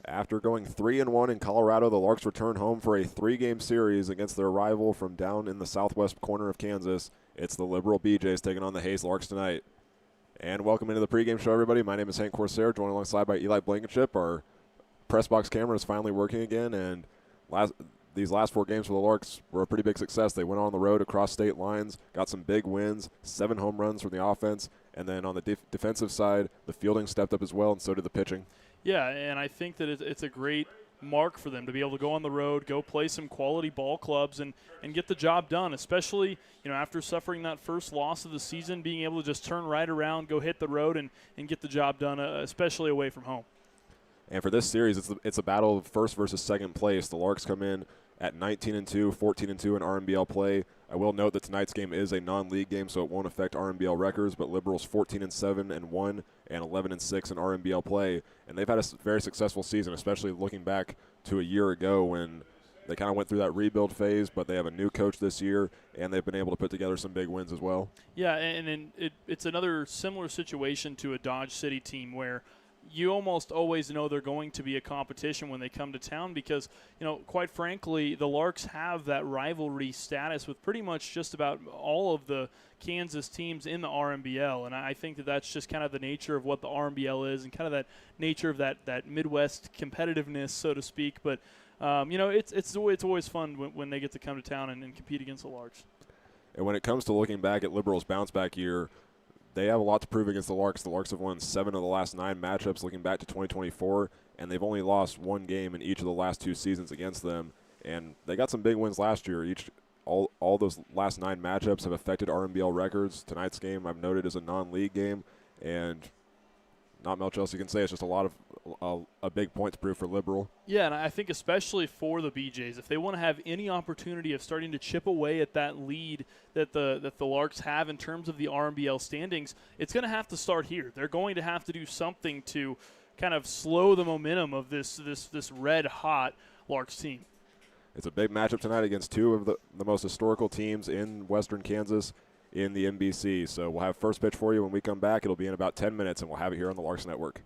After going 3-1 in Colorado, the Larks return home for a 3-game series against their rival from down in the southwest corner of Kansas. It's the Liberal BJs taking on the Hayes Larks tonight. And welcome into the pregame show, everybody. My name is Hank Corsair, joined alongside by Eli Blankenship. Our press box camera is finally working again, and these last 4 games for the Larks were a pretty big success. They went on the road across state lines, got some big wins, 7 home runs from the offense, and then on the defensive side, the fielding stepped up as well, and so did the pitching. Yeah, and I think that it's a great mark for them to be able to go on the road, go play some quality ball clubs, and get the job done, especially after suffering that first loss of the season, being able to just turn right around, go hit the road, and get the job done, especially away from home. And for this series, it's a battle of first versus second place. The Larks come in at 19-2, 14-2 in RMBL play. I will note that tonight's game is a non-league game, so it won't affect RMBL records, but Liberals 14-7 and 1 and 11-6 in RMBL play. And they've had a very successful season, especially looking back to a year ago when they kind of went through that rebuild phase, but they have a new coach this year, and they've been able to put together some big wins as well. Yeah, and it's another similar situation to a Dodge City team where you almost always know they're going to be a competition when they come to town because, quite frankly, the Larks have that rivalry status with pretty much just about all of the Kansas teams in the RMBL. And I think that that's just kind of the nature of what the RMBL is and kind of that nature of that Midwest competitiveness, so to speak. But, it's always fun when they get to come to town and compete against the Larks. And when it comes to looking back at Liberals' bounce-back year, they have a lot to prove against the Larks. The Larks have won 7 of the last 9 matchups looking back to 2024, and they've only lost 1 game in each of the last 2 seasons against them. And they got some big wins last year. All those last 9 matchups have affected RMBL records. Tonight's game, I've noted, is a non-league game, and not much else you can say. It's just a big points proof for Liberal. Yeah, and I think especially for the BJs, if they want to have any opportunity of starting to chip away at that lead that the Larks have in terms of the RMBL standings, it's going to have to start here. They're going to have to do something to kind of slow the momentum of this red-hot Larks team. It's a big matchup tonight against 2 of the most historical teams in western Kansas in the NBC. So we'll have first pitch for you when we come back. It'll be in about 10 minutes, and we'll have it here on the Larks Network.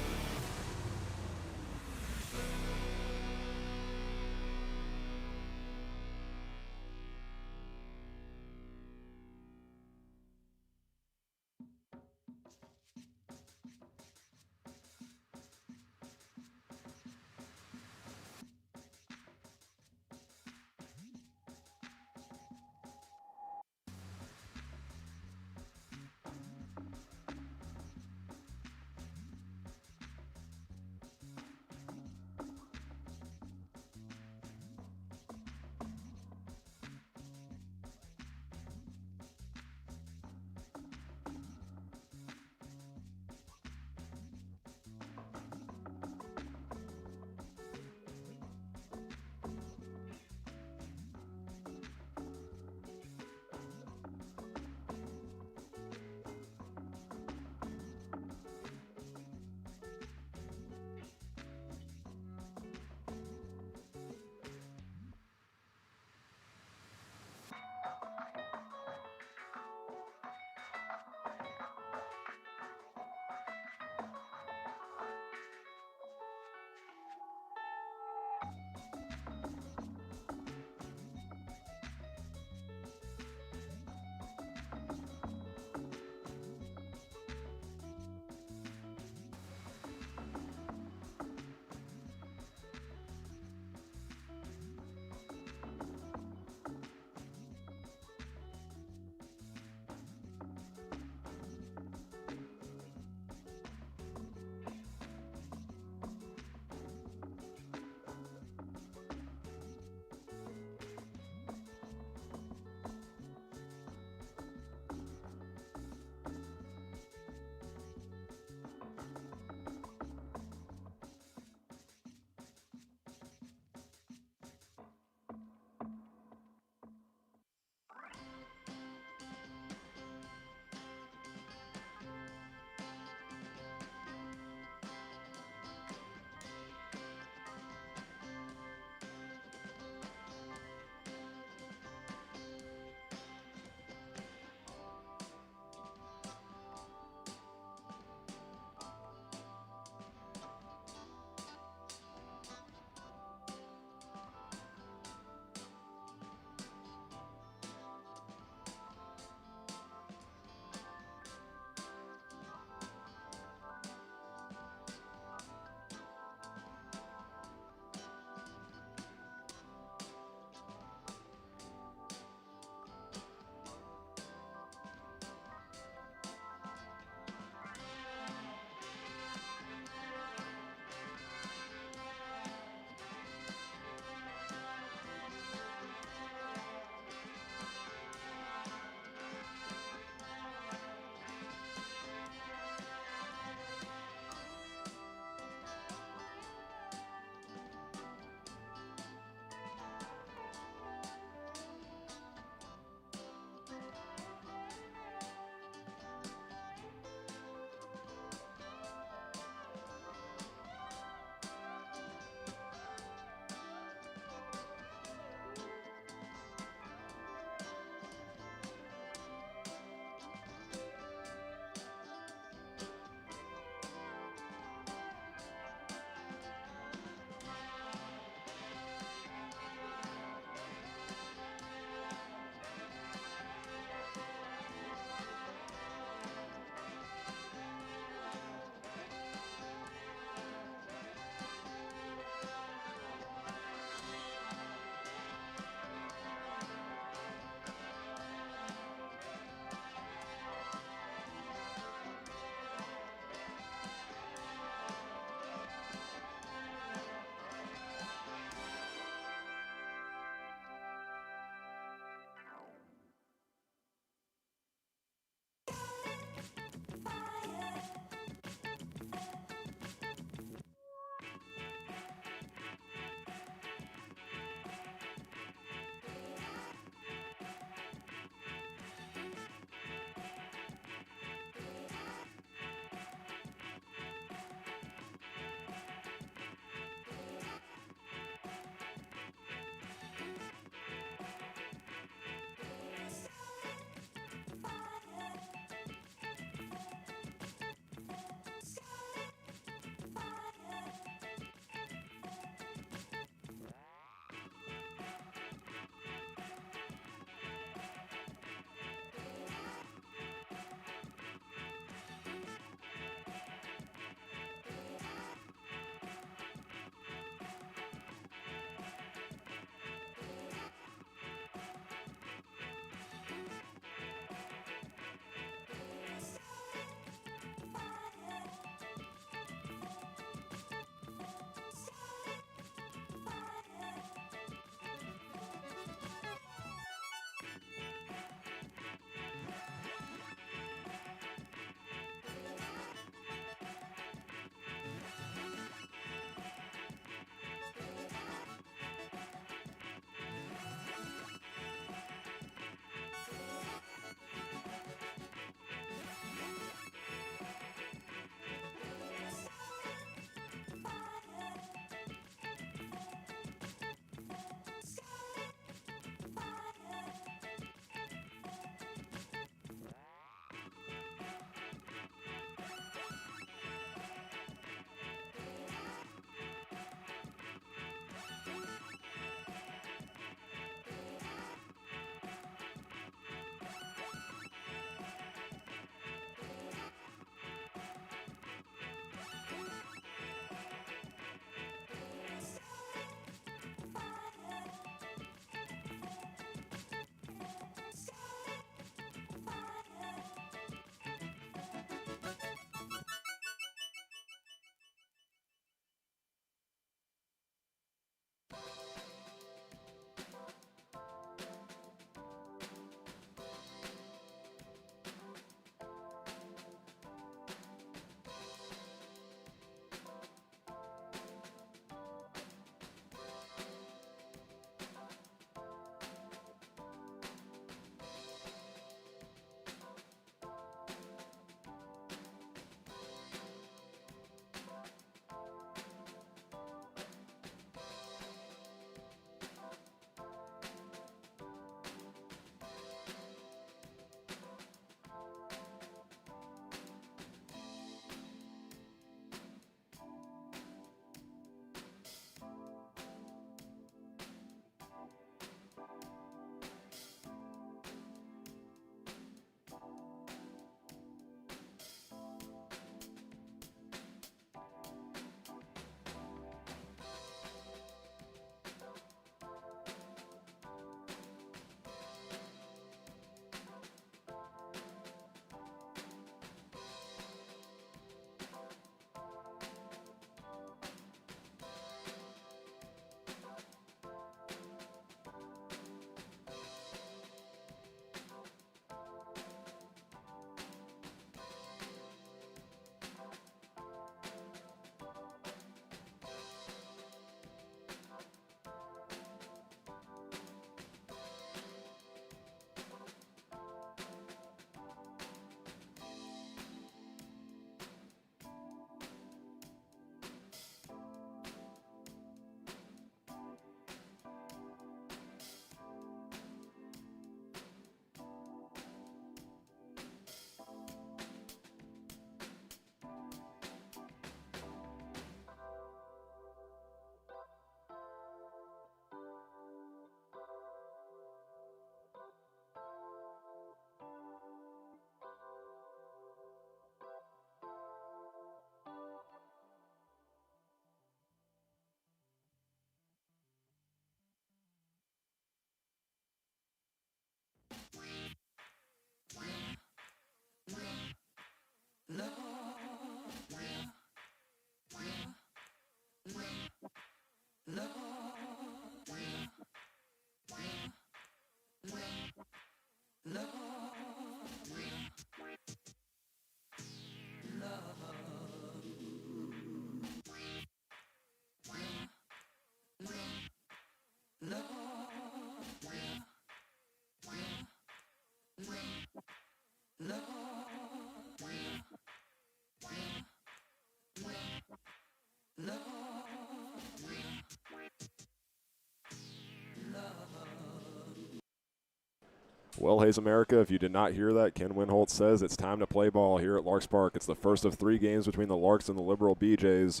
Well, Hayes America, if you did not hear that, Ken Winholt says it's time to play ball here at Larks Park. It's the first of 3 games between the Larks and the Liberal BJs.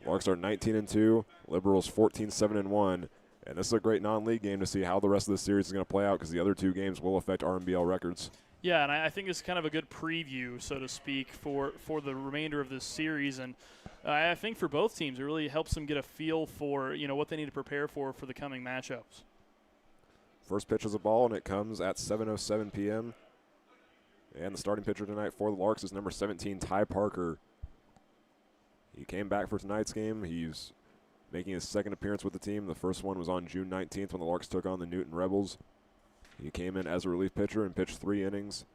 Larks are 19-2, Liberals 14-7-1, and this is a great non-league game to see how the rest of the series is going to play out because the other 2 games will affect RMBL records. Yeah, and I think it's kind of a good preview, so to speak, for the remainder of this series. And I think for both teams, it really helps them get a feel for what they need to prepare for the coming matchups. First pitch is a ball, and it comes at 7:07 p.m. And the starting pitcher tonight for the Larks is number 17, Ty Parker. He came back for tonight's game. He's making his second appearance with the team. The first one was on June 19th when the Larks took on the Newton Rebels. He came in as a relief pitcher and pitched 3 innings.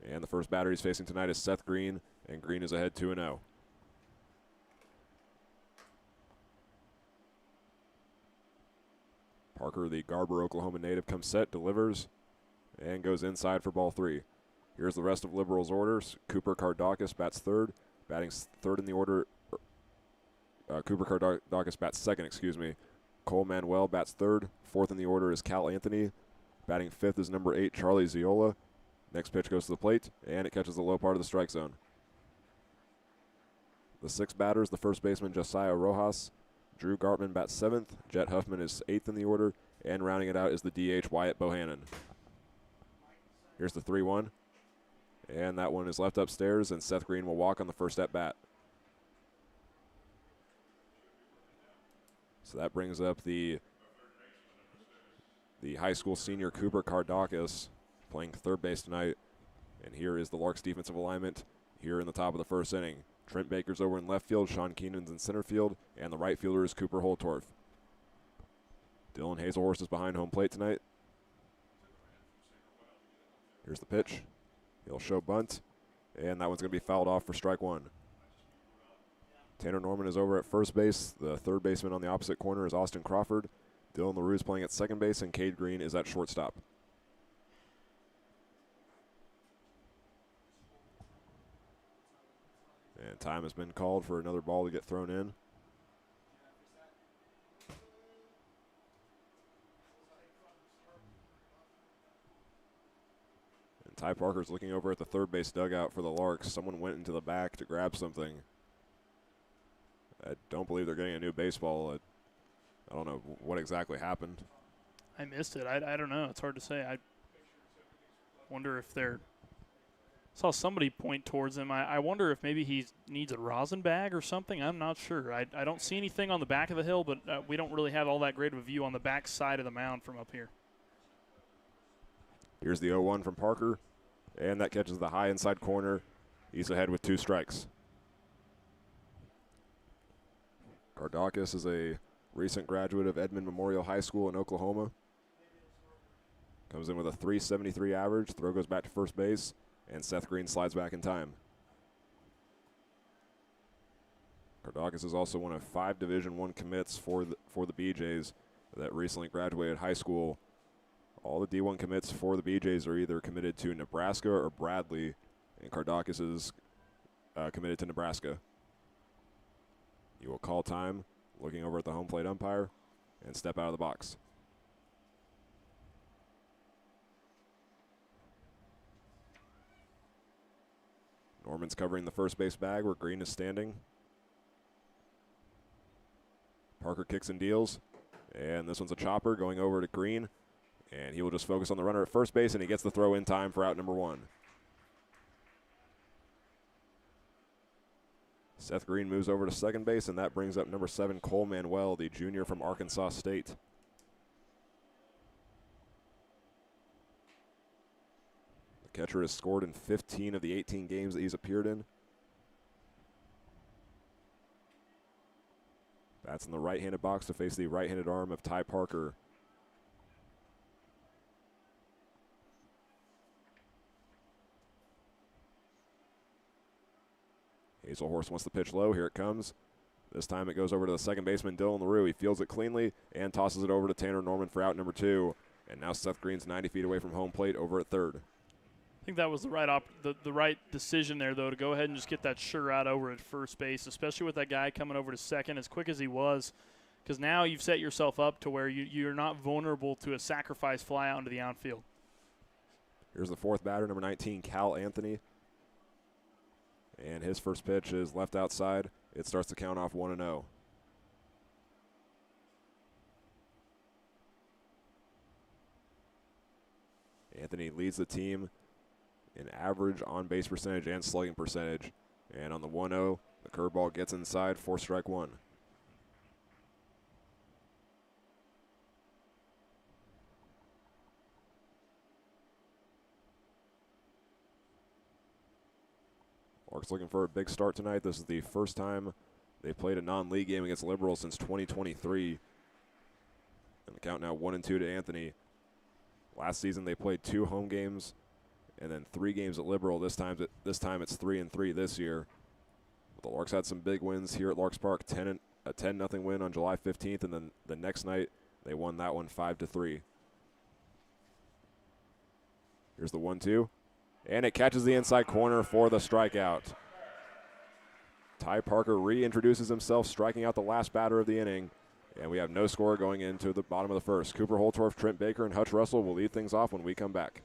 And the first batter he's facing tonight is Seth Green, and Green is ahead 2-0. Parker, the Garber, Oklahoma native, comes set, delivers, and goes inside for ball 3. Here's the rest of Liberals' orders. Cooper Kardakis bats third. Batting third in the order, Cooper Kardakis bats second, Cole Manuel bats third. Fourth in the order is Cal Anthony. Batting fifth is number 8, Charlie Ziola. Next pitch goes to the plate, and it catches the low part of the strike zone. The 6 batters, the first baseman Josiah Rojas. Drew Gartman bats 7th. Jet Huffman is 8th in the order. And rounding it out is the DH Wyatt Bohannon. Here's the 3-1. And that one is left upstairs, and Seth Green will walk on the first at bat. So that brings up the high school senior Cooper Kardakis playing third base tonight. And here is the Larks defensive alignment here in the top of the first inning. Trent Baker's over in left field, Sean Keenan's in center field, and the right fielder is Cooper Holtorf. Dylan Hazelhorst is behind home plate tonight. Here's the pitch. He'll show bunt, and that one's going to be fouled off for strike 1. Tanner Norman is over at first base. The third baseman on the opposite corner is Austin Crawford. Dylan LaRue is playing at second base, and Cade Green is at shortstop. And time has been called for another ball to get thrown in. And Ty Parker's looking over at the third base dugout for the Larks. Someone went into the back to grab something. I don't believe they're getting a new baseball. I don't know what exactly happened. I missed it. I don't know. It's hard to say. I wonder if they're saw somebody point towards him. I wonder if maybe he needs a rosin bag or something. I'm not sure. I don't see anything on the back of the hill, but we don't really have all that great of a view on the back side of the mound from up here. Here's the 0-1 from Parker, and that catches the high inside corner. He's ahead with 2 strikes. Kardakis is a recent graduate of Edmond Memorial High School in Oklahoma. Comes in with a .373 average. Throw goes back to first base, and Seth Green slides back in time. Kardakis is also one of 5 Division I commits for the BJs that recently graduated high school. All the D1 commits for the BJs are either committed to Nebraska or Bradley, and Kardakis is committed to Nebraska. He will call time, looking over at the home plate umpire, and step out of the box. Norman's covering the first base bag where Green is standing. Parker kicks and deals, and this one's a chopper going over to Green, and he will just focus on the runner at first base, and he gets the throw in time for out number 1. Seth Green moves over to second base, and that brings up number 7, Cole Manuel, the junior from Arkansas State. The catcher has scored in 15 of the 18 games that he's appeared in. Bats in the right-handed box to face the right-handed arm of Ty Parker. Hazelhorse wants the pitch low. Here it comes. This time it goes over to the second baseman, Dylan LaRue. He fields it cleanly and tosses it over to Tanner Norman for out number 2. And now Seth Green's 90 feet away from home plate over at third. I think that was the right decision there, though, to go ahead and just get that sure out over at first base, especially with that guy coming over to second as quick as he was, because now you've set yourself up to where you're not vulnerable to a sacrifice fly out into the outfield. Here's the fourth batter, number 19, Cal Anthony. And his first pitch is left outside. It starts to count off 1-0. Anthony leads the team in average on-base percentage and slugging percentage. And on the 1-0, the curveball gets inside for strike 1. Larks looking for a big start tonight. This is the first time they played a non-league game against Liberal since 2023. And the count now 1-2 to Anthony. Last season they played 2 home games and then 3 games at Liberal. This time it's 3-3 this year. But the Larks had some big wins here at Larks Park. A 10-0 win on July 15th, and then the next night they won that one 5-3. Here's the 1-2. And it catches the inside corner for the strikeout. Ty Parker reintroduces himself, striking out the last batter of the inning. And we have no score going into the bottom of the first. Cooper Holtorf, Trent Baker, and Hutch Russell will lead things off when we come back.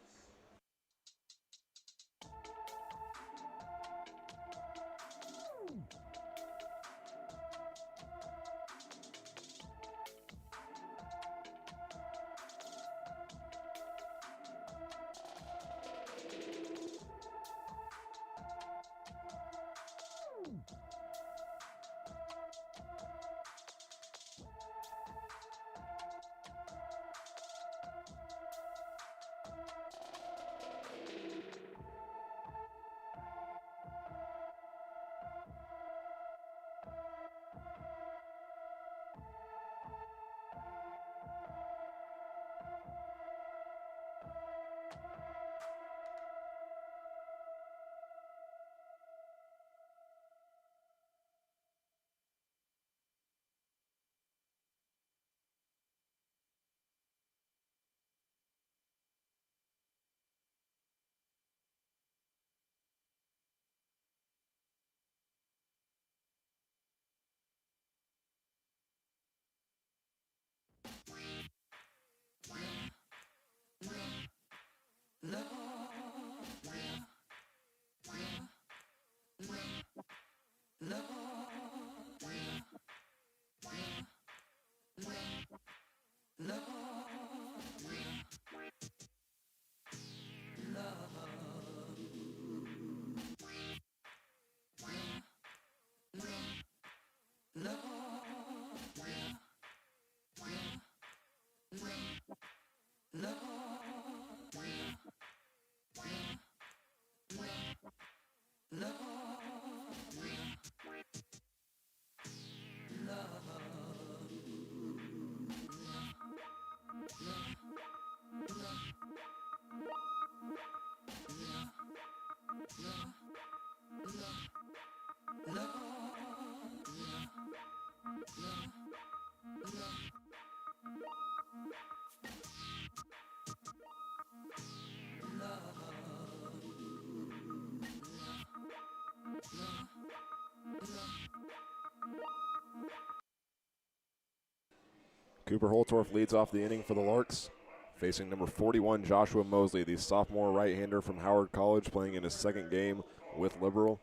Cooper Holtorf leads off the inning for the Larks, facing number 41, Joshua Mosley, the sophomore right-hander from Howard College, playing in his second game with Liberal.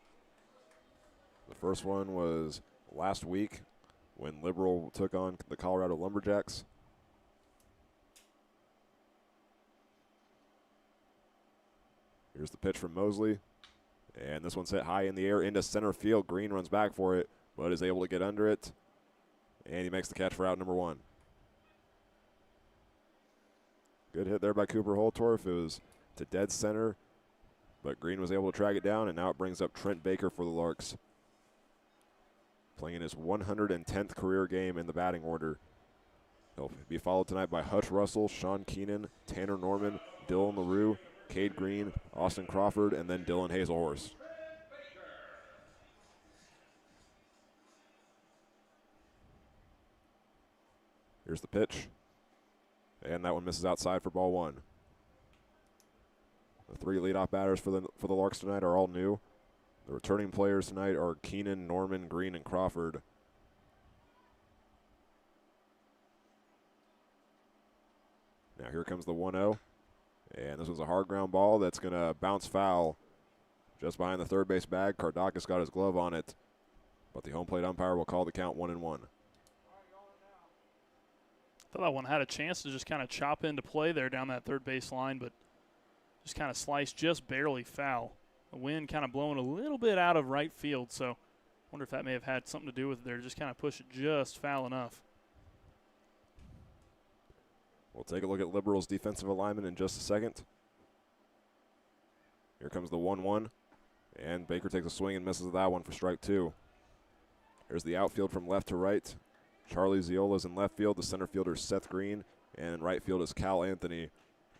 The first one was last week when Liberal took on the Colorado Lumberjacks. Here's the pitch from Mosley, and this one's hit high in the air into center field. Green runs back for it, but is able to get under it, and he makes the catch for out number 1. Good hit there by Cooper Holtorf. It was to dead center, but Green was able to track it down, and now it brings up Trent Baker for the Larks, playing in his 110th career game in the batting order. He'll be followed tonight by Hutch Russell, Sean Keenan, Tanner Norman, Dylan LaRue, Cade Green, Austin Crawford, and then Dylan Hazelhorse. Here's the pitch. And that one misses outside for ball one. The three leadoff batters for the Larks tonight are all new. The returning players tonight are Keenan, Norman, Green, and Crawford. Now here comes the 1-0. And this was a hard ground ball that's going to bounce foul just behind the third base bag. Kardakis got his glove on it, but the home plate umpire will call the count 1-1. Thought that one had a chance to just kind of chop into play there down that third base line, but just kind of sliced just barely foul. The wind kind of blowing a little bit out of right field, so I wonder if that may have had something to do with it there. Just kind of push it just foul enough. We'll take a look at Liberals' defensive alignment in just a second. Here comes the 1-1, and Baker takes a swing and misses that one for strike two. Here's the outfield from left to right. Charlie Ziola's in left field. The center fielder is Seth Green, and in right field is Cal Anthony.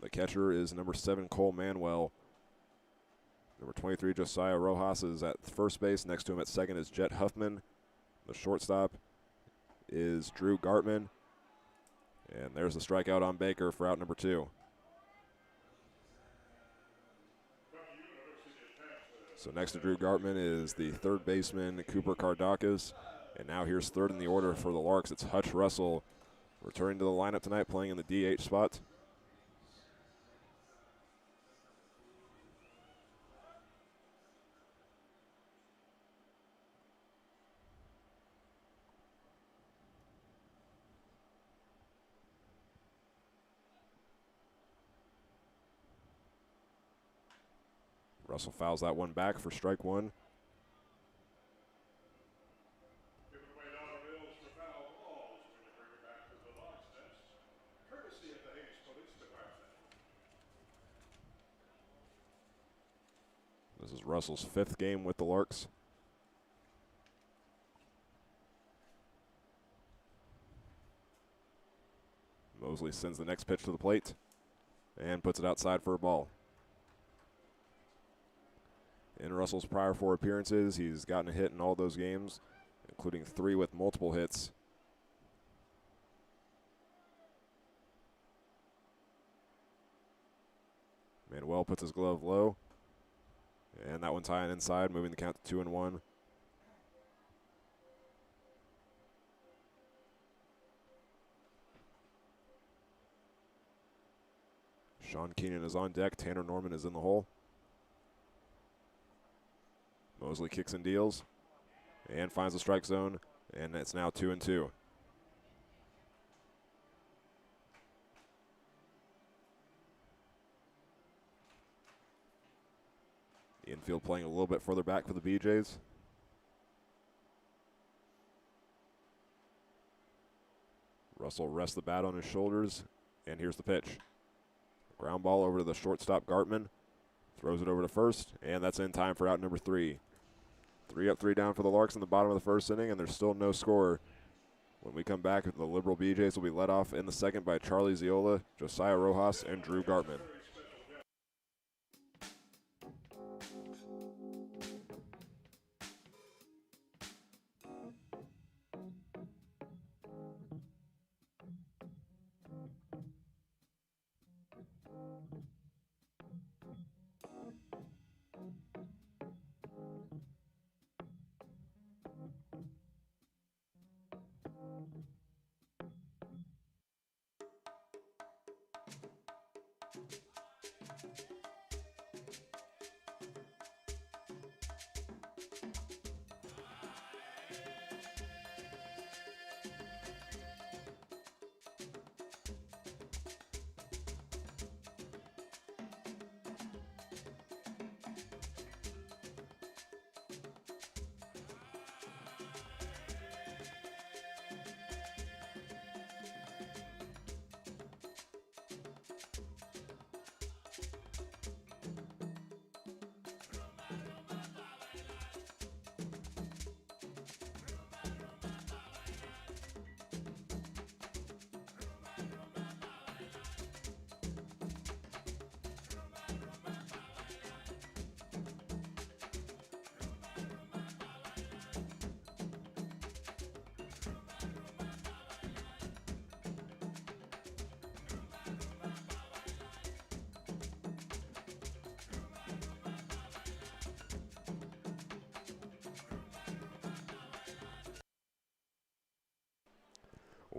The catcher is number 7, Cole Manuel. Number 23, Josiah Rojas, is at first base. Next to him at second is Jet Huffman. The shortstop is Drew Gartman. And there's the strikeout on Baker for out number 2. So next to Drew Gartman is the third baseman, Cooper Kardakis. And now here's third in the order for the Larks. It's Hutch Russell returning to the lineup tonight, playing in the DH spot. Russell fouls that one back for strike one. This is Russell's 5th game with the Larks. Mosley sends the next pitch to the plate and puts it outside for a ball. In Russell's prior 4 appearances, he's gotten a hit in all those games, including 3 with multiple hits. Manuel puts his glove low, and that one's high and inside, moving the count to 2-1. Sean Keenan is on deck. Tanner Norman is in the hole. Mosley kicks and deals and finds the strike zone, and it's now 2-2. The infield playing a little bit further back for the BJs. Russell rests the bat on his shoulders, and here's the pitch. Ground ball over to the shortstop, Gartman. Throws it over to first, and that's in time for out number 3. 3 up, 3 down for the Larks in the bottom of the first inning, and there's still no score. When we come back, the Liberal BJs will be led off in the second by Charlie Ziola, Josiah Rojas, and Drew Gartman.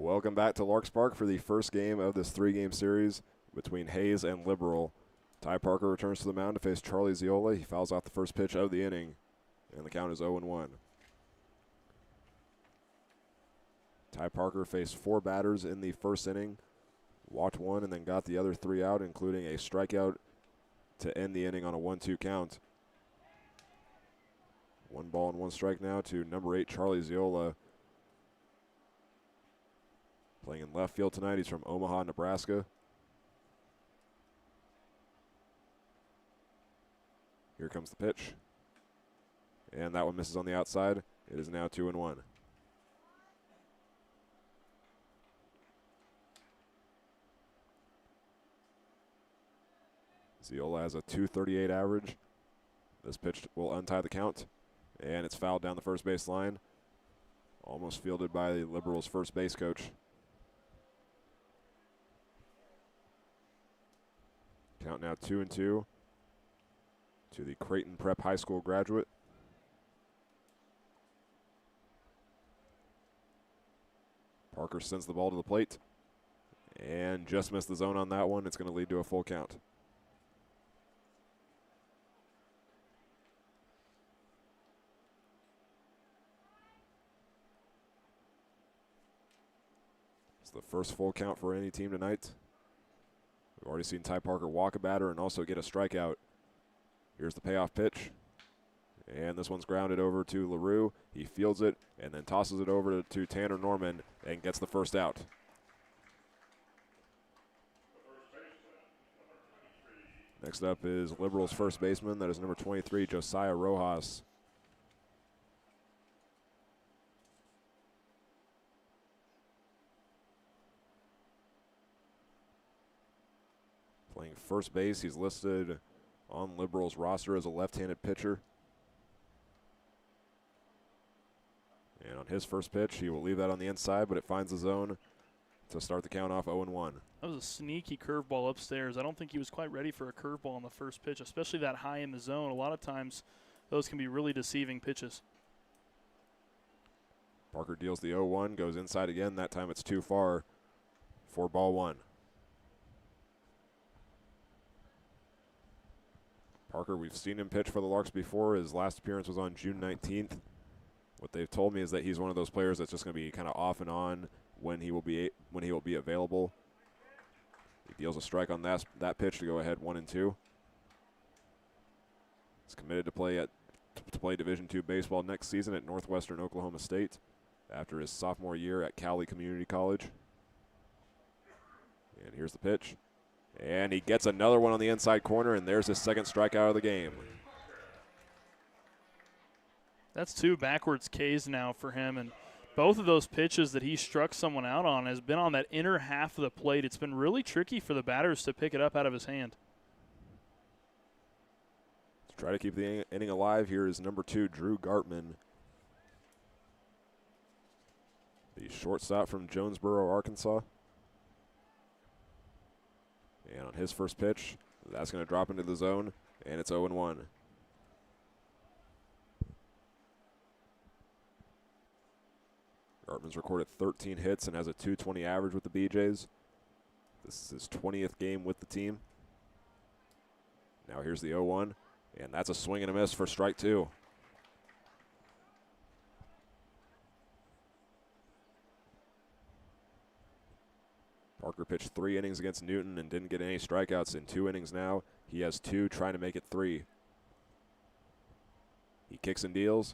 Welcome back to Larks Park for the first game of this 3-game series between Hayes and Liberal. Ty Parker returns to the mound to face Charlie Ziola. He fouls out the first pitch of the inning, and the count is 0-1. Ty Parker faced 4 batters in the first inning, walked 1, and then got the other 3 out, including a strikeout to end the inning on a 1-2 count. 1 ball and 1 strike now to number 8, Charlie Ziola. Playing in left field tonight. He's from Omaha, Nebraska. Here comes the pitch. And that one misses on the outside. It is now 2-1. Ziola has a .238 average. This pitch will untie the count. And it's fouled down the first base line. Almost fielded by the Liberals' first base coach. Count now 2-2 to the Creighton Prep High School graduate. Parker sends the ball to the plate and just missed the zone on that one. It's going to lead to a full count. It's the first full count for any team tonight. We've already seen Ty Parker walk a batter and also get a strikeout. Here's the payoff pitch. And this one's grounded over to LaRue. He fields it and then tosses it over to Tanner Norman and gets the first out. Next up is Liberals' first baseman. That is number 23, Josiah Rojas. Playing first base, he's listed on Liberals' roster as a left-handed pitcher. And on his first pitch, he will leave that on the inside, but it finds the zone to start the count off 0-1. That was a sneaky curveball upstairs. I don't think he was quite ready for a curveball on the first pitch, especially that high in the zone. A lot of times, those can be really deceiving pitches. Parker deals the 0-1, goes inside again. That time it's too far for ball 1. Parker, we've seen him pitch for the Larks before. His last appearance was on June 19th. What they've told me is that he's one of those players that's just going to be kind of off and on when he will be available. He deals a strike on that pitch to go ahead 1-2. He's committed to play Division II baseball next season at Northwestern Oklahoma State after his sophomore year at Cali Community College. And here's the pitch. And he gets another one on the inside corner, and there's his second strikeout of the game. That's 2 backwards Ks now for him, and both of those pitches that he struck someone out on has been on that inner half of the plate. It's been really tricky for the batters to pick it up out of his hand. To try to keep the inning alive, here is number 2, Drew Gartman. The shortstop from Jonesboro, Arkansas. And on his first pitch, that's going to drop into the zone, and it's 0-1. Gartman's recorded 13 hits and has a .220 average with the BJs. This is his 20th game with the team. Now here's the 0-1, and that's a swing and a miss for strike 2. Parker pitched 3 innings against Newton and didn't get any strikeouts in 2 innings now. He has 2, trying to make it 3. He kicks and deals,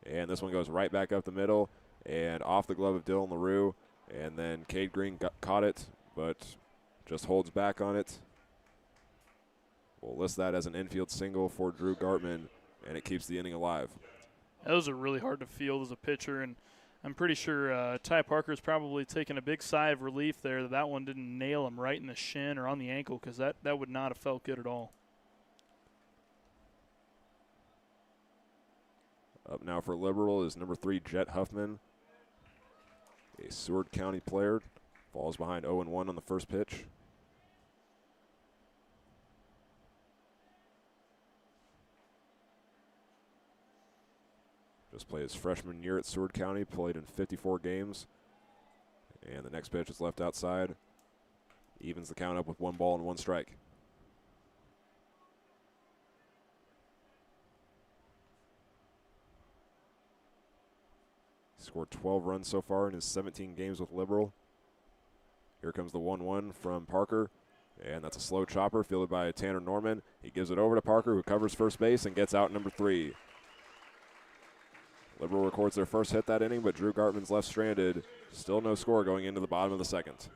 and this one goes right back up the middle and off the glove of Dylan LaRue. And then Cade Green caught it, but just holds back on it. We'll list that as an infield single for Drew Gartman, and it keeps the inning alive. Those are really hard to field as a pitcher, and I'm pretty sure Ty Parker's probably taken a big sigh of relief there that one didn't nail him right in the shin or on the ankle, because that would not have felt good at all. Up now for Liberal is number 3, Jet Huffman, a Seward County player. Falls behind 0-1 on the first pitch. Just played his freshman year at Seward County, played in 54 games, And the next pitch is left outside. Evens the count up with 1 ball and 1 strike. Scored 12 runs so far in his 17 games with Liberal. Here comes the 1-1 from Parker. And that's a slow chopper fielded by Tanner Norman. He gives it over to Parker, who covers first base and gets out number 3. Liberal records their first hit that inning, but Drew Gartman's left stranded. Still no score going into the bottom of the second.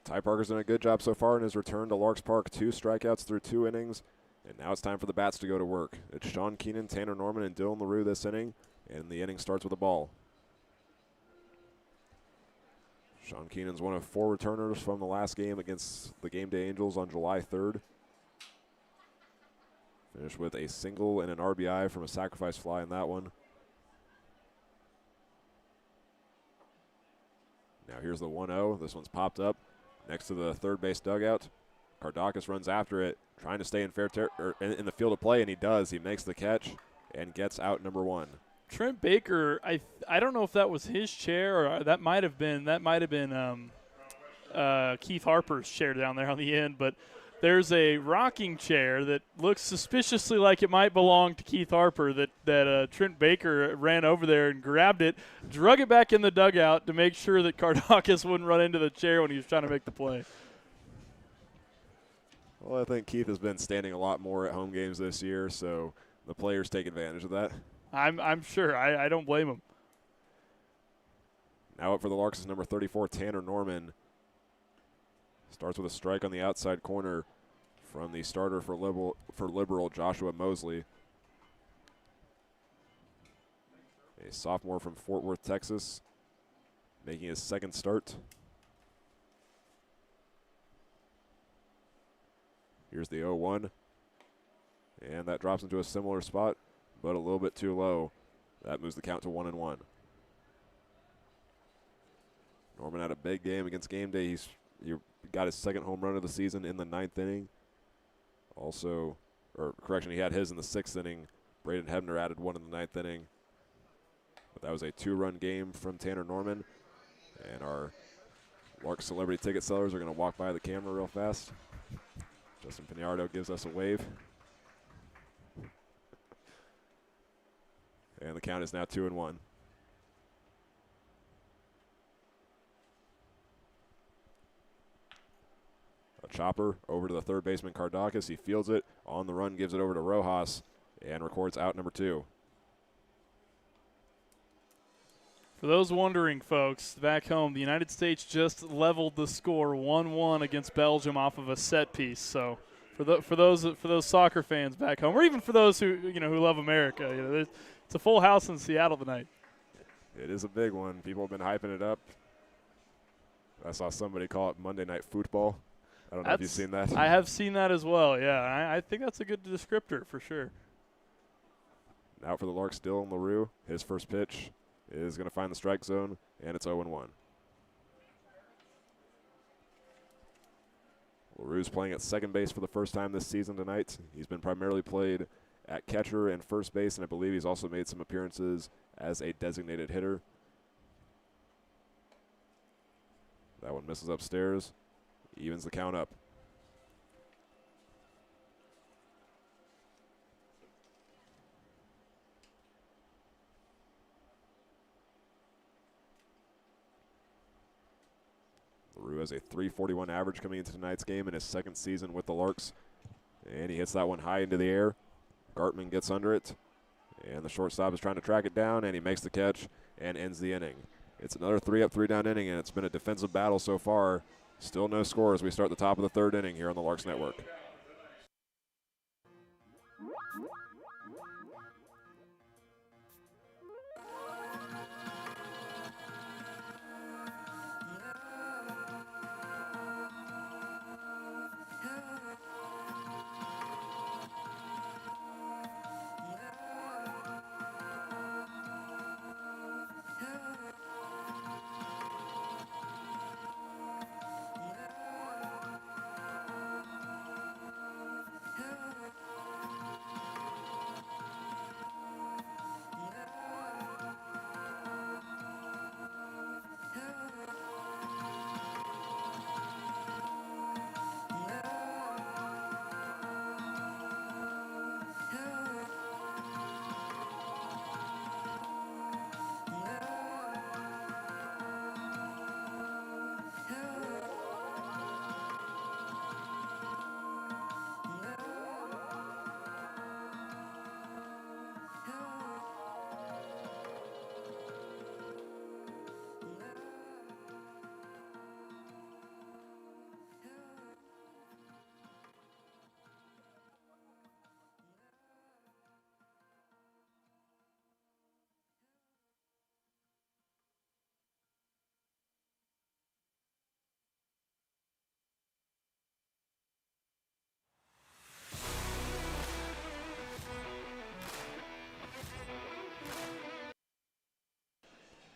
Ty Parker's done a good job so far in his return to Larks Park. 2 strikeouts through 2 innings. And now it's time for the bats to go to work. It's Sean Keenan, Tanner Norman, and Dylan LaRue this inning. And the inning starts with a ball. Sean Keenan's one of 4 returners from the last game against the Game Day Angels on July 3rd. Finished with a single and an RBI from a sacrifice fly in that one. Now here's the 1-0. This one's popped up next to the third base dugout. Kardakis runs after it, trying to stay in in the field of play, and he does. He makes the catch and gets out number 1. Trent Baker, I don't know if that was his chair or that might have been Keith Harper's chair down there on the end, but there's a rocking chair that looks suspiciously like it might belong to Keith Harper that Trent Baker ran over there and grabbed it, drug it back in the dugout to make sure that Kardakis wouldn't run into the chair when he was trying to make the play. Well, I think Keith has been standing a lot more at home games this year, so the players take advantage of that. I'm sure. I don't blame him. Now up for the Larks is number 34, Tanner Norman. Starts with a strike on the outside corner from the starter for Liberal, Joshua Mosley. A sophomore from Fort Worth, Texas, making his second start. Here's the 0-1. And that drops into a similar spot, but a little bit too low. That moves the count to 1-1. Norman had a big game against Game Day. He got his second home run of the season in the 9th inning. or correction, he had his in the 6th inning. Braden Hebner added one in the 9th inning. But that was a 2-run game from Tanner Norman. And our Larks celebrity ticket sellers are going to walk by the camera real fast. Justin Pinardo gives us a wave. And the count is now 2-1. A chopper over to the third baseman Kardakis. He fields it on the run, gives it over to Rojas, and records out number 2. For those wondering, folks, back home, the United States just leveled the score 1-1 against Belgium off of a set piece. So, for those soccer fans back home, or even for those who love America, it's a full house in Seattle tonight. It is a big one. People have been hyping it up. I saw somebody call it Monday Night Football. I don't know if you've seen that. I have seen that as well. Yeah, I think that's a good descriptor for sure. Out for the Larks, Dylan LaRue. His first pitch is going to find the strike zone, and it's 0-1. LaRue's playing at second base for the first time this season tonight. He's been primarily played at catcher and first base, and I believe he's also made some appearances as a designated hitter. That one misses upstairs. Evens the count up. LaRue has a .341 average coming into tonight's game in his second season with the Larks. And he hits that one high into the air. Gartman gets under it. And the shortstop is trying to track it down, and he makes the catch and ends the inning. It's another 3-up, 3-down inning, and it's been a defensive battle so far. Still no score as we start the top of the 3rd inning here on the Larks Network.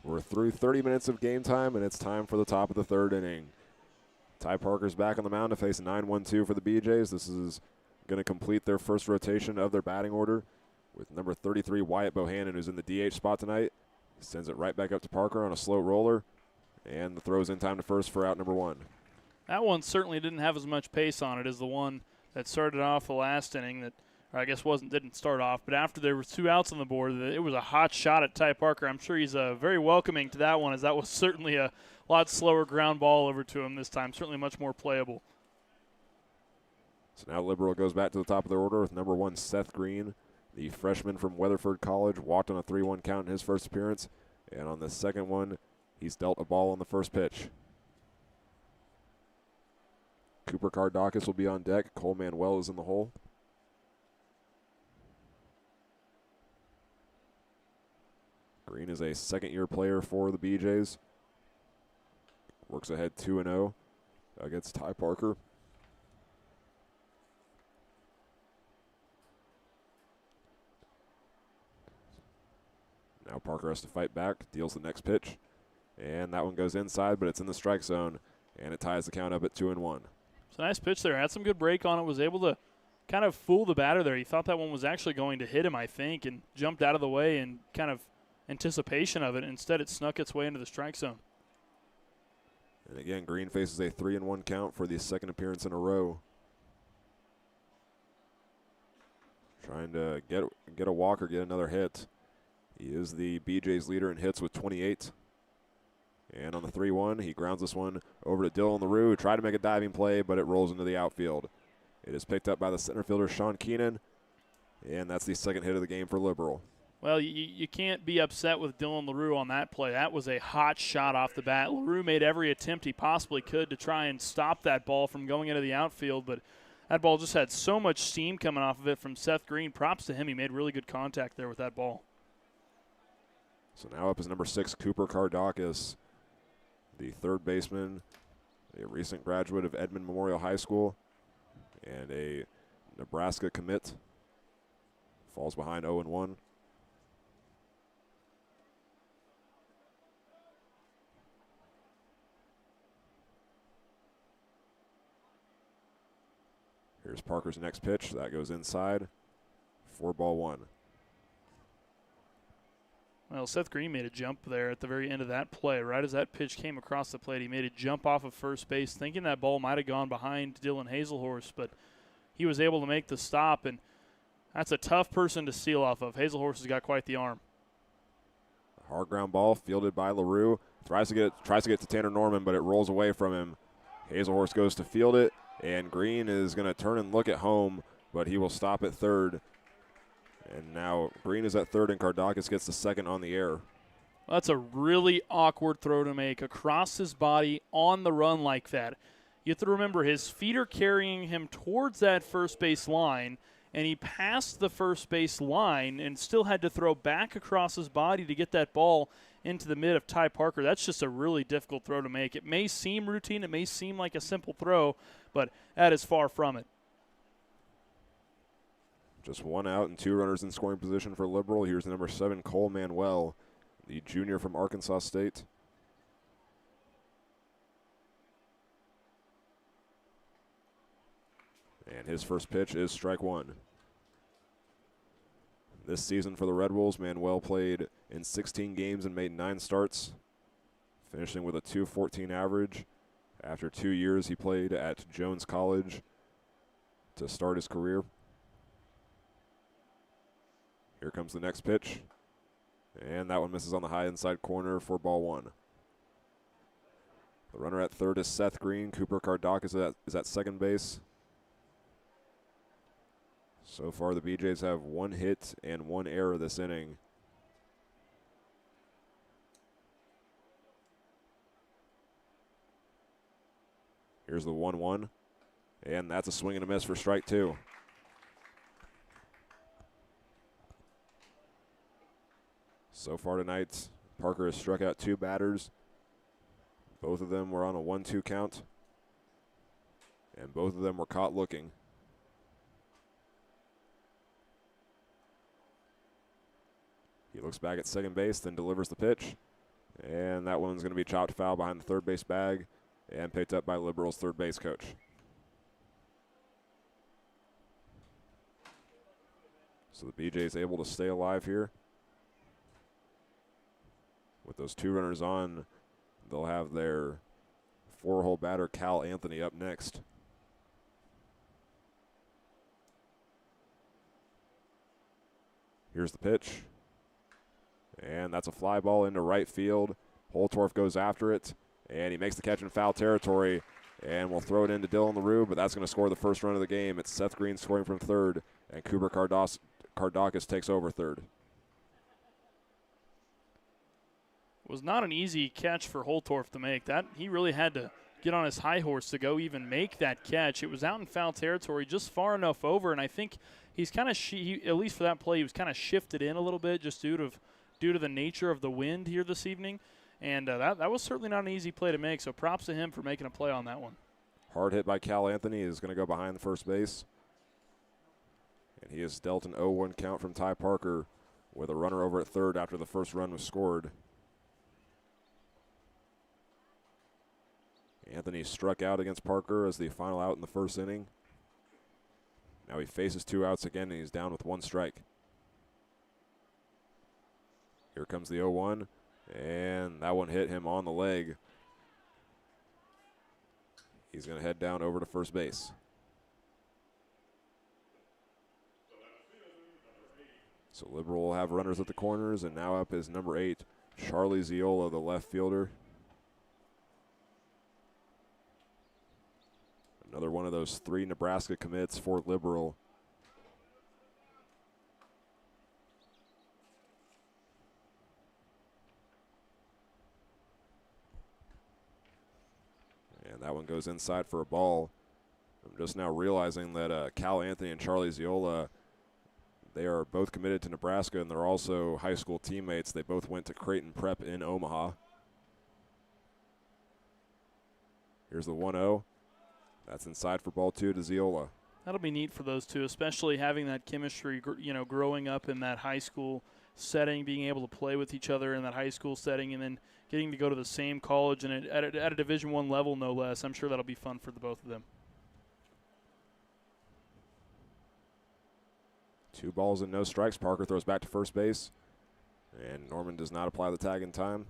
We're through 30 minutes of game time, and it's time for the top of the 3rd inning. Ty Parker's back on the mound to face 9-1-2 for the BJs. This is going to complete their first rotation of their batting order with number 33, Wyatt Bohannon, who's in the DH spot tonight. Sends it right back up to Parker on a slow roller, and the throw's in time to first for out number 1. That one certainly didn't have as much pace on it as the one that started off the last inning that, or I guess didn't start off, but after there were 2 outs on the board, it was a hot shot at Ty Parker. I'm sure he's very welcoming to that one, as that was certainly a lot slower ground ball over to him this time, certainly much more playable. So now Liberal goes back to the top of their order with number 1, Seth Green, the freshman from Weatherford College, walked on a 3-1 count in his first appearance, and on the second one, he's dealt a ball on the first pitch. Cooper Kardakis will be on deck. Cole Manuel is in the hole. Green is a second-year player for the BJs. Works ahead 2-0 against Ty Parker. Now Parker has to fight back, deals the next pitch, and that one goes inside, but it's in the strike zone, and it ties the count up at 2-1. It's a nice pitch there. Had some good break on it. Was able to kind of fool the batter there. He thought that one was actually going to hit him, I think, and jumped out of the way in kind of anticipation of it. Instead, it snuck its way into the strike zone. And again, Green faces a 3-1 count for the second appearance in a row. Trying to get a walk or get another hit. He is the BJ's leader in hits with 28. And on the 3-1, he grounds this one over to Dylan LaRue, who tried to make a diving play, but it rolls into the outfield. It is picked up by the center fielder, Sean Keenan, and that's the second hit of the game for Liberal. Well, you can't be upset with Dylan LaRue on that play. That was a hot shot off the bat. LaRue made every attempt he possibly could to try and stop that ball from going into the outfield, but that ball just had so much steam coming off of it from Seth Green. Props to him. He made really good contact there with that ball. So now up is number 6, Cooper Kardakis, the third baseman, a recent graduate of Edmond Memorial High School and a Nebraska commit. Falls behind 0-1. Here's Parker's next pitch. That goes inside. 4-1. Well, Seth Green made a jump there at the very end of that play. Right as that pitch came across the plate, he made a jump off of first base, thinking that ball might have gone behind Dylan Hazelhorst, but he was able to make the stop, and that's a tough person to steal off of. Hazelhorst has got quite the arm. A hard ground ball fielded by LaRue. Tries to get to Tanner Norman, but it rolls away from him. Hazelhorst goes to field it, and Green is going to turn and look at home, but he will stop at third. And now Green is at third, and Kardakis gets the second on the air. That's a really awkward throw to make across his body on the run like that. You have to remember his feet are carrying him towards that first base line, and he passed the first base line and still had to throw back across his body to get that ball into the mid of Ty Parker. That's just a really difficult throw to make. It may seem routine, it may seem like a simple throw, but that is far from it. Just 1 out and 2 runners in scoring position for Liberal. Here's number 7, Cole Manuel, the junior from Arkansas State. And his first pitch is strike 1. This season for the Red Wolves, Manuel played in 16 games and made 9 starts, finishing with a .214 average. After 2 years, he played at Jones College to start his career. Here comes the next pitch, and that one misses on the high inside corner for ball 1. The runner at third is Seth Green. Cooper Kardakis is at second base. So far, the BJs have 1 hit and 1 error this inning. Here's the 1-1, and that's a swing and a miss for strike 2. So far tonight, Parker has struck out 2 batters. Both of them were on a 1-2 count, and both of them were caught looking. He looks back at second base, then delivers the pitch, and that one's going to be chopped foul behind the third base bag and picked up by Liberal's third base coach. So the BJ's able to stay alive here. With those 2 runners on, they'll have their 4-hole batter, Cal Anthony, up next. Here's the pitch. And that's a fly ball into right field. Holtorf goes after it, and he makes the catch in foul territory, and we'll throw it into Dylan LaRue, but that's going to score the first run of the game. It's Seth Green scoring from third, and Cooper Kardakis takes over third. It was not an easy catch for Holtorf to make. That he really had to get on his high horse to go even make that catch. It was out in foul territory, just far enough over, and I think he's kind of at least for that play, he was kind of shifted in a little bit just due to the nature of the wind here this evening, and that was certainly not an easy play to make. So props to him for making a play on that one. Hard hit by Cal Anthony is going to go behind the first base, and he has dealt an 0-1 count from Ty Parker with a runner over at third after the first run was scored. Anthony struck out against Parker as the final out in the first inning. Now he faces 2 outs again, and he's down with 1 strike. Here comes the 0-1, and that one hit him on the leg. He's going to head down over to first base. So Liberal will have runners at the corners, and now up is number 8, Charlie Ziola, the left fielder. Another one of those 3 Nebraska commits for Liberal. And that one goes inside for a ball. I'm just now realizing that Cal Anthony and Charlie Ziola, they are both committed to Nebraska, and they're also high school teammates. They both went to Creighton Prep in Omaha. Here's the 1-0. That's inside for ball 2 to Ziola. That'll be neat for those two, especially having that chemistry, growing up in that high school setting, being able to play with each other in that high school setting, and then getting to go to the same college and at a Division I level, no less. I'm sure that'll be fun for the both of them. 2 balls and no strikes. Parker throws back to first base, and Norman does not apply the tag in time.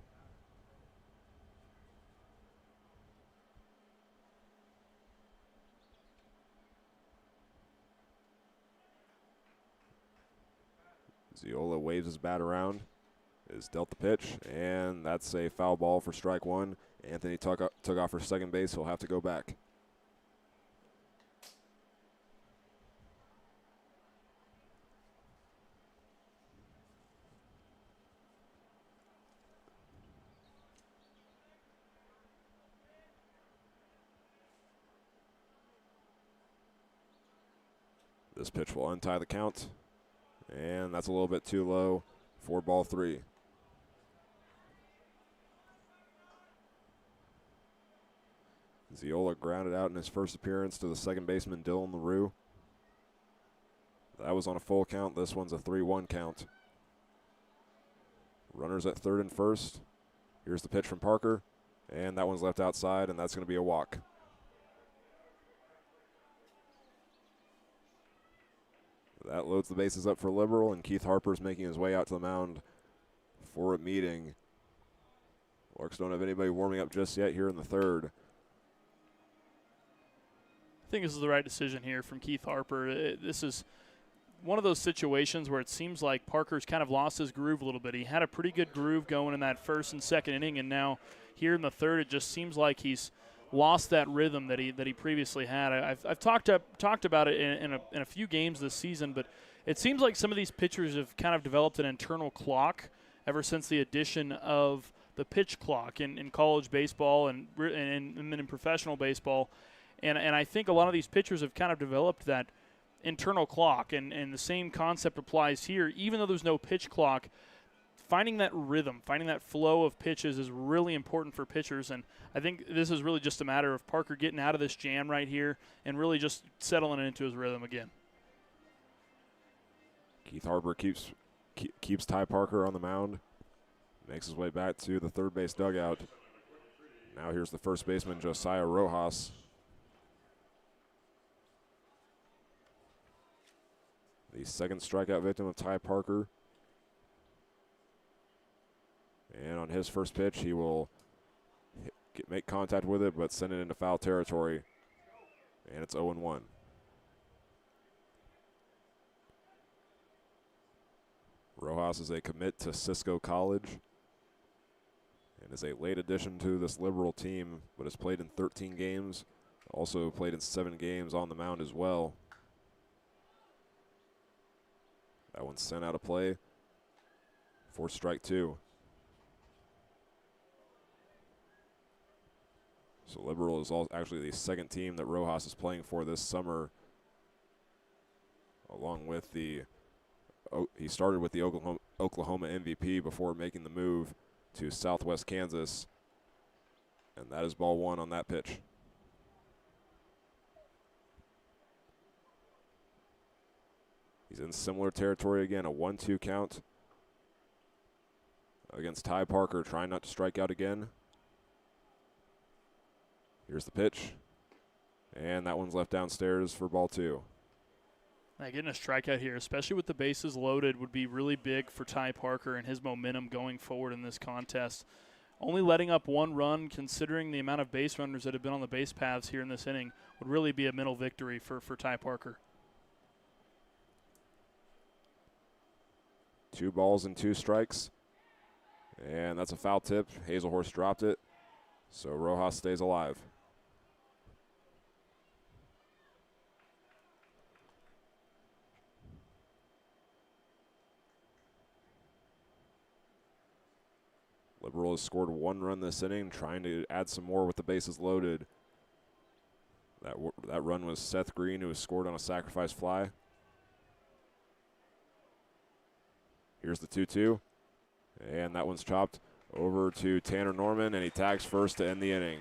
Ziola waves his bat around, is dealt the pitch, and that's a foul ball for strike 1. Anthony took off for second base. He'll have to go back. This pitch will untie the count, and that's a little bit too low for ball 3. Ziola grounded out in his first appearance to the second baseman, Dylan LaRue. That was on a full count. This one's a 3-1 count. Runners at third and first. Here's the pitch from Parker, and that one's left outside, and that's going to be a walk. That loads the bases up for Liberal, and Keith Harper's making his way out to the mound for a meeting. Larks don't have anybody warming up just yet here in the third. I think this is the right decision here from Keith Harper. This is one of those situations where it seems like Parker's kind of lost his groove a little bit. He had a pretty good groove going in that first and second inning, and now here in the third, it just seems like he's lost that rhythm that he previously had. I've talked about it in a few games this season, but it seems like some of these pitchers have kind of developed an internal clock ever since the addition of the pitch clock in college baseball and in professional baseball. And I think a lot of these pitchers have kind of developed that internal clock, and the same concept applies here. Even though there's no pitch clock, finding that rhythm, finding that flow of pitches is really important for pitchers, and I think this is really just a matter of Parker getting out of this jam right here and really just settling into his rhythm again. Keith Harper keeps Ty Parker on the mound, makes his way back to the third base dugout. Now here's the first baseman, Josiah Rojas. The second strikeout victim of Ty Parker. And on his first pitch, he will make contact with it, but send it into foul territory. And it's 0-1. Rojas is a commit to Cisco College and is a late addition to this Liberal team, but has played in 13 games, also played in 7 games on the mound as well. That one's sent out of play for strike 2. So Liberal is actually the second team that Rojas is playing for this summer, along with he started with the Oklahoma MVP before making the move to Southwest Kansas, and that is ball 1 on that pitch. He's in similar territory again, a 1-2 count against Ty Parker, trying not to strike out again. Here's the pitch, and that one's left downstairs for ball 2. Getting a strikeout here, especially with the bases loaded, would be really big for Ty Parker and his momentum going forward in this contest. Only letting up one run, considering the amount of base runners that have been on the base paths here in this inning, would really be a mental victory for Ty Parker. 2 balls and 2 strikes. And that's a foul tip. Hazelhorse dropped it. So Rojas stays alive. Liberal has scored 1 run this inning, trying to add some more with the bases loaded. That run was Seth Green, who was scored on a sacrifice fly. Here's the 2-2. And that one's chopped over to Tanner Norman, and he tags first to end the inning.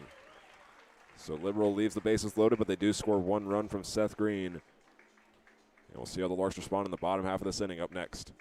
So Liberal leaves the bases loaded, but they do score 1 run from Seth Green. And we'll see how the Larks respond in the bottom half of this inning up next.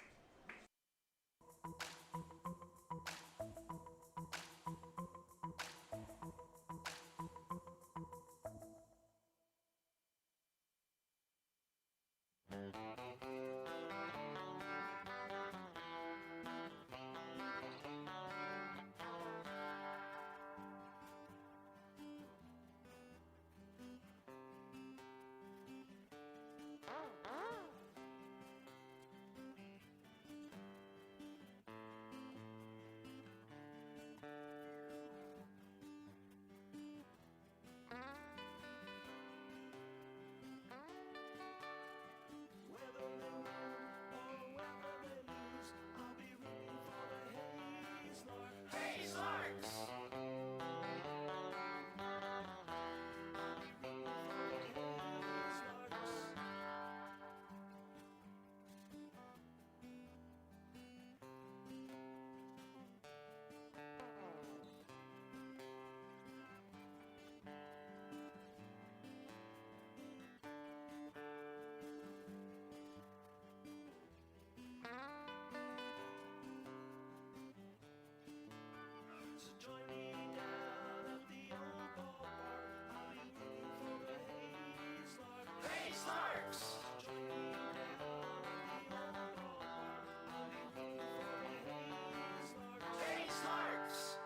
Larks. Larks.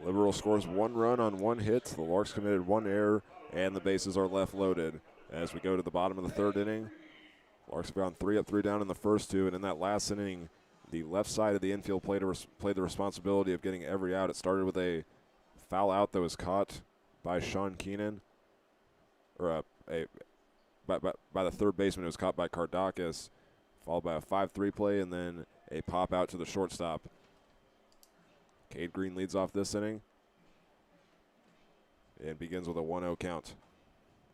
Liberal scores 1 run on 1 hit. The Larks committed 1 error, and the bases are left loaded. As we go to the bottom of the 3rd inning, Larks have gone 3 up, 3 down in the first 2, and in that last inning, the left side of the infield played the responsibility of getting every out. It started with a foul out that was caught by Sean Keenan, or by the third baseman. It was caught by Kardakis, followed by a 5-3 play, and then a pop out to the shortstop. Cade Green leads off this inning and begins with a 1-0 count.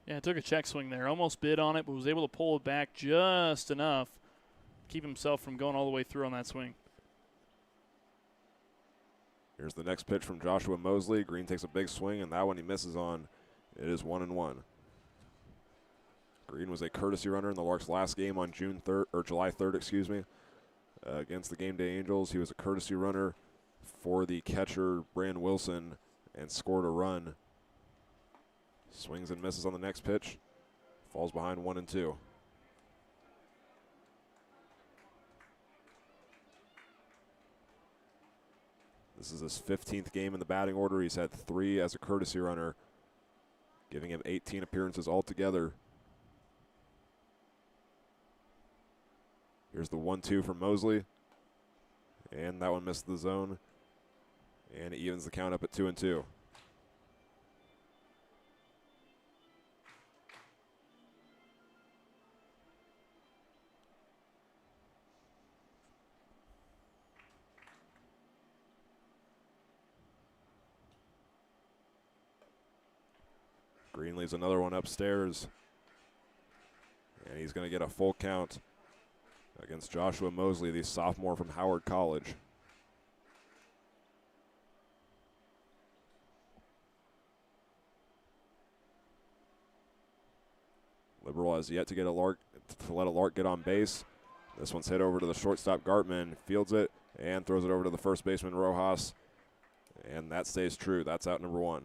Yeah, took a check swing there. Almost bid on it, but was able to pull it back just enough to keep himself from going all the way through on that swing. Here's the next pitch from Joshua Mosley. Green takes a big swing, and that one he misses on. It is 1-1. Green was a courtesy runner in the Larks' last game on July 3rd, against the Game Day Angels. He was a courtesy runner for the catcher, Brand Wilson, and scored a run. Swings and misses on the next pitch. Falls behind 1-2. This is his 15th game in the batting order. He's had 3 as a courtesy runner, giving him 18 appearances altogether. Here's the 1-2 from Mosley. And that one missed the zone. And it evens the count up at 2-2. Green leaves another one upstairs. And he's going to get a full count against Joshua Mosley, the sophomore from Howard College. Liberal has yet to get a to let a Lark get on base. This one's hit over to the shortstop, Gartman, fields it, and throws it over to the first baseman, Rojas. And that stays true. That's out number 1.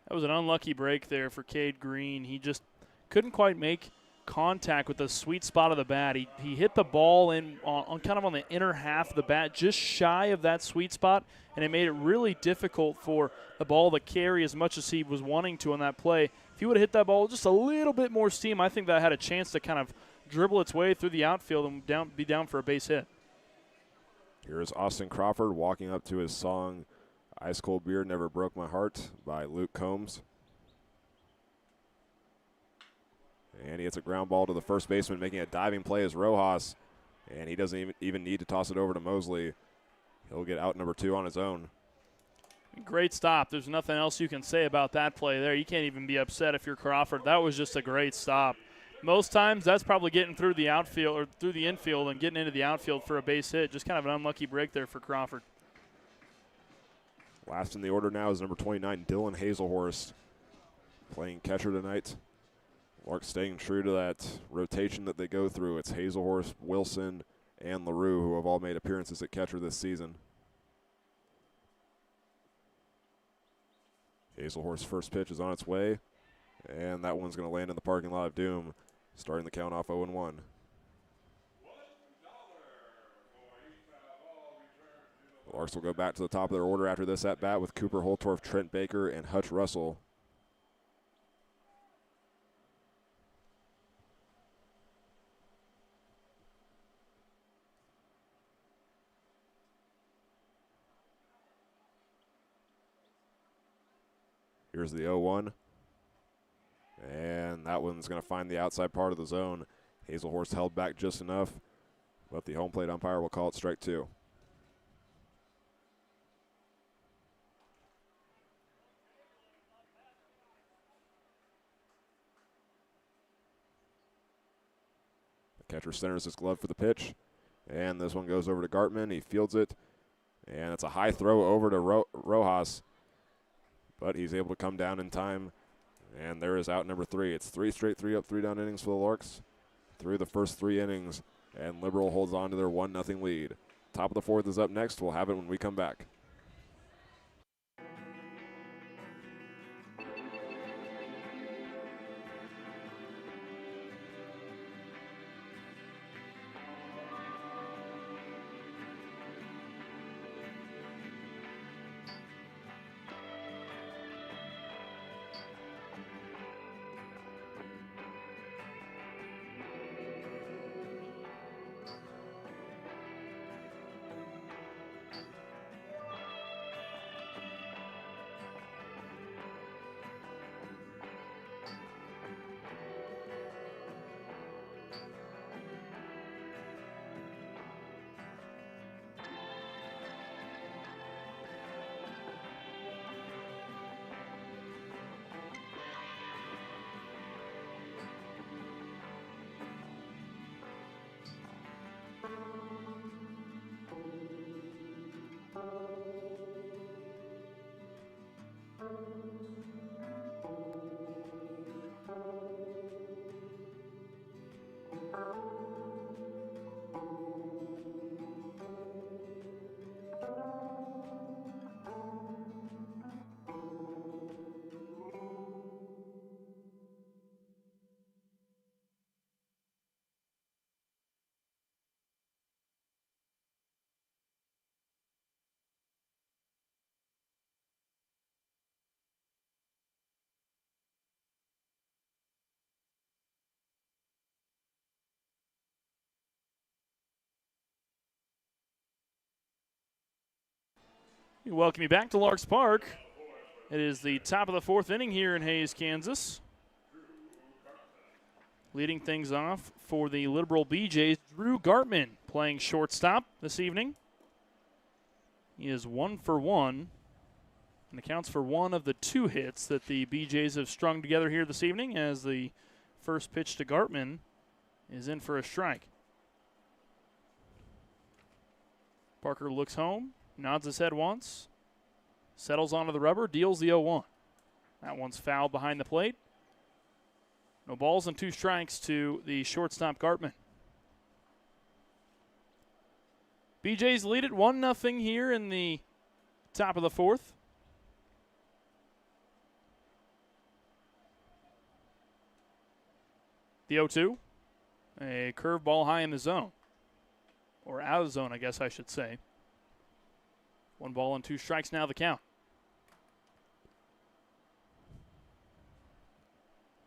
That was an unlucky break there for Cade Green. He just couldn't quite make contact with the sweet spot of the bat. He hit the ball in on kind of on the inner half of the bat, just shy of that sweet spot, and it made it really difficult for the ball to carry as much as he was wanting to on that play. If he would have hit that ball just a little bit more steam, I think that had a chance to kind of dribble its way through the outfield and be down for a base hit. Here is Austin Crawford walking up to his song, Ice Cold Beer Never Broke My Heart by Luke Combs. And he hits a ground ball to the first baseman, making a diving play as Rojas. And he doesn't even need to toss it over to Mosley. He'll get out number 2 on his own. Great stop. There's nothing else you can say about that play there. You can't even be upset if you're Crawford. That was just a great stop. Most times that's probably getting through the outfield or through the infield and getting into the outfield for a base hit. Just kind of an unlucky break there for Crawford. Last in the order now is number 29, Dylan Hazelhorst, playing catcher tonight. Larks staying true to that rotation that they go through. It's Hazelhorst, Wilson, and LaRue, who have all made appearances at catcher this season. Hazelhorst's first pitch is on its way, and that one's going to land in the parking lot of doom, starting the count off 0-1. The Larks will go back to the top of their order after this at-bat with Cooper Holtorf, Trent Baker, and Hutch Russell. Here's the 0-1. And that one's going to find the outside part of the zone. Hazelhorst held back just enough, but the home plate umpire will call it strike 2. The catcher centers his glove for the pitch, and this one goes over to Gartman. He fields it, and it's a high throw over to Rojas. But he's able to come down in time, and there is out number 3. It's 3 straight 3-up, 3-down innings for the Larks through the first 3 innings, and Liberal holds on to their 1-0 lead. Top of the 4th is up next. We'll have it when we come back. We welcome you back to Larks Park. It is the top of the 4th inning here in Hayes, Kansas. Leading things off for the Liberal BJs, Drew Gartman playing shortstop this evening. He is 1 for 1 and accounts for one of the 2 hits that the BJs have strung together here this evening, as the first pitch to Gartman is in for a strike. Parker looks home, nods his head once, settles onto the rubber, deals the 0-1. That one's fouled behind the plate. No balls and 2 strikes to the shortstop, Gartman. BJ's lead at 1-0 here in the top of the 4th. The 0-2. A curveball high in the zone. Or out of the zone, I guess I should say. 1 ball and 2 strikes now the count.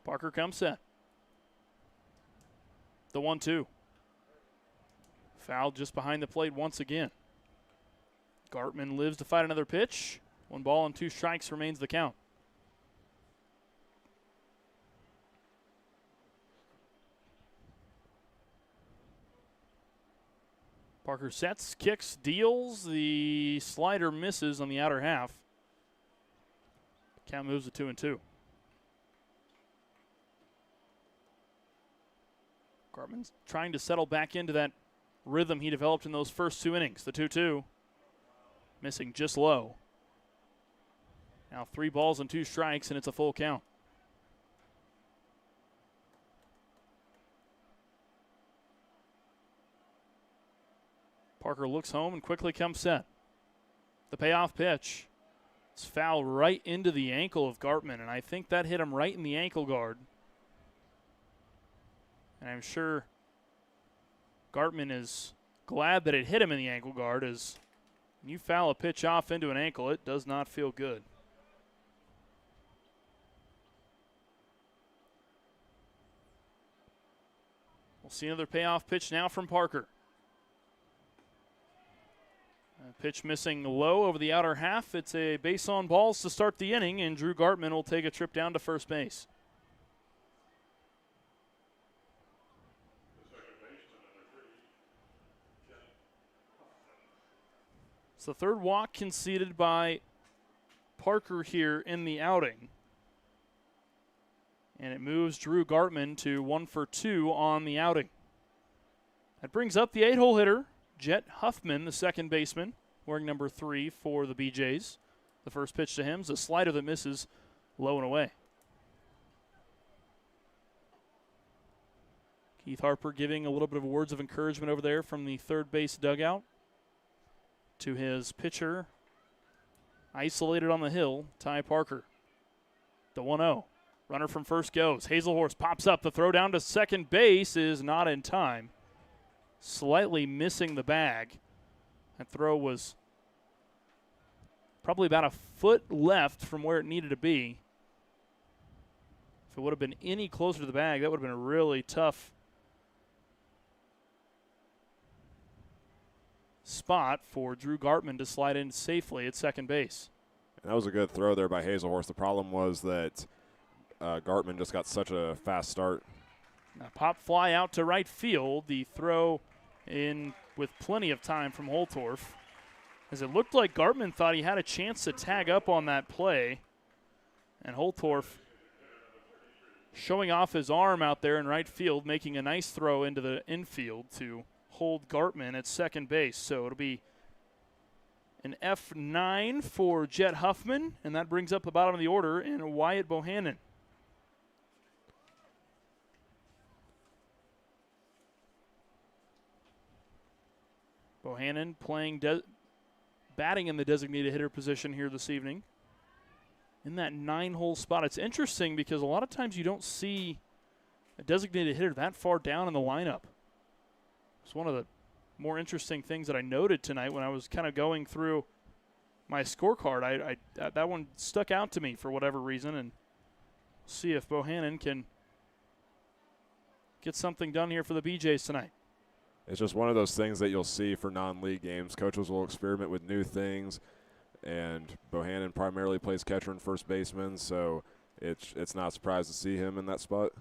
Parker comes set. The 1-2. Fouled just behind the plate once again. Gartman lives to fight another pitch. 1 ball and 2 strikes remains the count. Parker sets, kicks, deals. The slider misses on the outer half. Count moves to 2-2. Gartman's trying to settle back into that rhythm he developed in those first 2 innings. The 2-2. Missing just low. Now 3 balls and 2 strikes, and it's a full count. Parker looks home and quickly comes set. The payoff pitch. It's fouled right into the ankle of Gartman, and I think that hit him right in the ankle guard. And I'm sure Gartman is glad that it hit him in the ankle guard, as when you foul a pitch off into an ankle, it does not feel good. We'll see another payoff pitch now from Parker. A pitch missing low over the outer half. It's a base on balls to start the inning, and Drew Gartman will take a trip down to first base. It's the 3rd walk conceded by Parker here in the outing. And it moves Drew Gartman to 1 for 2 on the outing. That brings up the 8-hole hitter, Jet Huffman, the second baseman, wearing number 3 for the BJs. The first pitch to him is a slider that misses low and away. Keith Harper giving a little bit of words of encouragement over there from the third base dugout to his pitcher, isolated on the hill, Ty Parker. The 1-0. Runner from first goes. Hazelhorse pops up. The throw down to second base is not in time. Slightly missing the bag. That throw was probably about a foot left from where it needed to be. If it would have been any closer to the bag, that would have been a really tough spot for Drew Gartman to slide in safely at second base. And that was a good throw there by Hazelhorse. The problem was that Gartman just got such a fast start. Now pop fly out to right field. The throw in with plenty of time from Holtorf, as it looked like Gartman thought he had a chance to tag up on that play. And Holtorf showing off his arm out there in right field, making a nice throw into the infield to hold Gartman at second base. So it'll be an F9 for Jet Huffman, and that brings up the bottom of the order in Wyatt Bohannon. Bohannon playing, batting in the designated hitter position here this evening. In that 9-hole spot. It's interesting because a lot of times you don't see a designated hitter that far down in the lineup. It's one of the more interesting things that I noted tonight when I was kind of going through my scorecard. I that one stuck out to me for whatever reason, and see if Bohannon can get something done here for the BJs tonight. It's just one of those things that you'll see for non-league games. Coaches will experiment with new things, and Bohannon primarily plays catcher and first baseman, so it's not a surprise to see him in that spot.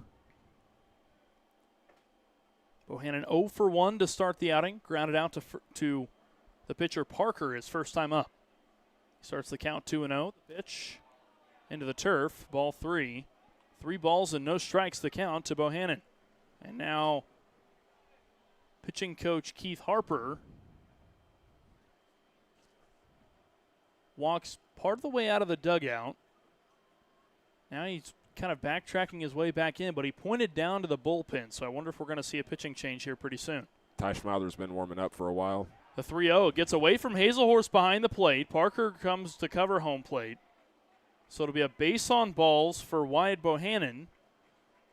Bohannon 0 for 1 to start the outing. Grounded out to the pitcher Parker, his first time up. Starts the count 2-0. The pitch into the turf. Ball 3. 3 balls and no strikes the count to Bohannon. And now pitching coach Keith Harper walks part of the way out of the dugout. Now he's kind of backtracking his way back in, but he pointed down to the bullpen, so I wonder if we're going to see a pitching change here pretty soon. Ty Schmeiler's been warming up for a while. The 3-0 gets away from Hazelhorst behind the plate. Parker comes to cover home plate. So it'll be a base on balls for Wyatt Bohannon.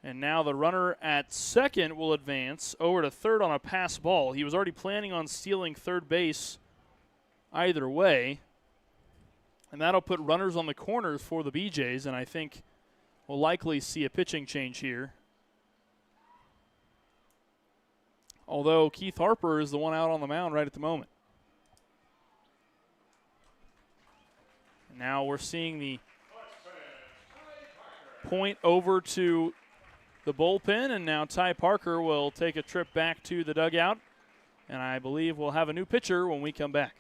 And now the runner at second will advance over to third on a pass ball. He was already planning on stealing third base either way. And that'll put runners on the corners for the BJs, and I think we'll likely see a pitching change here. Although Keith Harper is the one out on the mound right at the moment. And now we're seeing the point over to the bullpen, and now Ty Parker will take a trip back to the dugout, and I believe we'll have a new pitcher when we come back.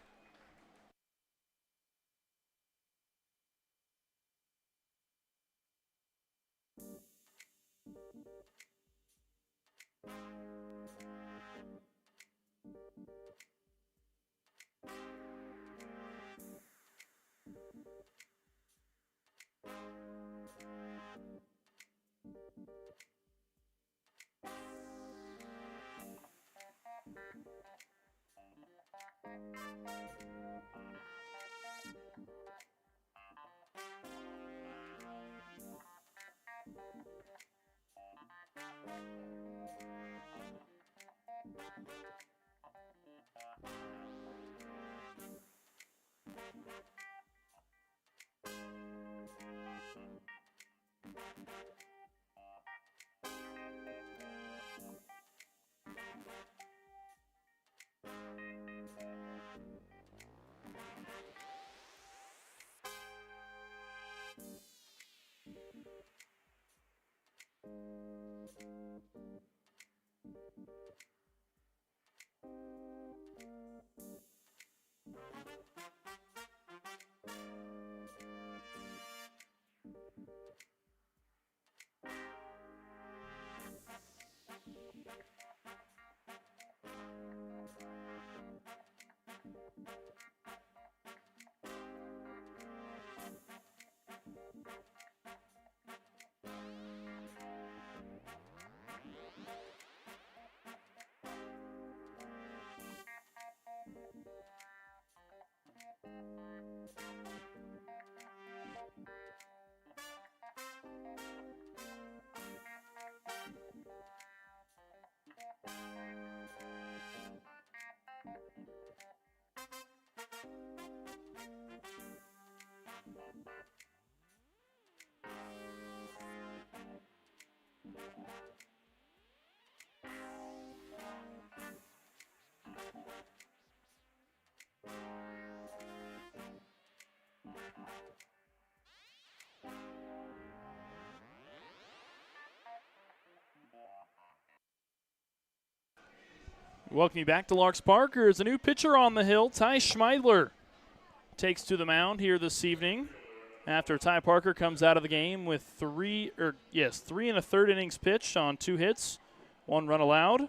Welcome you back to Larks Park. There's a new pitcher on the hill. Ty Schmeidler takes to the mound here this evening after Ty Parker comes out of the game with 3 1/3 innings pitched on 2 hits, 1 run allowed,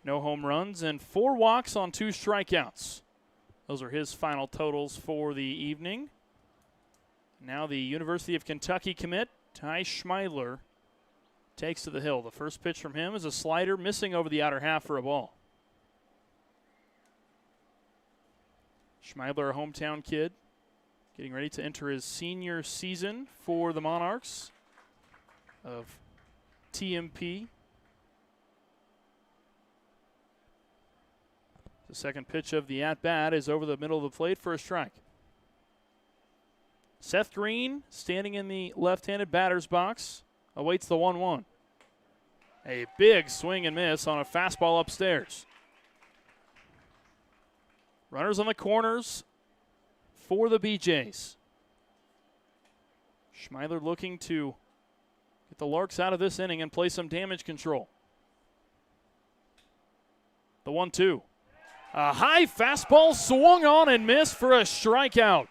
no home runs, and 4 walks on 2 strikeouts. Those are his final totals for the evening. Now the University of Kentucky commit, Ty Schmeidler, takes to the hill. The first pitch from him is a slider missing over the outer half for a ball. Schmeidler, a hometown kid, getting ready to enter his senior season for the Monarchs of TMP. The second pitch of the at-bat is over the middle of the plate for a strike. Seth Green, standing in the left-handed batter's box, awaits the 1-1. A big swing and miss on a fastball upstairs. Runners on the corners for the BJs. Schmeidler looking to get the Larks out of this inning and play some damage control. The 1-2. A high fastball swung on and missed for a strikeout.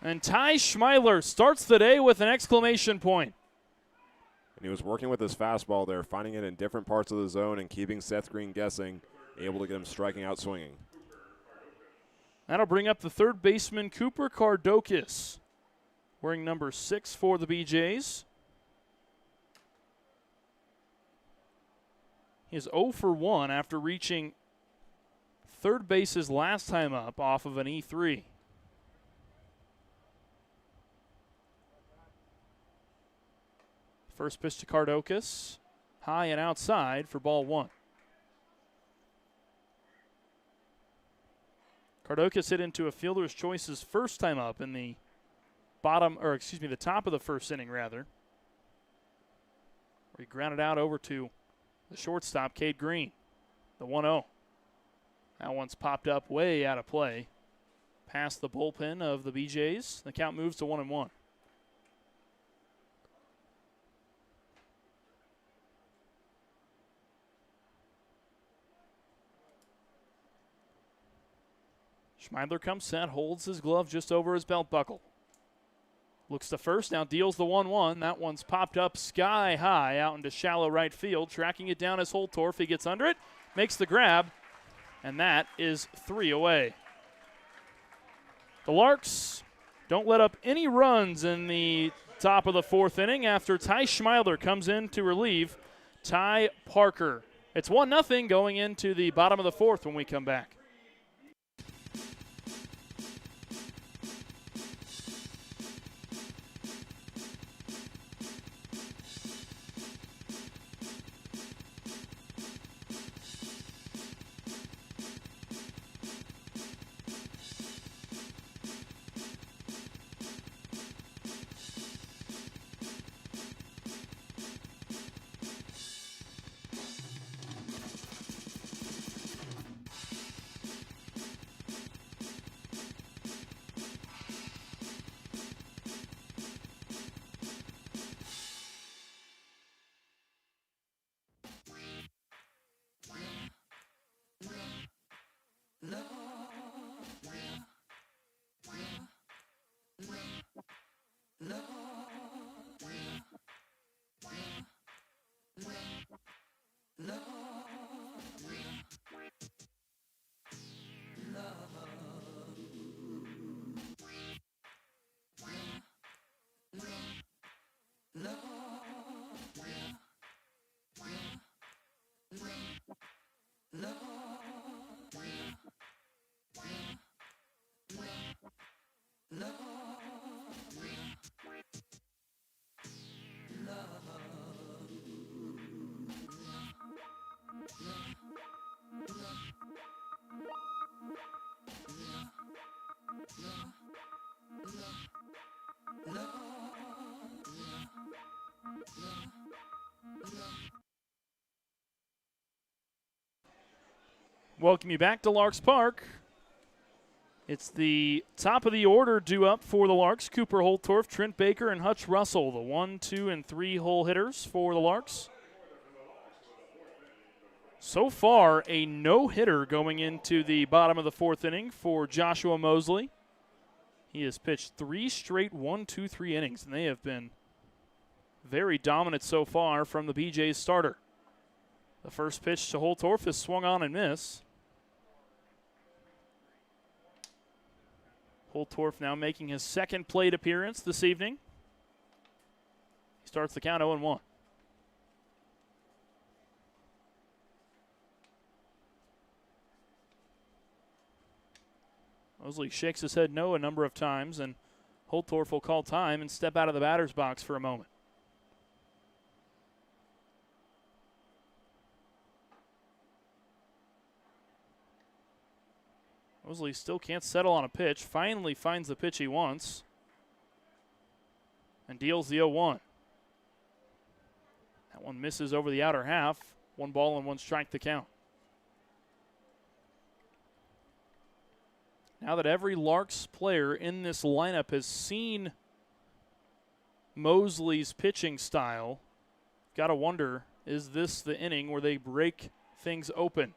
And Ty Schmeidler starts the day with an exclamation point. And he was working with his fastball there, finding it in different parts of the zone and keeping Seth Green guessing, able to get him striking out swinging. That'll bring up the third baseman, Cooper Cardokis. wearing number 6 for the BJs. He is 0 for 1 after reaching third base his last time up off of an E3. First pitch to Kardokas, high and outside for ball 1. Kardokas hit into a fielder's choice's first time up in the the top of the first inning, rather, where he grounded out over to the shortstop, Cade Green, the 1-0. That one's popped up way out of play, past the bullpen of the BJs. The count moves to 1-1. Schmeidler comes set, holds his glove just over his belt buckle. Looks to first, now deals the 1-1. That one's popped up sky high out into shallow right field. Tracking it down is Holtorf. He gets under it, makes the grab, and that is 3 away. The Larks don't let up any runs in the top of the 4th inning after Ty Schmeidler comes in to relieve Ty Parker. It's 1-0 going into the bottom of the 4th when we come back. Welcome you back to Larks Park. It's the top of the order due up for the Larks. Cooper Holtorf, Trent Baker, and Hutch Russell, the 1, 2, and 3 hole hitters for the Larks. So far, a no-hitter going into the bottom of the 4th inning for Joshua Mosley. He has pitched 3 straight 1-2-3 innings, and they have been very dominant so far from the BJ's starter. The first pitch to Holtorf is swung on and miss. Holtorf now making his second plate appearance this evening. He starts the count 0-1. Mosley shakes his head no a number of times, and Holtorf will call time and step out of the batter's box for a moment. Mosley still can't settle on a pitch. Finally finds the pitch he wants and deals the 0-1. That one misses over the outer half. 1 ball and 1 strike to count. Now that every Larks player in this lineup has seen Mosley's pitching style, got to wonder, is this the inning where they break things open?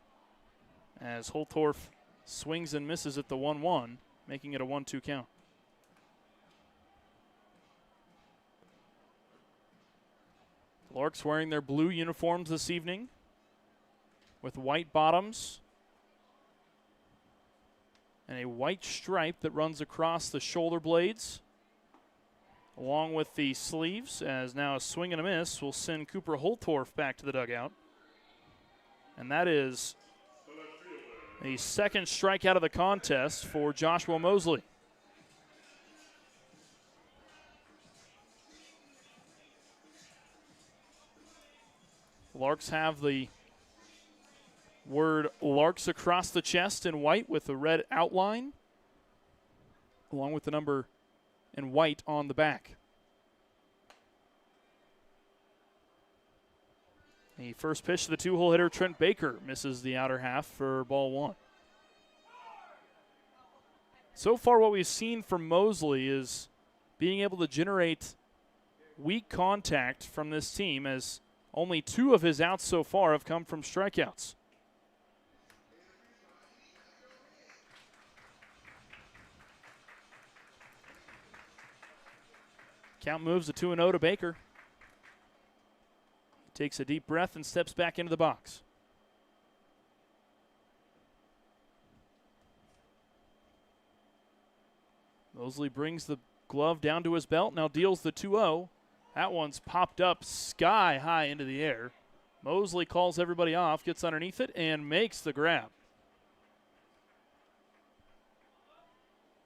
As Holtorf swings and misses at the 1-1, making it a 1-2 count. The Larks wearing their blue uniforms this evening with white bottoms and a white stripe that runs across the shoulder blades. along with the sleeves, as now a swing and a miss will send Cooper Holtorf back to the dugout. And that is a second strikeout of the contest for Joshua Mosley. Larks have the word Larks across the chest in white with the red outline, along with the number in white on the back. The first pitch to the two-hole hitter, Trent Baker, misses the outer half for ball one. So far what we've seen from Mosley is being able to generate weak contact from this team, as only 2 of his outs so far have come from strikeouts. Count moves to 2-0 to Baker. He takes a deep breath and steps back into the box. Mosley brings the glove down to his belt, now deals the 2-0. That one's popped up sky high into the air. Mosley calls everybody off, gets underneath it, and makes the grab.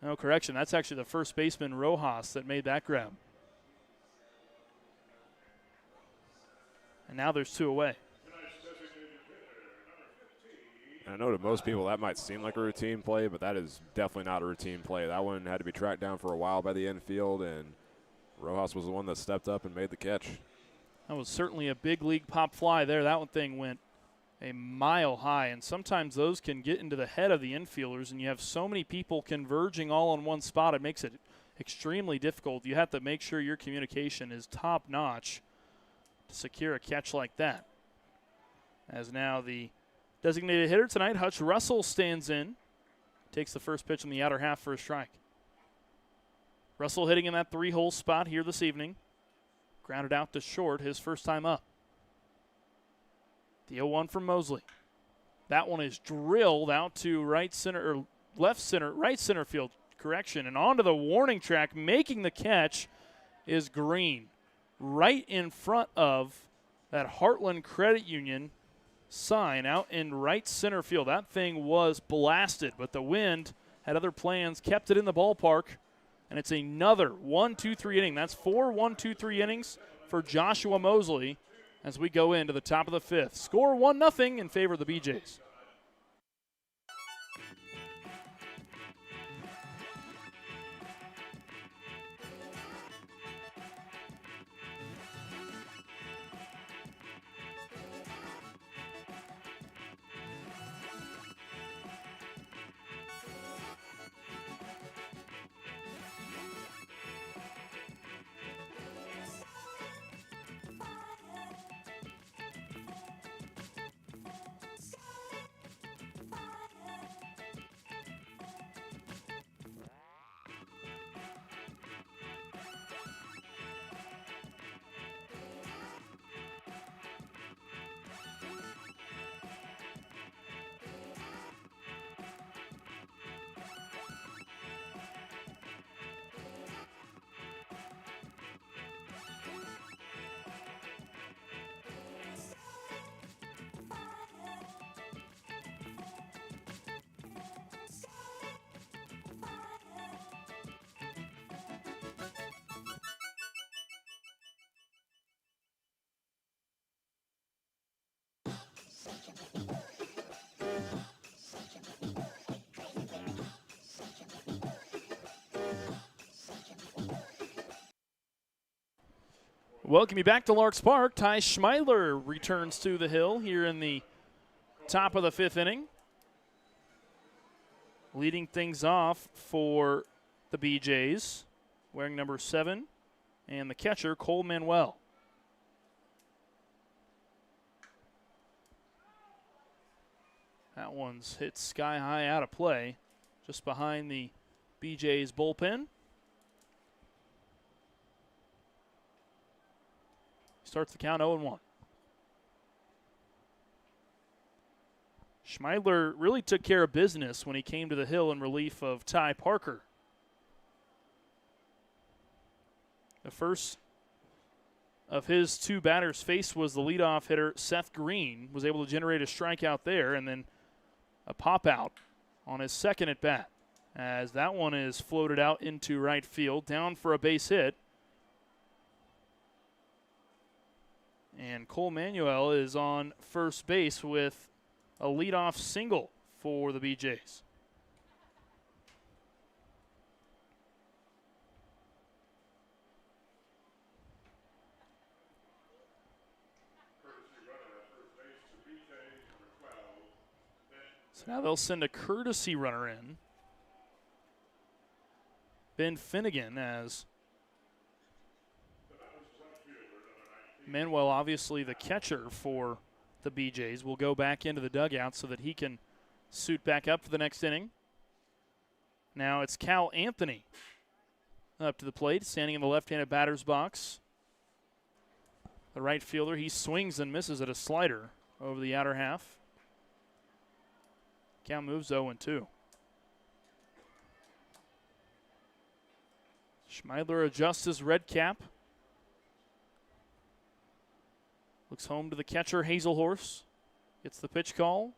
No, correction, that's actually the first baseman, Rojas, that made that grab. And now there's 2 away. I know to most people that might seem like a routine play, but that is definitely not a routine play. That one had to be tracked down for a while by the infield, and Rojas was the one that stepped up and made the catch. That was certainly a big league pop fly there. That one thing went a mile high, and sometimes those can get into the head of the infielders, and you have so many people converging all on one spot, it makes it extremely difficult. You have to make sure your communication is top notch to secure a catch like that. As now the designated hitter tonight, Hutch Russell, stands in, takes the first pitch in the outer half for a strike. Russell hitting in that 3-hole spot here this evening. Grounded out to short his first time up. The 0-1 from Mosley. That one is drilled out to right center, or right center field, correction, and onto the warning track. Making the catch is Green, right in front of that Heartland Credit Union sign out in right center field. That thing was blasted, but the wind had other plans, kept it in the ballpark, and it's another 1-2-3 inning. That's 4 1-2-3 innings for Joshua Mosley as we go into the top of the 5th. Score 1-0 in favor of the BJs. Welcome you back to Larks Park. Ty Schmeidler returns to the hill here in the top of the 5th inning. Leading things off for the BJs, wearing number 7, and the catcher, Cole Manuel. That one's hit sky high out of play, just behind the BJs bullpen. Starts the count 0-1. Schmeidler really took care of business when he came to the hill in relief of Ty Parker. The first of his two batters faced was the leadoff hitter, Seth Green, was able to generate a strikeout there and then a pop out on his second at bat, as that one is floated out into right field, down for a base hit. And Cole Manuel is on first base with a leadoff single for the BJs. So now they'll send a courtesy runner in. Ben Finnegan, as Manuel, obviously the catcher for the BJs, will go back into the dugout so that he can suit back up for the next inning. Now it's Cal Anthony up to the plate, standing in the left-handed batter's box. The right fielder, he swings and misses at a slider over the outer half. Count moves 0-2. Schmeidler adjusts his red cap. Looks home to the catcher, Hazelhorse. Gets the pitch call.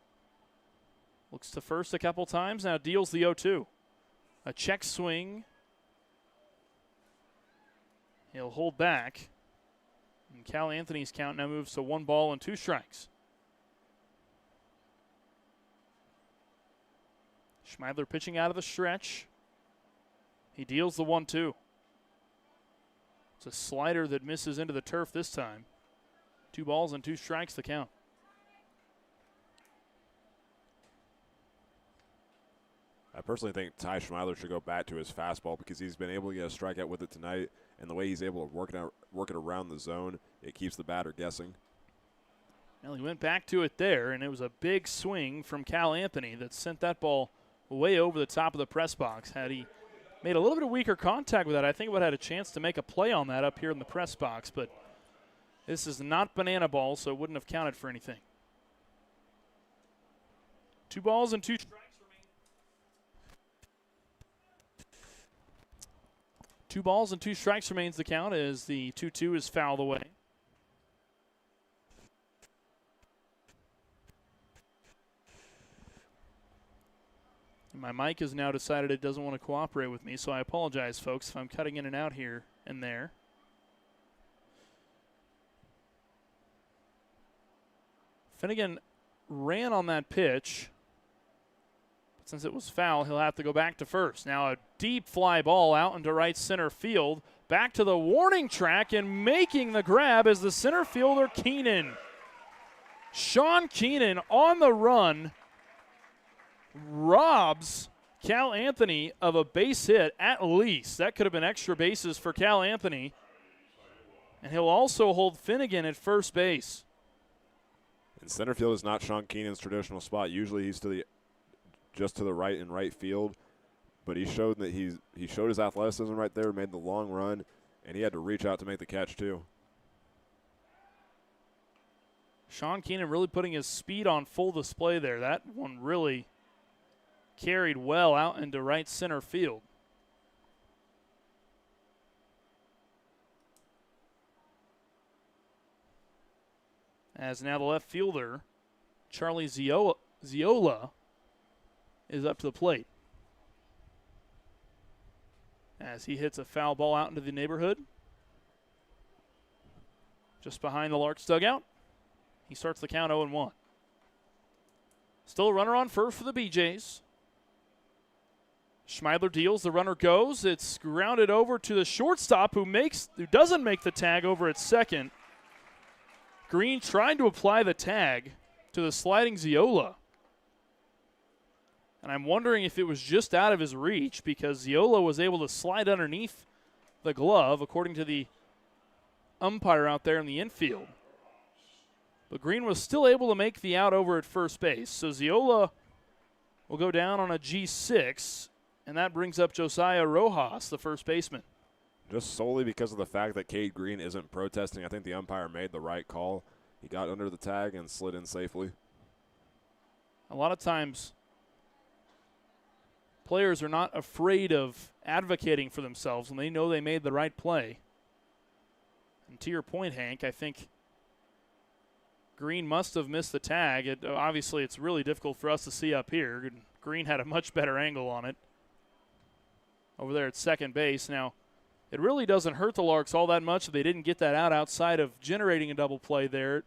Looks to first a couple times. Now deals the 0-2. A check swing. He'll hold back. And Cal Anthony's count now moves to 1 ball and 2 strikes. Schmeidler pitching out of the stretch. He deals the 1-2. It's a slider that misses into the turf this time. 2 balls and 2 strikes the count. I personally think Ty Schmeidler should go back to his fastball because he's been able to get a strikeout with it tonight, and the way he's able to work it around the zone, it keeps the batter guessing. Well, he went back to it there, and it was a big swing from Cal Anthony that sent that ball way over the top of the press box. Had he made a little bit of weaker contact with that, I think he would have had a chance to make a play on that up here in the press box, but this is not banana ball, so it wouldn't have counted for anything. 2 balls and 2 strikes remain. 2 balls and 2 strikes remains the count as the 2-2 is fouled away. My mic has now decided it doesn't want to cooperate with me, so I apologize, folks, if I'm cutting in and out here and there. Finnegan ran on that pitch. But since it was foul, he'll have to go back to first. Now a deep fly ball out into right center field. Back to the warning track and making the grab is the center fielder, Keenan. Sean Keenan on the run robs Cal Anthony of a base hit at least. That could have been extra bases for Cal Anthony. And he'll also hold Finnegan at first base. And center field is not Sean Keenan's traditional spot. Usually he's just to the right in right field. But he showed that he showed his athleticism right there, made the long run, and he had to reach out to make the catch too. Sean Keenan really putting his speed on full display there. That one really carried well out into right center field. As now the left fielder, Charlie Ziola, is up to the plate. As he hits a foul ball out into the neighborhood. Just behind the Larks dugout. He starts the count 0-1. Still a runner on first for the BJs. Schmeidler deals, the runner goes. It's grounded over to the shortstop who doesn't make the tag over at second. Green trying to apply the tag to the sliding Ziola. And I'm wondering if it was just out of his reach because Ziola was able to slide underneath the glove, according to the umpire out there in the infield. But Green was still able to make the out over at first base. So Ziola will go down on a G6, and that brings up Josiah Rojas, the first baseman. Just solely because of the fact that Cade Green isn't protesting, I think the umpire made the right call. He got under the tag and slid in safely. A lot of times, players are not afraid of advocating for themselves when they know they made the right play. And to your point, Hank, I think Green must have missed the tag. Obviously, it's really difficult for us to see up here. Green had a much better angle on it over there at second base. Now, it really doesn't hurt the Larks all that much if they didn't get that out outside of generating a double play there.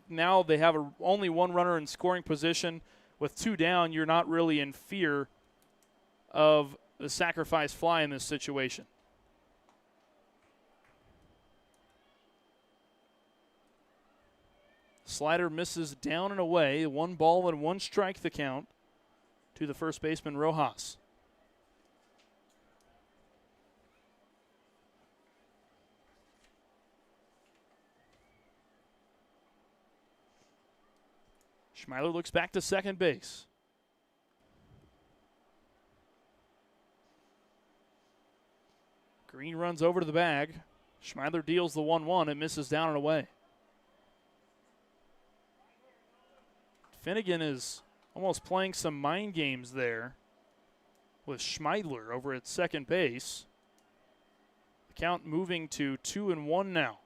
Now they have only one runner in scoring position. With 2 down, you're not really in fear of the sacrifice fly in this situation. Slider misses down and away. 1 ball and 1 strike the count to the first baseman, Rojas. Schmeiler looks back to second base. Green runs over to the bag. Schmeiler deals the 1-1 and misses down and away. Finnegan is almost playing some mind games there with Schmeidler over at second base. The count moving to 2-1 now.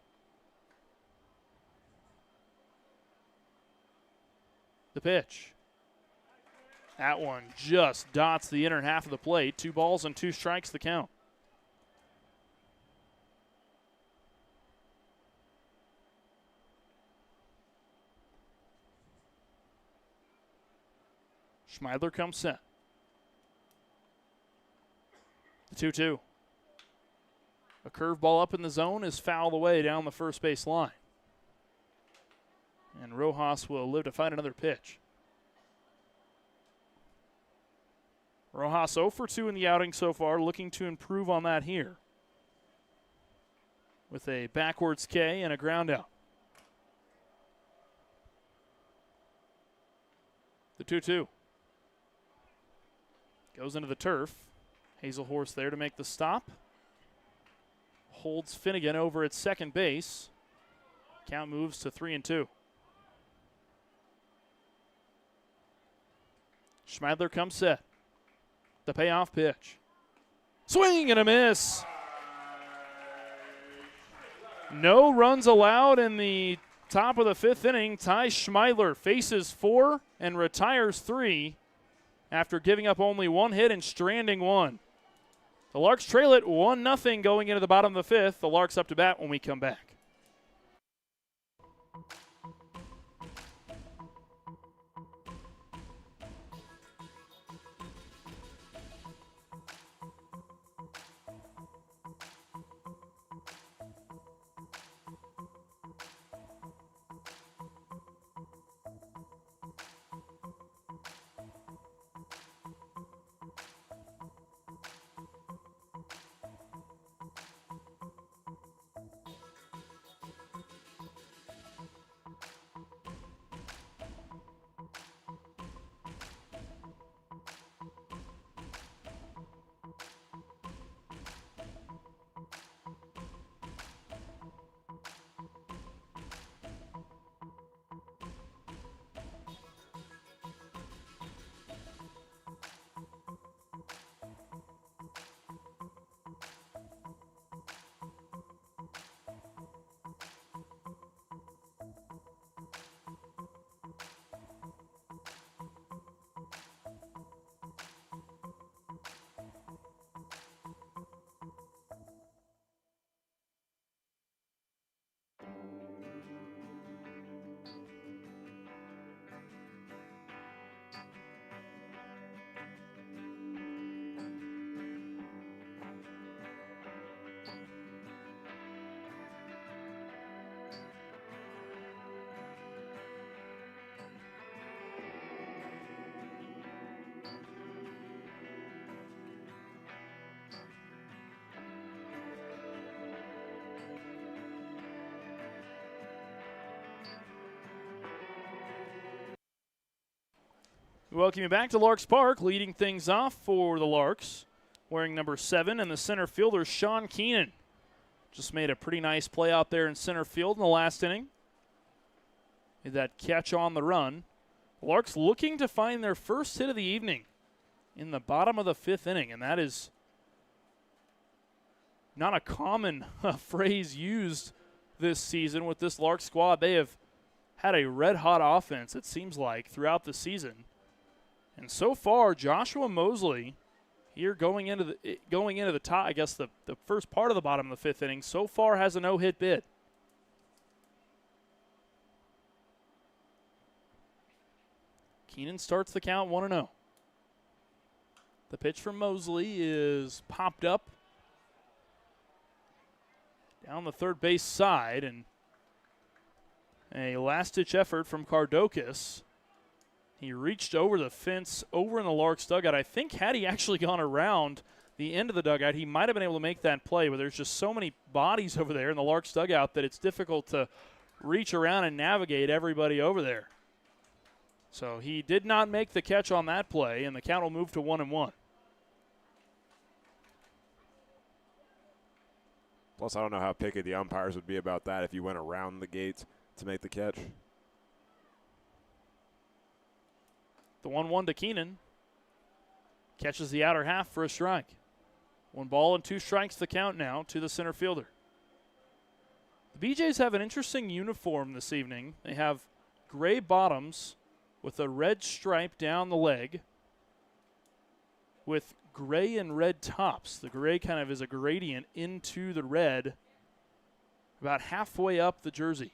The pitch. That one just dots the inner half of the plate. 2 balls and 2 strikes the count. Schmeidler comes set. The 2-2. A curveball up in the zone is fouled away down the first base line. And Rojas will live to fight another pitch. Rojas 0 for 2 in the outing so far, looking to improve on that here. With a backwards K and a ground out. The 2-2. Goes into the turf. Hazelhorse there to make the stop. Holds Finnegan over at second base. Count moves to 3-2. Schmeidler comes set. The payoff pitch. Swing and a miss. No runs allowed in the top of the 5th inning. Ty Schmeidler faces 4 and retires 3 after giving up only 1 hit and stranding 1. The Larks trail it 1-0 going into the bottom of the 5th. The Larks up to bat when we come back. Welcome you back to Larks Park. Leading things off for the Larks, wearing number 7, and the center fielder, Sean Keenan. Just made a pretty nice play out there in center field in the last inning. Made that catch on the run. The Larks looking to find their first hit of the evening in the bottom of the 5th inning, and that is not a common phrase used this season with this Lark squad. They have had a red-hot offense, it seems like, throughout the season. And so far, Joshua Mosley here going into the top, I guess the first part of the bottom of the fifth inning, so far has a no-hit bid. Keenan starts the count 1-0. The pitch from Mosley is popped up down the third base side, and a last-ditch effort from Kardokis. He reached over the fence over in the Larks dugout. I think had he actually gone around the end of the dugout, he might have been able to make that play, but there's just so many bodies over there in the Larks dugout that it's difficult to reach around and navigate everybody over there. So he did not make the catch on that play, and the count will move to 1-1. Plus, I don't know how picky the umpires would be about that if you went around the gate to make the catch. The 1-1 to Keenan. Catches the outer half for a strike. 1 ball and 2 strikes the count now to the center fielder. The BJs have an interesting uniform this evening. They have gray bottoms with a red stripe down the leg with gray and red tops. The gray kind of is a gradient into the red about halfway up the jersey.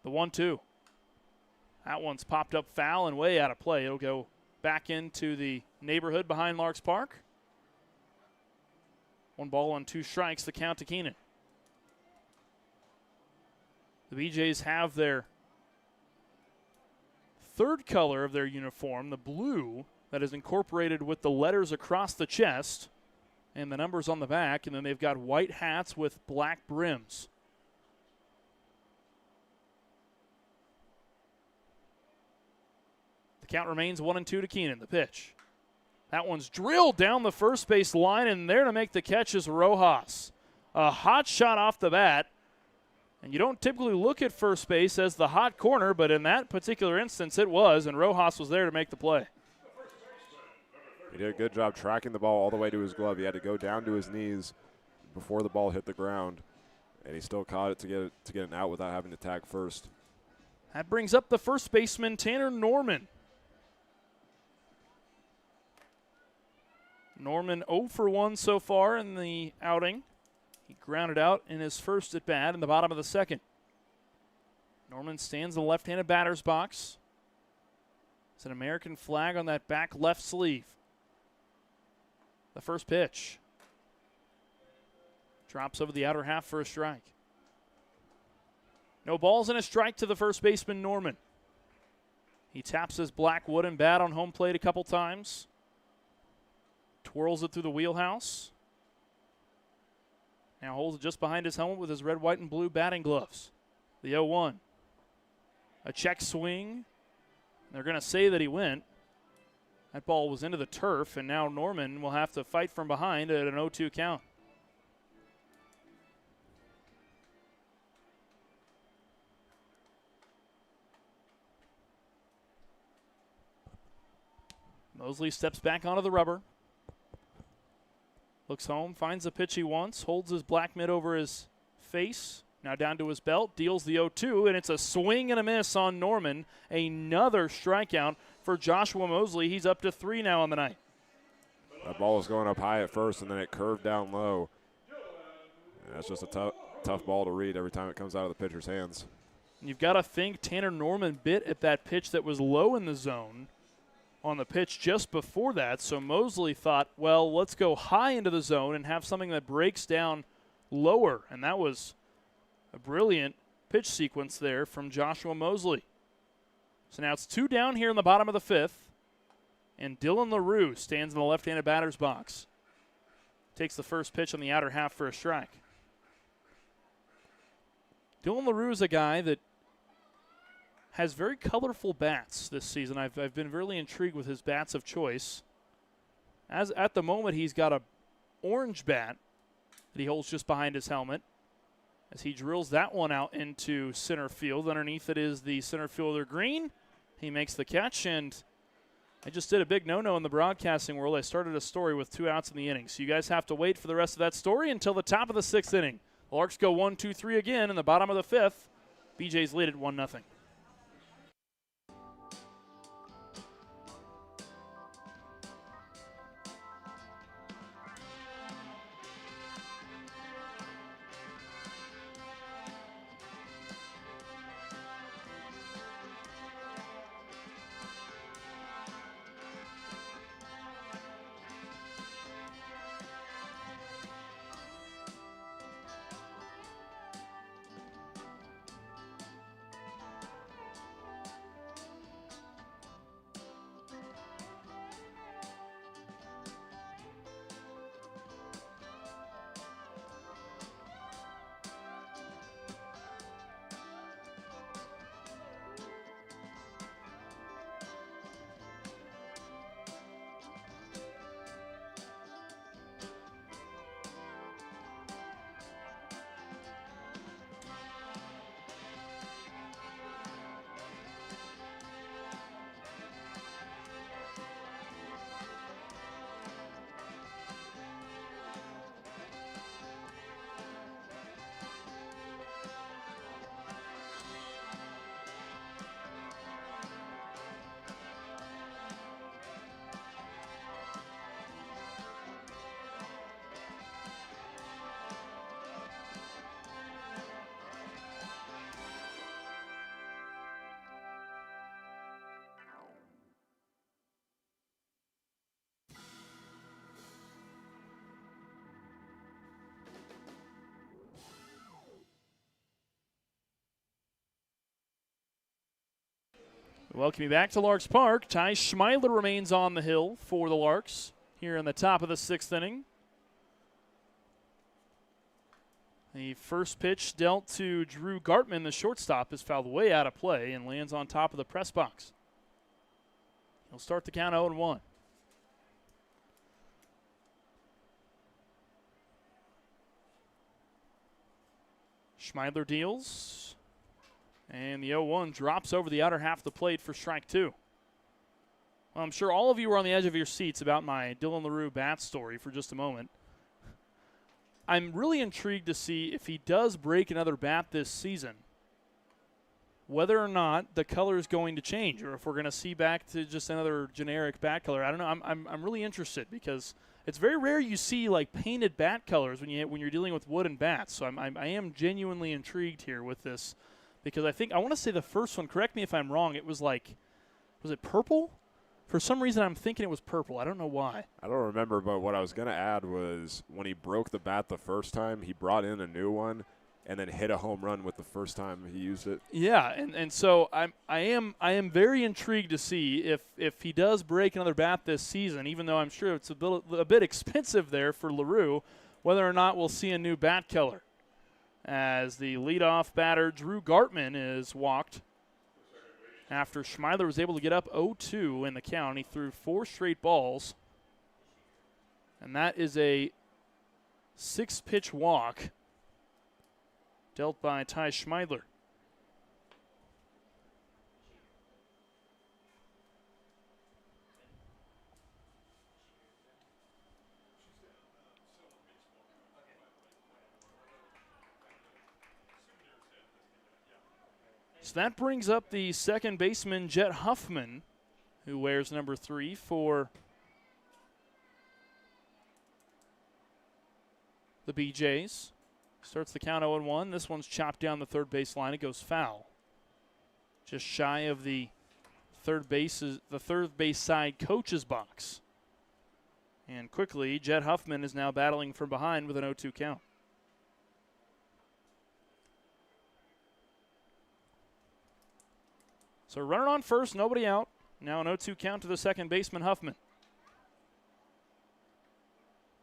The 1-2. That one's popped up foul and way out of play. It'll go back into the neighborhood behind Larks Park. 1 ball and 2 strikes, the count to Keenan. The BJs have their third color of their uniform, the blue, that is incorporated with the letters across the chest and the numbers on the back, and then they've got white hats with black brims. The count remains 1-2 to Keenan. The pitch. That one's drilled down the first base line, and there to make the catch is Rojas. A hot shot off the bat. And you don't typically look at first base as the hot corner, but in that particular instance it was, and Rojas was there to make the play. He did a good job tracking the ball all the way to his glove. He had to go down to his knees before the ball hit the ground, and he still caught it to get an out without having to tag first. That brings up the first baseman, Tanner Norman. Norman 0 for 1 so far in the outing. He grounded out in his first at bat in the bottom of the second. Norman stands in the left-handed batter's box. It's an American flag on that back left sleeve. The first pitch. Drops over the outer half for a strike. No balls and a strike to the first baseman, Norman. He taps his black wooden bat on home plate a couple times. Twirls it through the wheelhouse. Now holds it just behind his helmet with his red, white, and blue batting gloves. The 0-1. A check swing. They're going to say that he went. That ball was into the turf, and now Norman will have to fight from behind at an 0-2 count. Mosley steps back onto the rubber. Looks home, finds the pitch he wants, holds his black mitt over his face, now down to his belt, deals the 0-2, and it's a swing and a miss on Norman. Another strikeout for Joshua Mosley. He's up to 3 now on the night. That ball was going up high at first, and then it curved down low. And that's just a tough ball to read every time it comes out of the pitcher's hands. You've got to think Tanner Norman bit at that pitch that was low in the zone on the pitch just before that. So Mosley thought, well, let's go high into the zone and have something that breaks down lower. And that was a brilliant pitch sequence there from Joshua Mosley. So now it's 2 down here in the bottom of the 5th. And Dylan LaRue stands in the left-handed batter's box. Takes the first pitch on the outer half for a strike. Dylan LaRue is a guy that has very colorful bats this season. I've been really intrigued with his bats of choice. As at the moment, he's got a orange bat that he holds just behind his helmet. As he drills that one out into center field. Underneath it is the center fielder Green. He makes the catch, and I just did a big no-no in the broadcasting world. I started a story with 2 outs in the inning. So you guys have to wait for the rest of that story until the top of the 6th inning. Larks go 1-2-3 again in the bottom of the fifth. BJ's lead at 1-0. Welcome you back to Larks Park. Ty Schmeidler remains on the hill for the Larks here in the top of the sixth inning. The first pitch dealt to Drew Gartman, the shortstop, is fouled way out of play and lands on top of the press box. He'll start the count 0-1. Schmeidler deals. And the 0-1 drops over the outer half of the plate for strike two. Well, I'm sure all of you were on the edge of your seats about my Dylan LaRue bat story for just a moment. I'm really intrigued to see if he does break another bat this season, whether or not the color is going to change, or if we're going to see back to just another generic bat color. I don't know. I'm really interested because it's very rare you see like painted bat colors when you're dealing with wooden bats. So I am genuinely intrigued here with this. Because I want to say the first one, correct me if I'm wrong, was it purple? For some reason, I'm thinking it was purple. I don't know why. I don't remember, but what I was going to add was when he broke the bat the first time, he brought in a new one and then hit a home run with the first time he used it. Yeah, and so I am very intrigued to see if he does break another bat this season, even though I'm sure it's a bit expensive there for LaRue, whether or not we'll see a new bat color. As the leadoff batter, Drew Gartman, is walked after Schmeidler was able to get up 0-2 in the count. He threw 4 straight balls, and that is a 6-pitch walk dealt by Ty Schmeidler. So that brings up the second baseman, Jet Huffman, who wears number 3 for the BJs. Starts the count 0-1. This one's chopped down the third base line. It goes foul. Just shy of the third base side coach's box. And quickly, Jet Huffman is now battling from behind with an 0-2 count. So runner on first, nobody out. Now an 0-2 count to the second baseman, Huffman.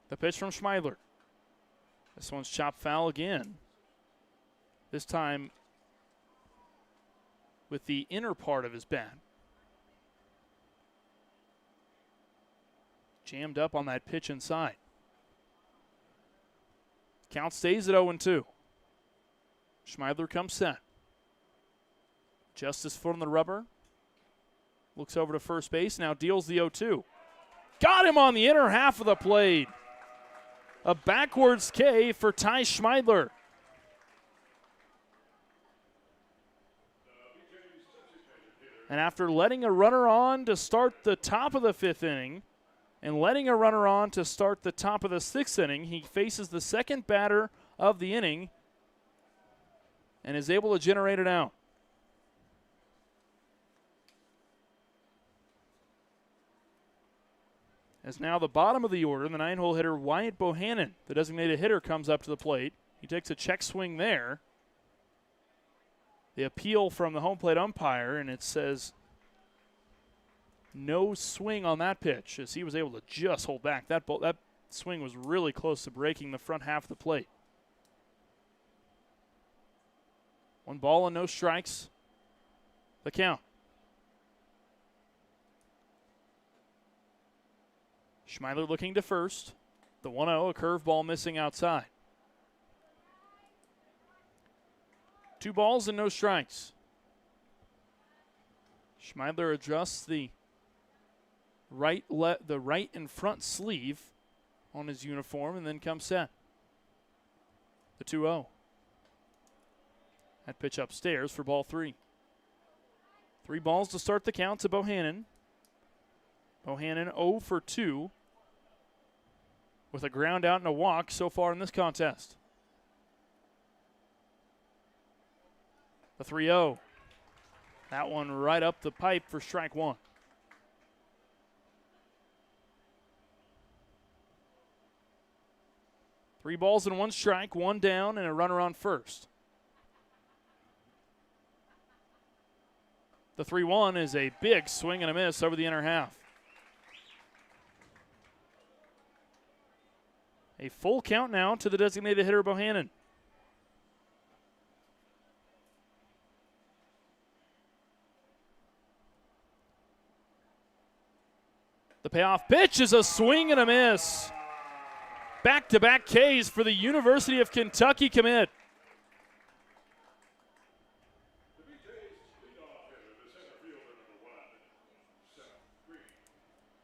The pitch from Schmeidler. This one's chopped foul again. This time with the inner part of his bat. Jammed up on that pitch inside. Count stays at 0-2. Schmeidler comes set. Just his foot on the rubber. Looks over to first base, now deals the 0-2. Got him on the inner half of the plate. A backwards K for Ty Schmeidler. And after letting a runner on to start the top of the 5th inning and letting a runner on to start the top of the 6th inning, he faces the second batter of the inning and is able to generate an out. As now the bottom of the order, the 9-hole hitter Wyatt Bohannon, the designated hitter, comes up to the plate. He takes a check swing there. The appeal from the home plate umpire, and it says no swing on that pitch, as he was able to just hold back. That swing was really close to breaking the front half of the plate. 1 ball and no strikes. The count. Schmeidler looking to first. The 1-0, a curveball missing outside. 2 balls and no strikes. Schmeidler adjusts the right and front sleeve on his uniform and then comes set. The 2-0. That pitch upstairs for ball 3. 3 balls to start the count to Bohannon. Bohannon 0 for 2 with a ground out and a walk so far in this contest. The 3-0. That one right up the pipe for strike 1. Three balls and 1 strike, 1 down, and a runner on first. The 3-1 is a big swing and a miss over the inner half. A full count now to the designated hitter Bohannon. The payoff pitch is a swing and a miss. Back-to-back Ks for the University of Kentucky commit.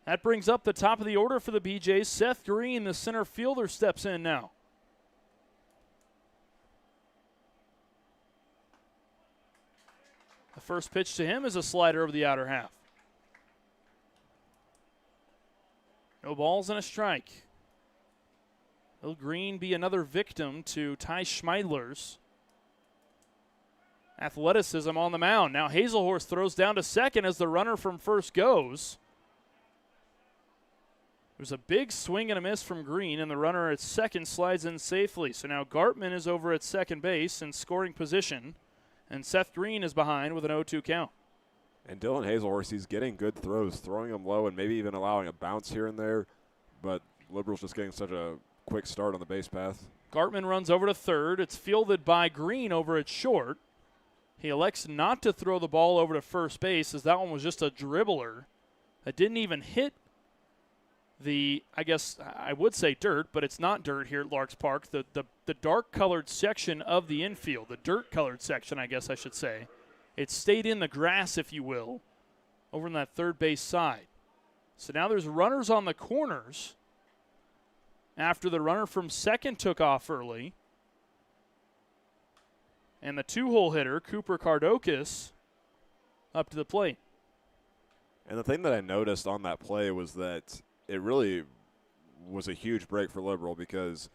That brings up the top of the order for the BJs. Seth Green, the center fielder, steps in now. The first pitch to him is a slider over the outer half. No balls and a strike. Will Green be another victim to Ty Schmeidler's athleticism on the mound? Now Hazelhorst throws down to second as the runner from first goes. There's a big swing and a miss from Green, and the runner at second slides in safely. So now Gartman is over at second base in scoring position, and Seth Green is behind with an 0-2 count. And Dylan Hazelhorst, he's getting good throws, throwing them low and maybe even allowing a bounce here and there, but Liberals just getting such a quick start on the base path. Gartman runs over to third. It's fielded by Green over at short. He elects not to throw the ball over to first base, as that one was just a dribbler that didn't even hit I guess I would say dirt, but it's not dirt here at Larks Park. The dark-colored section of the infield, the dirt-colored section, I guess I should say, it stayed in the grass, if you will, over on that third base side. So now there's runners on the corners after the runner from second took off early. And the 2-hole hitter, Cooper Kardokis, up to the plate. And the thing that I noticed on that play was that it really was a huge break for Liberal, because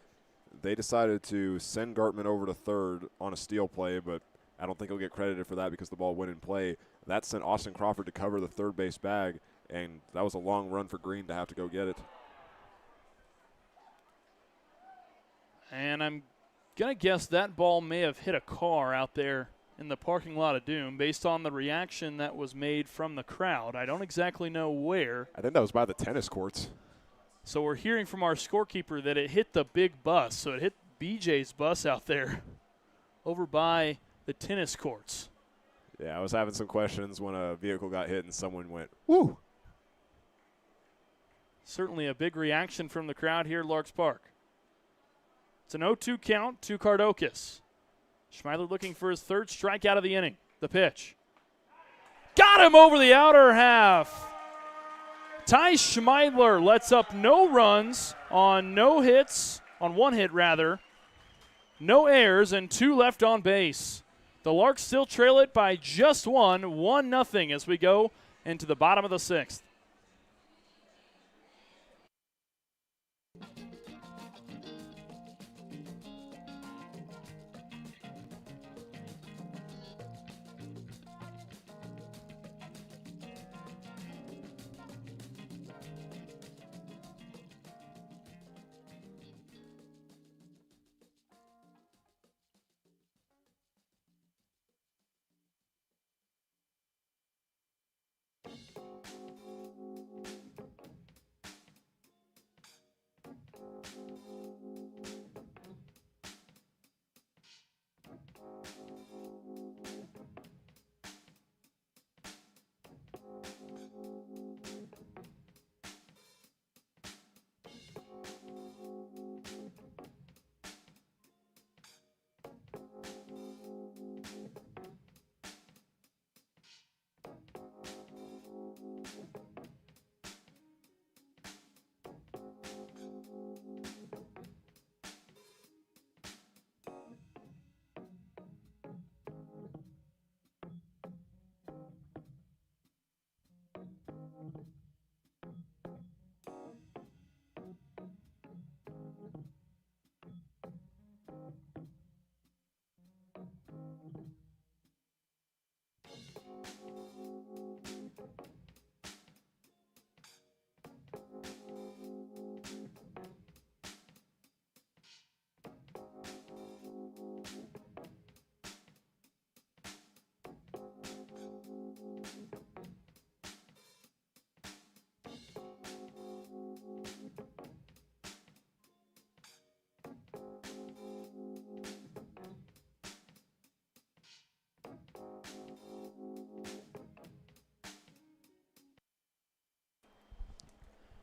they decided to send Gartman over to third on a steal play, but I don't think he'll get credited for that because the ball went in play. That sent Austin Crawford to cover the third base bag, and that was a long run for Green to have to go get it. And I'm going to guess that ball may have hit a car out there in the parking lot of Doom based on the reaction that was made from the crowd. I don't exactly know where. I think that was by the tennis courts. So we're hearing from our scorekeeper that it hit the big bus. So it hit BJ's bus out there over by the tennis courts. Yeah, I was having some questions when a vehicle got hit and someone went, woo! Certainly a big reaction from the crowd here at Larks Park. It's an 0-2 count to Kardokis. Schmeidler looking for his third strikeout of the inning. The pitch. Got him over the outer half. Ty Schmeidler lets up no runs on no hits, on 1 hit rather, no errors, and 2 left on base. The Larks still trail it by just 1-0 as we go into the bottom of the 6th.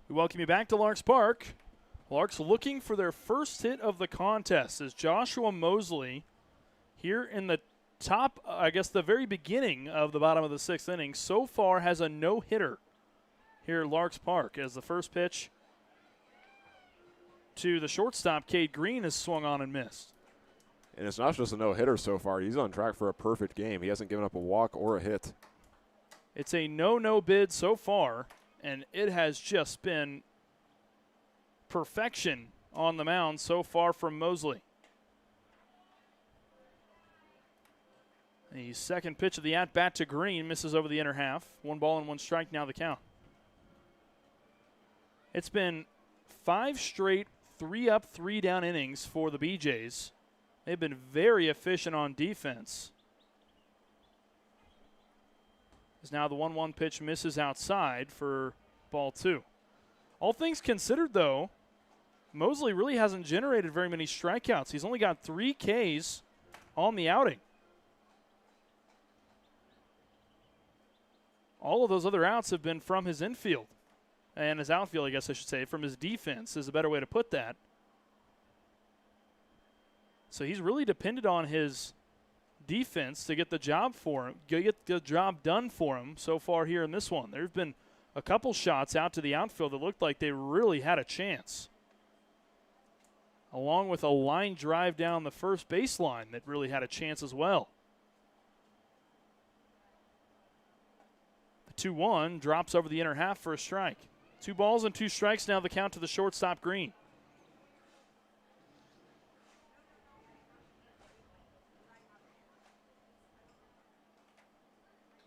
We welcome you back to Larks Park. Larks looking for their first hit of the contest as Joshua Mosley here in the top, I guess the very beginning of the bottom of the 6th inning, so far has a no-hitter here at Larks Park as the first pitch to the shortstop, Cade Green, is swung on and missed. And it's not just a no-hitter so far. He's on track for a perfect game. He hasn't given up a walk or a hit. It's a no bid so far, and it has just been perfection on the mound so far from Mosley. The second pitch of the at-bat to Green misses over the inner half. 1-1 strike now the count. It's been 5 straight 3-up, 3-down innings for the BJs. They've been very efficient on defense. As now the 1-1 pitch misses outside for ball 2. All things considered, though, Mosley really hasn't generated very many strikeouts. He's only got 3 Ks on the outing. All of those other outs have been from his infield. And his outfield, I guess I should say, from his defense is a better way to put that. So he's really depended on his defense to get the job for him, get the job done for him so far here in this one. There's been a couple shots out to the outfield that looked like they really had a chance, along with a line drive down the first baseline that really had a chance as well. The 2-1 drops over the inner half for a strike. 2 balls and 2 strikes now the count to the shortstop, Green.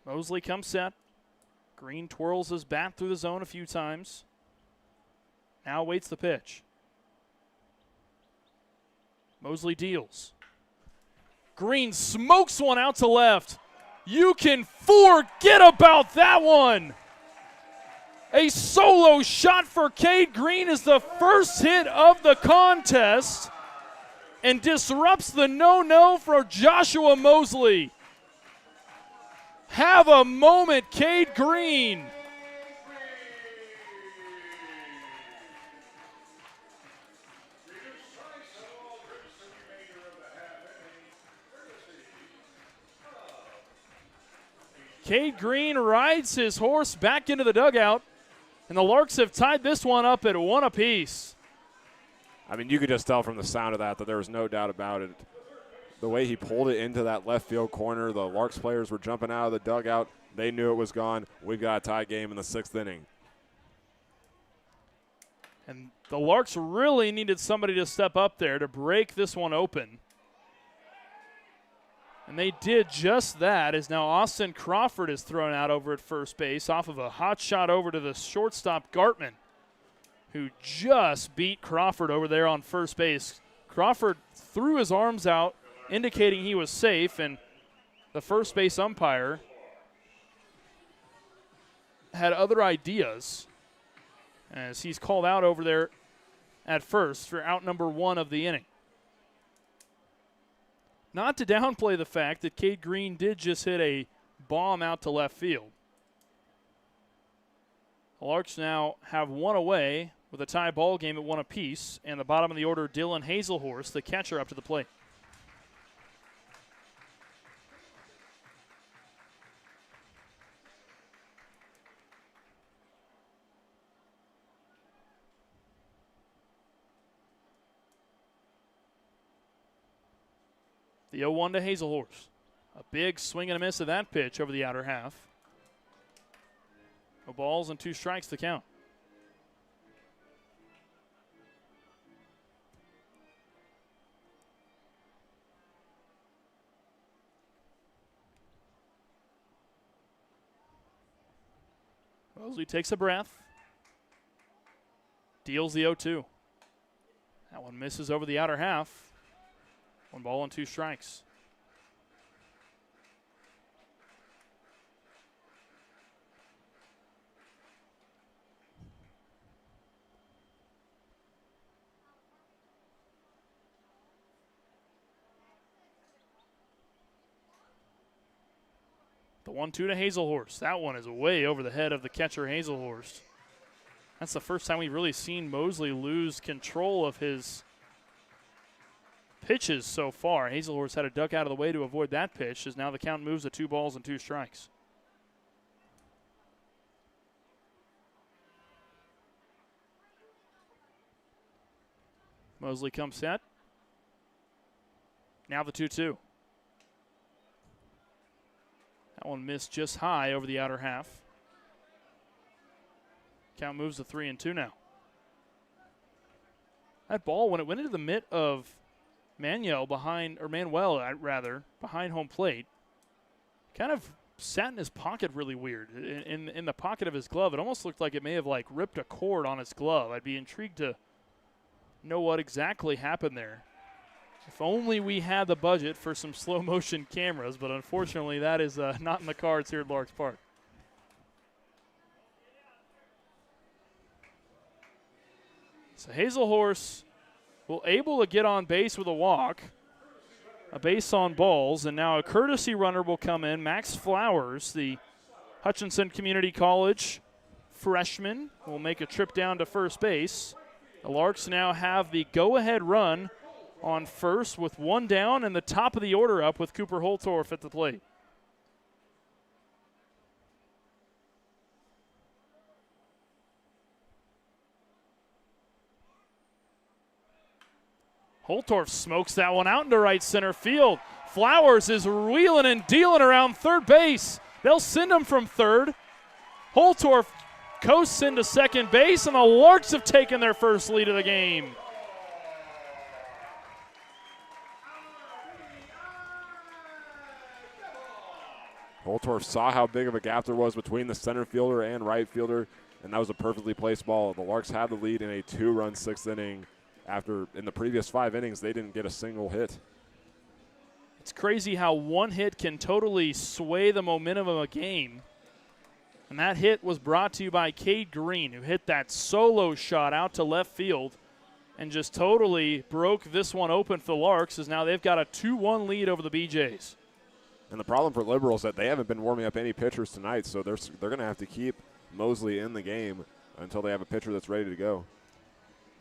Mosley comes set. Green twirls his bat through the zone a few times. Now waits the pitch. Mosley deals. Green smokes one out to left. You can forget about that one. A solo shot for Cade Green is the first hit of the contest and disrupts the no-no for Joshua Mosley. Have a moment, Cade Green. Cade Green rides his horse back into the dugout, and the Larks have tied this one up at 1 apiece. I mean, you could just tell from the sound of that there was no doubt about it. the way he pulled it into that left field corner. The Larks players were jumping out of the dugout. They knew it was gone. We've got a tie game in the 6th inning. And the Larks really needed somebody to step up there to break this one open. And they did just that, as now Austin Crawford is thrown out over at first base off of a hot shot over to the shortstop, Gartman, who just beat Crawford over there on first base. Crawford threw his arms out, indicating he was safe, and the first base umpire had other ideas as he's called out over there at first for out number 1 of the inning. Not to downplay the fact that Cade Green did just hit a bomb out to left field. The Larks now have one away with a tie ball game at 1 apiece, and the bottom of the order, Dylan Hazelhorst, the catcher, up to the plate. The 0-1 to Hazelhorst. A big swing and a miss of that pitch over the outer half. No balls and 2 strikes to count. Mosley takes a breath. Deals the 0-2. That one misses over the outer half. 1 ball and 2 strikes. The 1-2 to Hazelhorst. That one is way over the head of the catcher, Hazelhorst. That's the first time we've really seen Mosley lose control of his pitches so far. Hazelhorst had to duck out of the way to avoid that pitch, as now the count moves to 2 balls and 2 strikes. Mosley comes set. Now the 2-2. That one missed just high over the outer half. Count moves to 3-2 now. That ball, when it went into the mitt of Manuel behind home plate, kind of sat in his pocket really weird. In the pocket of his glove, it almost looked like it may have ripped a cord on his glove. I'd be intrigued to know what exactly happened there. If only we had the budget for some slow motion cameras, but unfortunately that is not in the cards here at Larks Park. So Hazelhorst will able to get on base with a walk, a base on balls, and now a courtesy runner will come in. Max Flowers, the Hutchinson Community College freshman, will make a trip down to first base. The Larks now have the go-ahead run on first with 1 down and the top of the order up with Cooper Holtorf at the plate. Holtorf smokes that one out into right center field. Flowers is wheeling and dealing around third base. They'll send him from third. Holtorf coasts into second base, and the Larks have taken their first lead of the game. Holtorf saw how big of a gap there was between the center fielder and right fielder, and that was a perfectly placed ball. The Larks had the lead in a 2-run 6th inning. After, in the previous 5 innings, they didn't get a single hit. It's crazy how one hit can totally sway the momentum of a game. And that hit was brought to you by Cade Green, who hit that solo shot out to left field and just totally broke this one open for the Larks, as now they've got a 2-1 lead over the BJs. And the problem for Liberal is that they haven't been warming up any pitchers tonight, so they're going to have to keep Mosley in the game until they have a pitcher that's ready to go.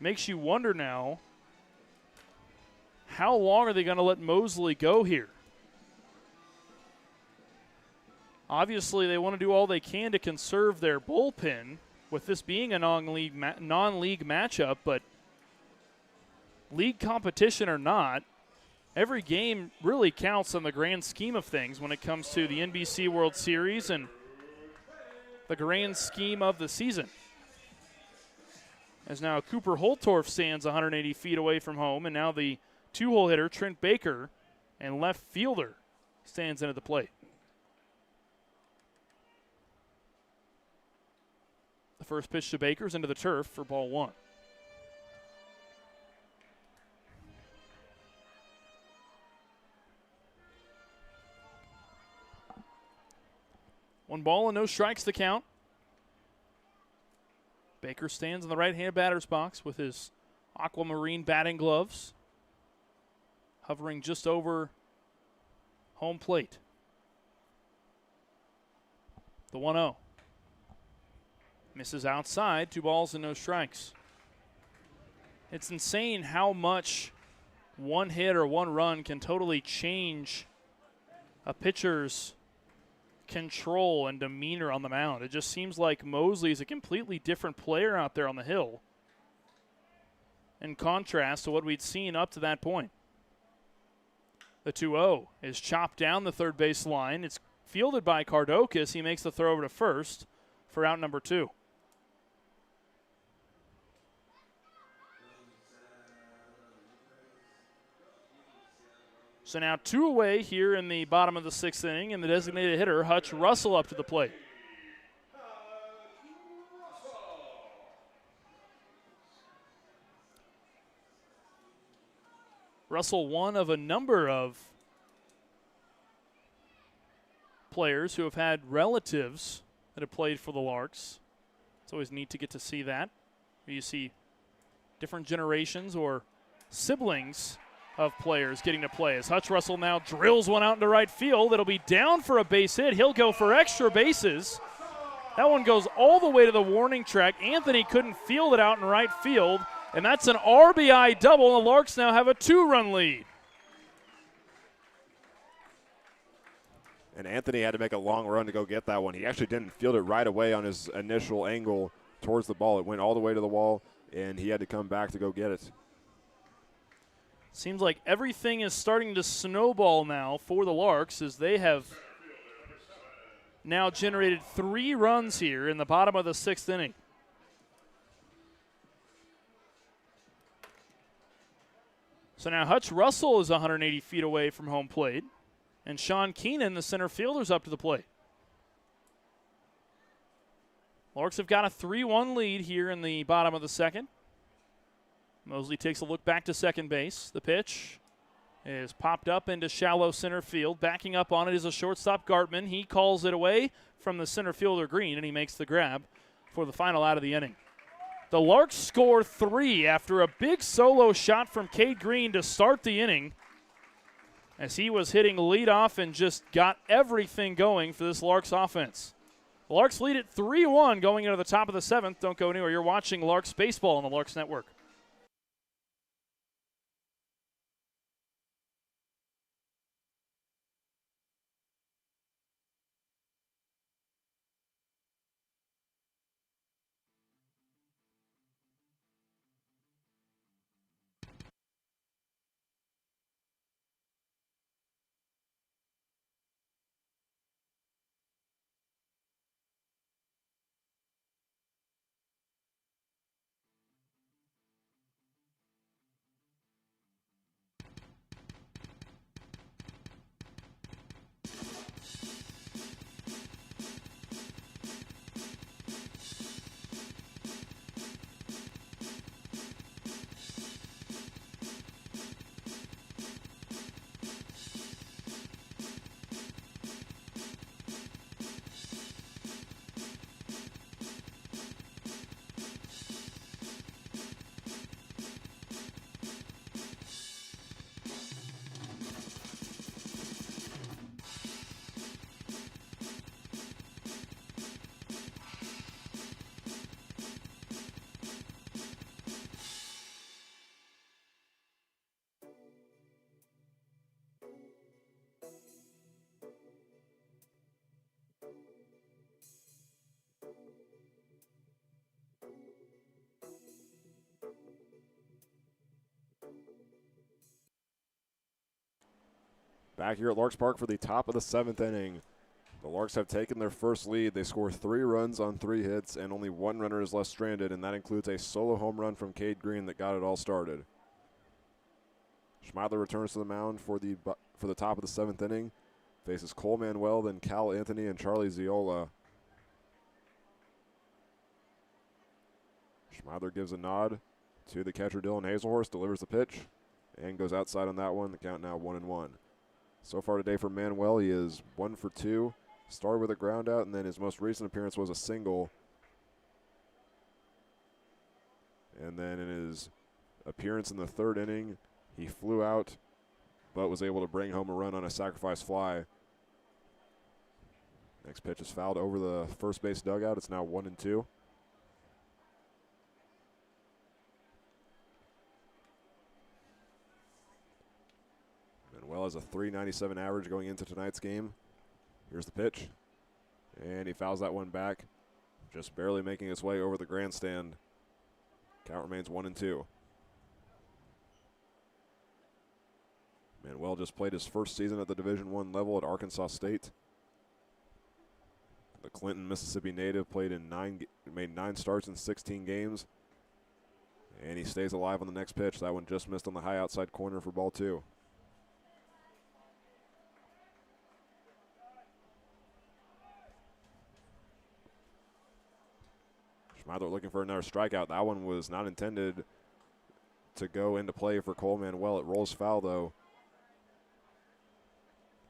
Makes you wonder now, how long are they going to let Mosley go here? Obviously, they want to do all they can to conserve their bullpen, with this being a non-league matchup, but league competition or not, every game really counts in the grand scheme of things when it comes to the NBC World Series and the grand scheme of the season. As now Cooper Holtorf stands 180 feet away from home, and now the two-hole hitter Trent Baker and left fielder stands in at the plate. The first pitch to Baker's into the turf for ball one. One ball and no strikes to count. Baker stands in the right-hand batter's box with his aquamarine batting gloves, hovering just over home plate. The 1-0. Misses outside, 2 balls and no strikes. It's insane how much one hit or one run can totally change a pitcher's control and demeanor on the mound. It just seems like Mosley is a completely different player out there on the hill in contrast to what we'd seen up to that point. The 2-0 is chopped down the third base line. It's fielded by Cardocas. He makes the throw over to first for out number 2. So now 2 away here in the bottom of the 6th inning, and the designated hitter, Hutch Russell, up to the plate. Russell, one of a number of players who have had relatives that have played for the Larks. It's always neat to get to see that. You see different generations or siblings of players getting to play. As Hutch Russell now drills one out into right field. It'll be down for a base hit. He'll go for extra bases. That one goes all the way to the warning track. Anthony couldn't field it out in right field, and that's an RBI double. The Larks now have a 2-run lead. And Anthony had to make a long run to go get that one. He actually didn't field it right away on his initial angle towards the ball. It went all the way to the wall, and he had to come back to go get it. Seems like everything is starting to snowball now for the Larks as they have now generated 3 runs here in the bottom of the 6th inning. So now Hutch Russell is 180 feet away from home plate, and Sean Keenan, the center fielder, is up to the plate. Larks have got a 3-1 lead here in the bottom of the 2nd. Mosley takes a look back to second base. The pitch is popped up into shallow center field. Backing up on it is a shortstop, Gartman. He calls it away from the center fielder, Green, and he makes the grab for the final out of the inning. The Larks score 3 after a big solo shot from Cade Green to start the inning, as he was hitting leadoff and just got everything going for this Larks offense. The Larks lead at 3-1 going into the top of the 7th. Don't go anywhere. You're watching Larks Baseball on the Larks Network. back here at Larks Park for the top of the 7th inning. The Larks have taken their first lead. They score 3 runs on 3 hits, and only 1 runner is left stranded, and that includes a solo home run from Cade Green that got it all started. Schmeidler returns to the mound for the top of the 7th inning. Faces Cole Manuel, then Cal Anthony and Charlie Ziola. Schmeidler gives a nod to the catcher Dylan Hazelhorst, delivers the pitch, and goes outside on that one. The count now 1-1. So far today for Manuel, he is 1 for 2. Started with a ground out, and then his most recent appearance was a single. And then in his appearance in the 3rd inning, he flew out, but was able to bring home a run on a sacrifice fly. Next pitch is fouled over the first base dugout. It's now 1-2. Manuel has a .397 average going into tonight's game. Here's the pitch, and he fouls that one back, just barely making his way over the grandstand. Count remains 1-2. Manuel just played his first season at the Division I level at Arkansas State. The Clinton, Mississippi native made 9 starts in 16 games, and he stays alive on the next pitch. That one just missed on the high outside corner for ball 2. Schmeidler looking for another strikeout. That one was not intended to go into play for Cole Manuel. It rolls foul, though.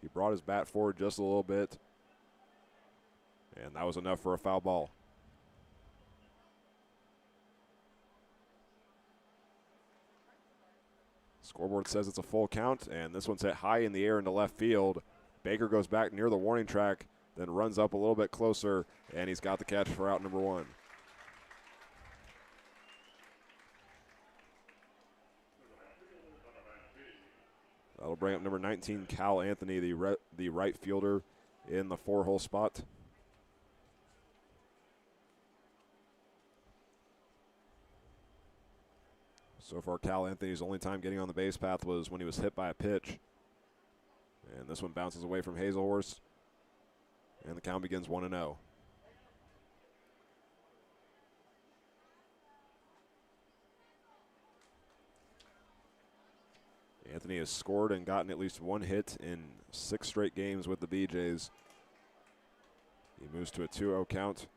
He brought his bat forward just a little bit, and that was enough for a foul ball. Scoreboard says it's a full count, and this one's hit high in the air into left field. Baker goes back near the warning track, then runs up a little bit closer, and he's got the catch for out number 1. That'll bring up number 19, Cal Anthony, the right fielder in the 4-hole spot. So far, Cal Anthony's only time getting on the base path was when he was hit by a pitch. And this one bounces away from Hazelhorst, and the count begins 1-0. Anthony has scored and gotten at least 1 hit in 6 straight games with the BJs. He moves to a 2-0 count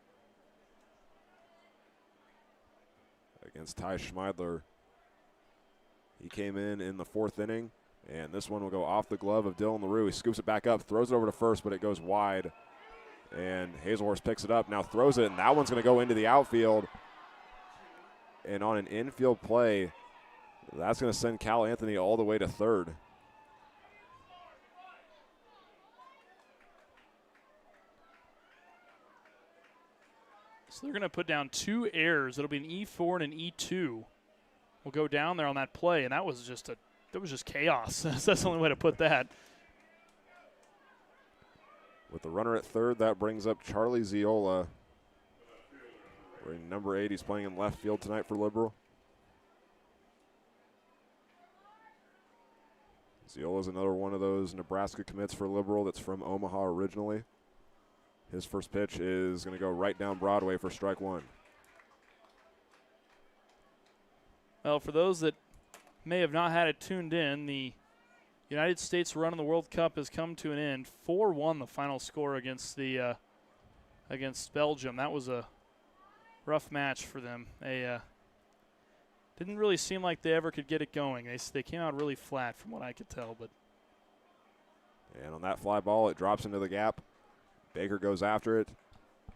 against Ty Schmeidler. He came in the 4th inning, and this one will go off the glove of Dylan LaRue. He scoops it back up, throws it over to first, but it goes wide. And Hazelhorst picks it up, now throws it, and that one's going to go into the outfield. And on an infield play, that's going to send Cal Anthony all the way to 3rd. So they're going to put down 2 errors. It'll be an E4 and an E2. We'll go down there on that play, and that was just chaos. That's the only way to put that. With the runner at 3rd, that brings up Charlie Ziola. Wearing number 8, he's playing in left field tonight for Liberal. Ziola's another one of those Nebraska commits for Liberal that's from Omaha originally. His first pitch is going to go right down Broadway for strike 1. Well, for those that may have not had it tuned in, the United States run in the World Cup has come to an end. 4-1 the final score against Belgium. That was a rough match for them. They didn't really seem like they ever could get it going. They came out really flat from what I could tell. And on that fly ball, it drops into the gap. Baker goes after it.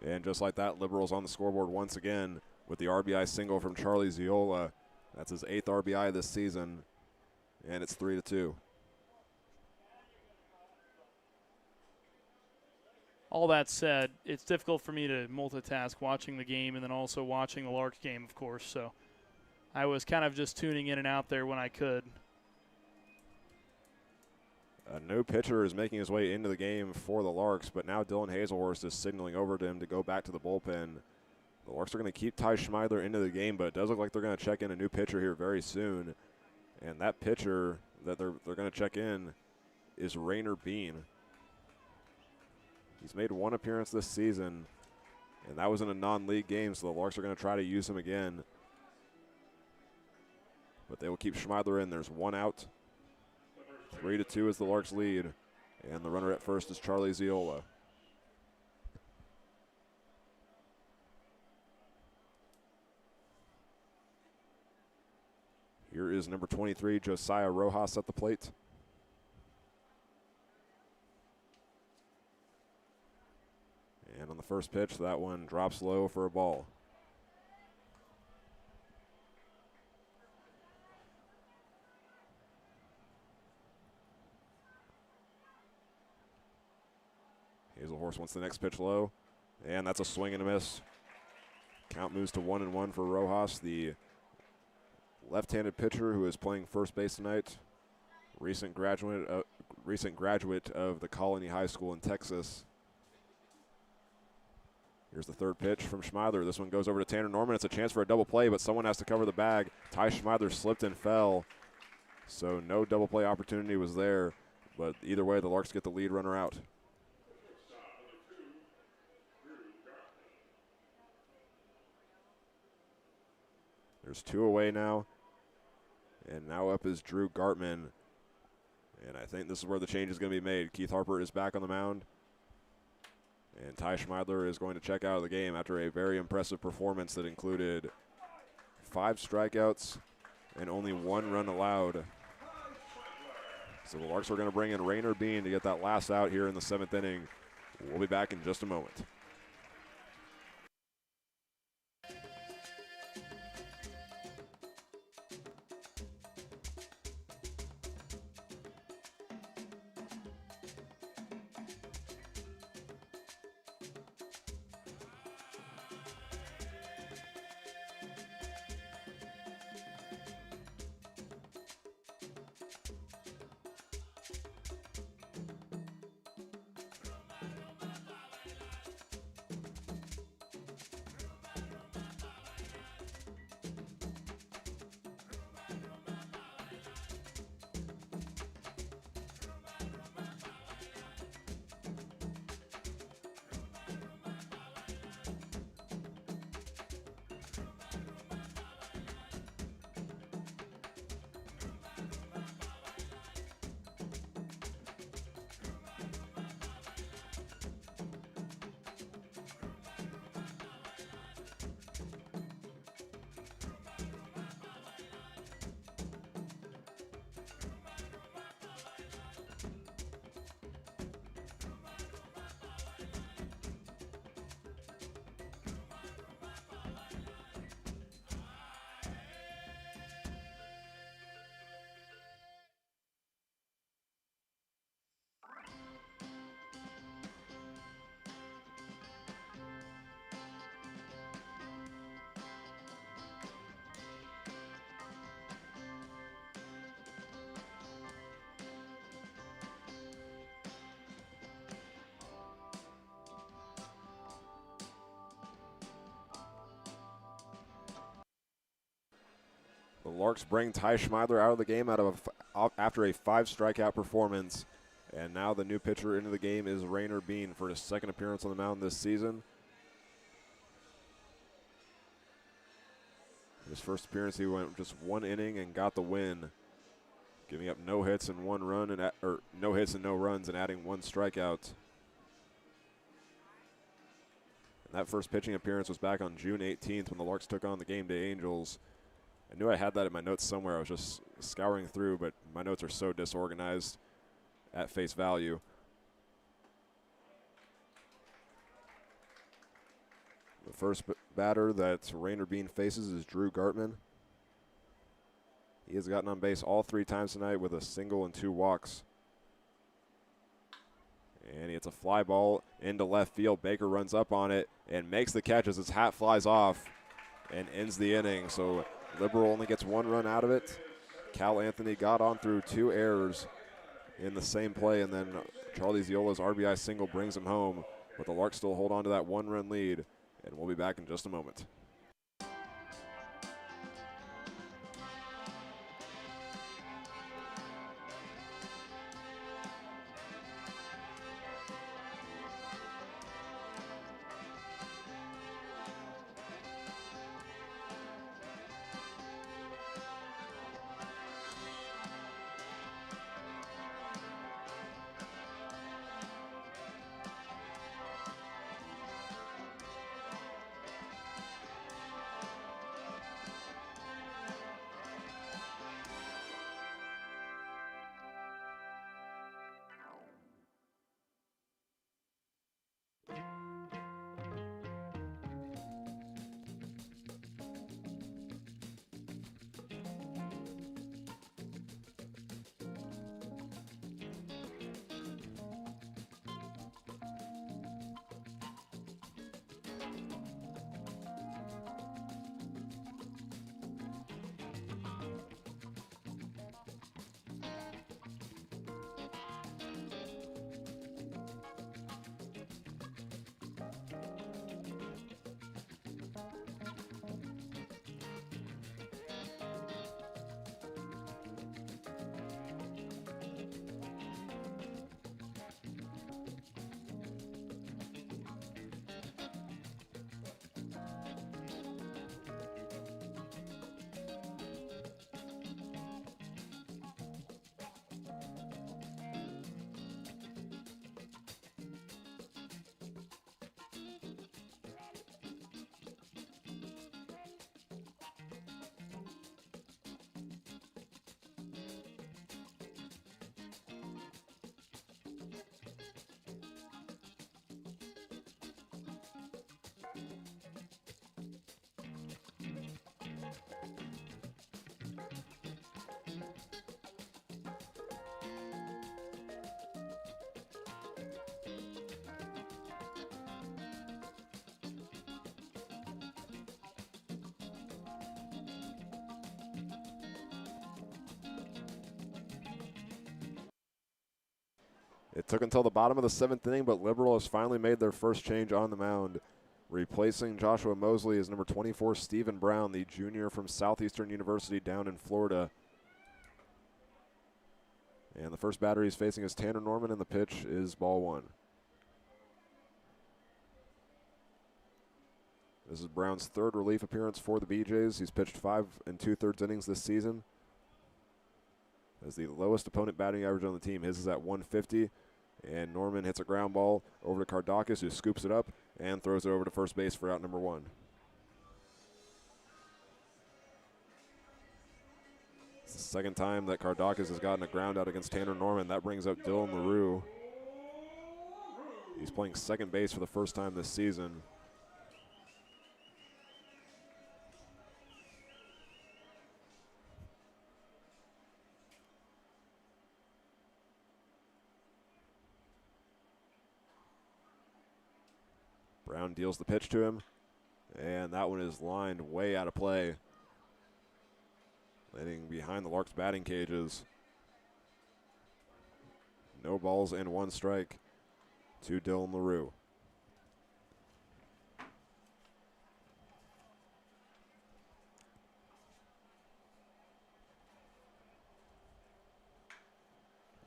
And just like that, Liberals on the scoreboard once again with the RBI single from Charlie Ziola. That's his 8th RBI this season, and it's 3-2. All that said, it's difficult for me to multitask watching the game and then also watching the Larks game, of course. So I was kind of just tuning in and out there when I could. A new pitcher is making his way into the game for the Larks, but now Dylan Hazelhorst is signaling over to him to go back to the bullpen. The Larks are going to keep Ty Schmeidler into the game, but it does look like they're going to check in a new pitcher here very soon. And that pitcher that they're going to check in is Rainer Bean. He's made one appearance this season, and that was in a non-league game, so the Larks are going to try to use him again. But they will keep Schmeidler in. There's one out. 3-2 is the Larks' lead, and the runner at first is Charlie Ziola. Here is number 23, Josiah Rojas at the plate. And on the first pitch, that one drops low for a ball. Hazelhorse wants the next pitch low, and that's a swing and a miss. Count moves to 1-1 for Rojas, the left-handed pitcher who is playing first base tonight. Recent graduate of the Colony High School in Texas. Here's the third pitch from Schmeidler. This one goes over to Tanner Norman. It's a chance for a double play, but someone has to cover the bag. Ty Schmeidler slipped and fell, so no double play opportunity was there. But either way, the Larks get the lead runner out. There's two away now, and now up is Drew Gartman. And I think this is where the change is going to be made. Keith Harper is back on the mound. And Ty Schmeidler is going to check out of the game after a very impressive performance that included 5 strikeouts and only 1 run allowed. So the Larks are going to bring in Rainer Bean to get that last out here in the 7th inning. We'll be back in just a moment. The Larks bring Ty Schmeidler out of the game after a 5 strikeout performance. And now the new pitcher into the game is Rainer Bean for his 2nd appearance on the mound this season. His first appearance, he went just 1 inning and got the win, giving up no hits and 1 run no hits and no runs and adding 1 strikeout. And that first pitching appearance was back on June 18th when the Larks took on the Game Day Angels. I knew I had that in my notes somewhere. I was just scouring through, but my notes are so disorganized at face value. The first batter that Rainer Bean faces is Drew Gartman. He has gotten on base all 3 times tonight with a single and 2 walks. And he hits a fly ball into left field. Baker runs up on it and makes the catch as his hat flies off and ends the inning. So Liberal only gets 1 run out of it. Cal Anthony got on through 2 errors in the same play, and then Charlie Ziola's RBI single brings him home. But the Larks still hold on to that 1-run lead, and we'll be back in just a moment. It took until the bottom of the 7th inning, but Liberal has finally made their first change on the mound. Replacing Joshua Mosley is number 24, Stephen Brown, the junior from Southeastern University down in Florida. And the first batter he's facing is Tanner Norman, and the pitch is ball 1. This is Brown's 3rd relief appearance for the BJs. He's pitched 5 2/3 innings this season. As the lowest opponent batting average on the team. His is at 150. And Norman hits a ground ball over to Kardakis, who scoops it up and throws it over to first base for out number 1. It's the second time that Kardakis has gotten a ground out against Tanner Norman. That brings up Dylan LaRue. He's playing second base for the first time this season. Brown deals the pitch to him, and that one is lined way out of play, landing behind the Larks' batting cages. No balls and 1 strike to Dylan LaRue.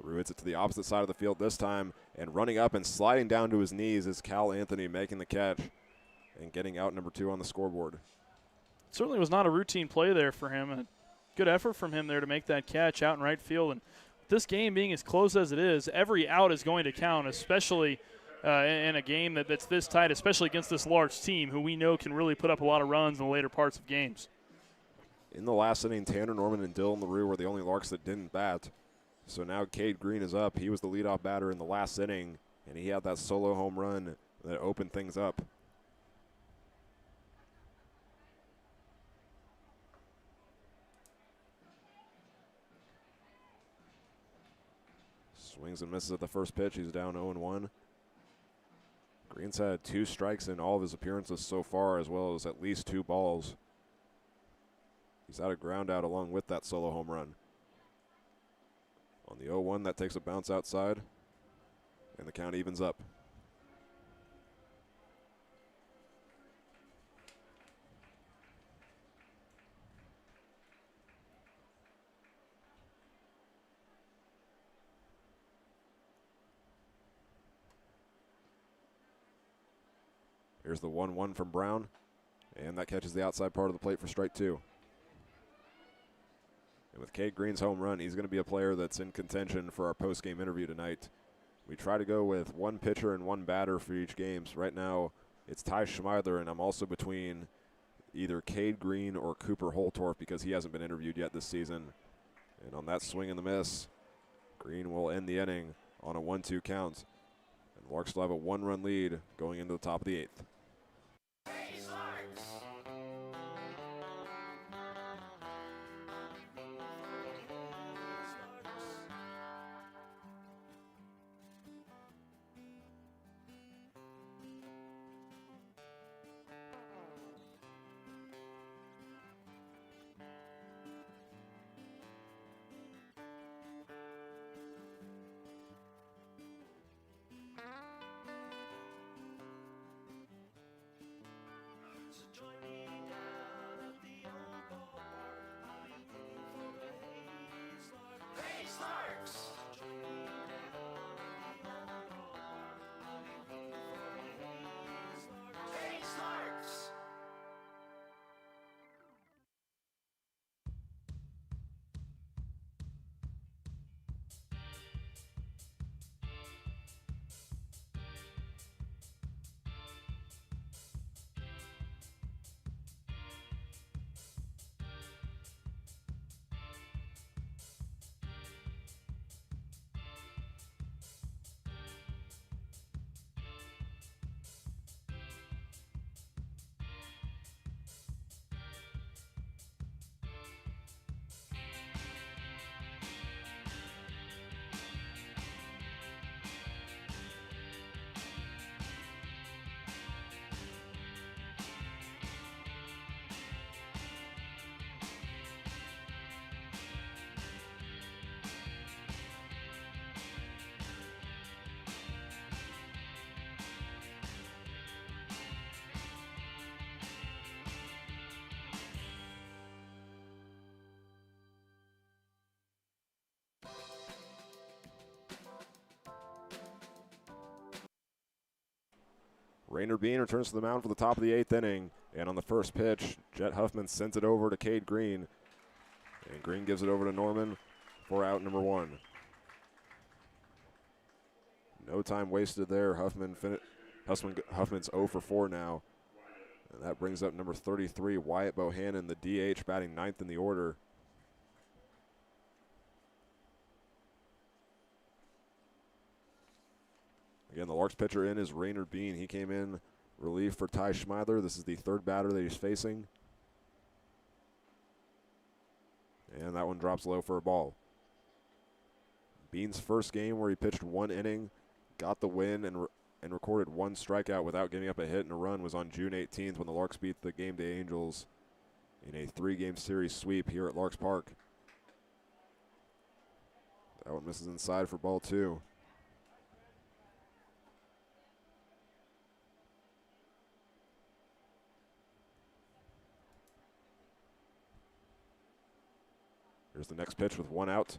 LaRue hits it to the opposite side of the field this time, and running up and sliding down to his knees is Cal Anthony making the catch and getting out number 2 on the scoreboard. Certainly was not a routine play there for him. A good effort from him there to make that catch out in right field. And this game being as close as it is, every out is going to count, especially in a game that's this tight, especially against this Larks team, who we know can really put up a lot of runs in the later parts of games. In the last inning, Tanner Norman and Dylan LaRue were the only Larks that didn't bat. So now Cade Green is up. He was the leadoff batter in the last inning, and he had that solo home run that opened things up. Swings and misses at the first pitch. He's down 0-1. Green's had 2 strikes in all of his appearances so far, as well as at least 2 balls. He's had a ground out along with that solo home run. On the 0-1, that takes a bounce outside, and the count evens up. Here's the 1-1 from Brown, and that catches the outside part of the plate for strike 2. And with Cade Green's home run, he's going to be a player that's in contention for our post-game interview tonight. We try to go with 1 pitcher and 1 batter for each game. So right now, it's Ty Schmeidler, and I'm also between either Cade Green or Cooper Holtorf because he hasn't been interviewed yet this season. And on that swing and the miss, Green will end the inning on a 1-2 count. And the Larks will have a 1-run lead going into the top of the 8th. Hayes Larks. Rainer Bean returns to the mound for the top of the 8th inning. And on the first pitch, Jet Huffman sends it over to Cade Green. And Green gives it over to Norman for out number 1. No time wasted there. Huffman's 0 for 4 now. And that brings up number 33, Wyatt Bohannon, the DH, batting 9th in the order. Again, the Larks pitcher in is Rainer Bean. He came in relief for Ty Schmeidler. This is the 3rd batter that he's facing. And that one drops low for a ball. Bean's first game where he pitched 1 inning, got the win, and recorded 1 strikeout without giving up a hit and a run was on June 18th when the Larks beat the Game Day Angels in a 3-game series sweep here at Larks Park. That one misses inside for ball 2. Here's the next pitch with 1 out,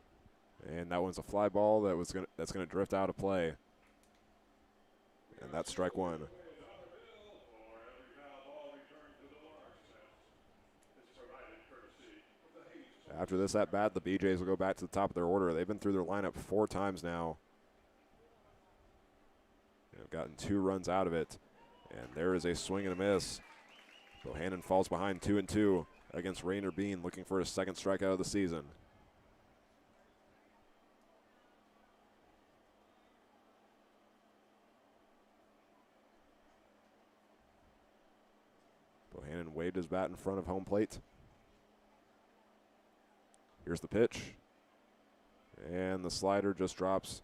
and that one's a fly ball that's gonna drift out of play, and that's strike 1. After this at bat, the BJs will go back to the top of their order. They've been through their lineup 4 times now. They've gotten 2 runs out of it, and there is a swing and a miss. Bohannon falls behind 2-2 against Rainer Bean, looking for his 2nd strikeout of the season. Bohannon waved his bat in front of home plate. Here's the pitch. And the slider just drops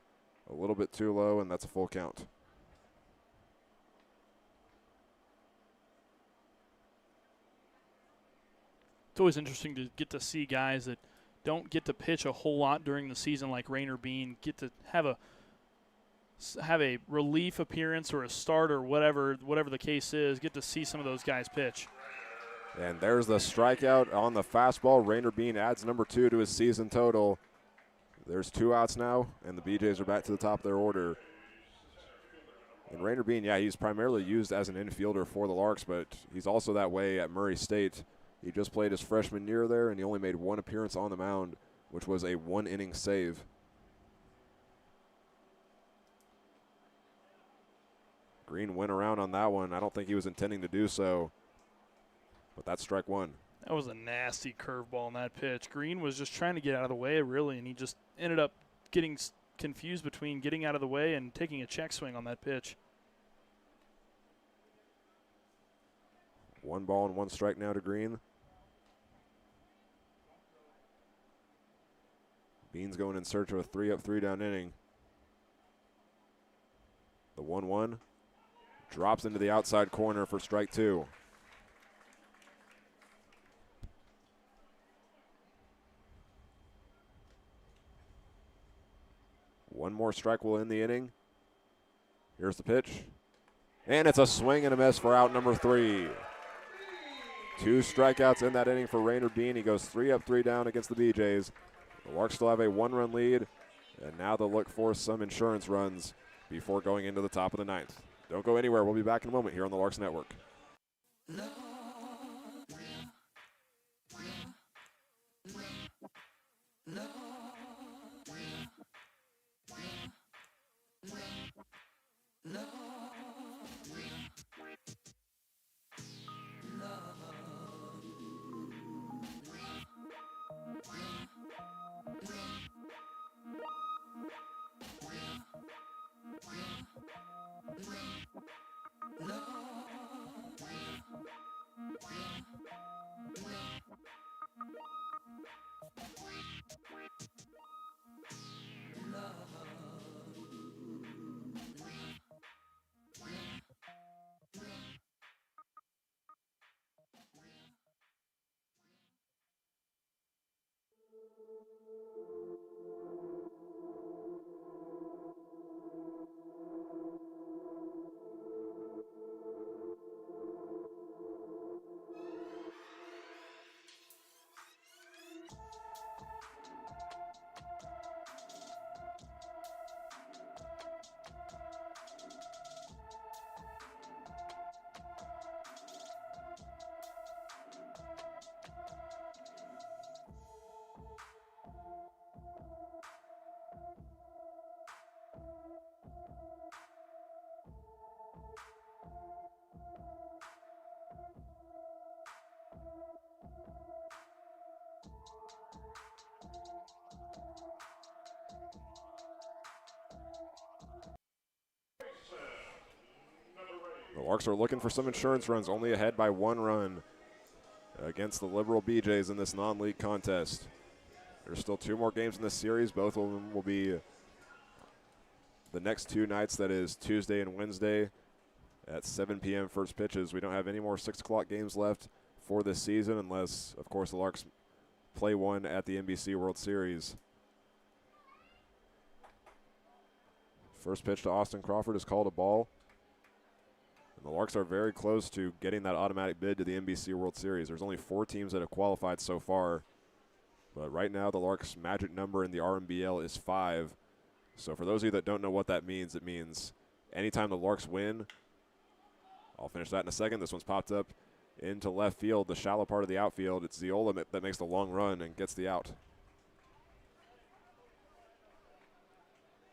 a little bit too low, and that's a full count. It's always interesting to get to see guys that don't get to pitch a whole lot during the season like Rainer Bean get to have a relief appearance or a start or whatever the case is, get to see some of those guys pitch. And there's the strikeout on the fastball. Rainer Bean adds number 2 to his season total. There's 2 outs now, and the BJs are back to the top of their order. And Rainer Bean, yeah, he's primarily used as an infielder for the Larks, but he's also that way at Murray State. He just played his freshman year there, and he only made 1 appearance on the mound, which was a 1-inning save. Green went around on that one. I don't think he was intending to do so, but that's strike 1. That was a nasty curveball in that pitch. Green was just trying to get out of the way, really, and he just ended up getting confused between getting out of the way and taking a check swing on that pitch. 1 ball and 1 strike now to Green. Bean's going in search of a 3-up, 3-down inning. The 1-1 drops into the outside corner for strike 2. One more strike will end the inning. Here's the pitch. And it's a swing and a miss for out number 3. 2 strikeouts in that inning for Rainer Bean. He goes 3 up, 3 down against the BJs. The Larks still have a 1-run lead, and now they'll look for some insurance runs before going into the top of the 9th. Don't go anywhere. We'll be back in a moment here on the Larks Network. The Larks are looking for some insurance runs, only ahead by 1 run against the Liberal BJs in this non-league contest. There's still 2 more games in this series. Both of them will be the next 2 nights, that is Tuesday and Wednesday at 7 p.m. first pitches. We don't have any more 6 o'clock games left for this season unless, of course, the Larks play one at the NBC World Series. First pitch to Austin Crawford is called a ball. And the Larks are very close to getting that automatic bid to the NBC World Series. There's only 4 teams that have qualified so far. But right now the Larks' magic number in the RMBL is 5. So for those of you that don't know what that means, it means anytime the Larks win, I'll finish that in a second. This one's popped up into left field, the shallow part of the outfield. It's Ziola that makes the long run and gets the out.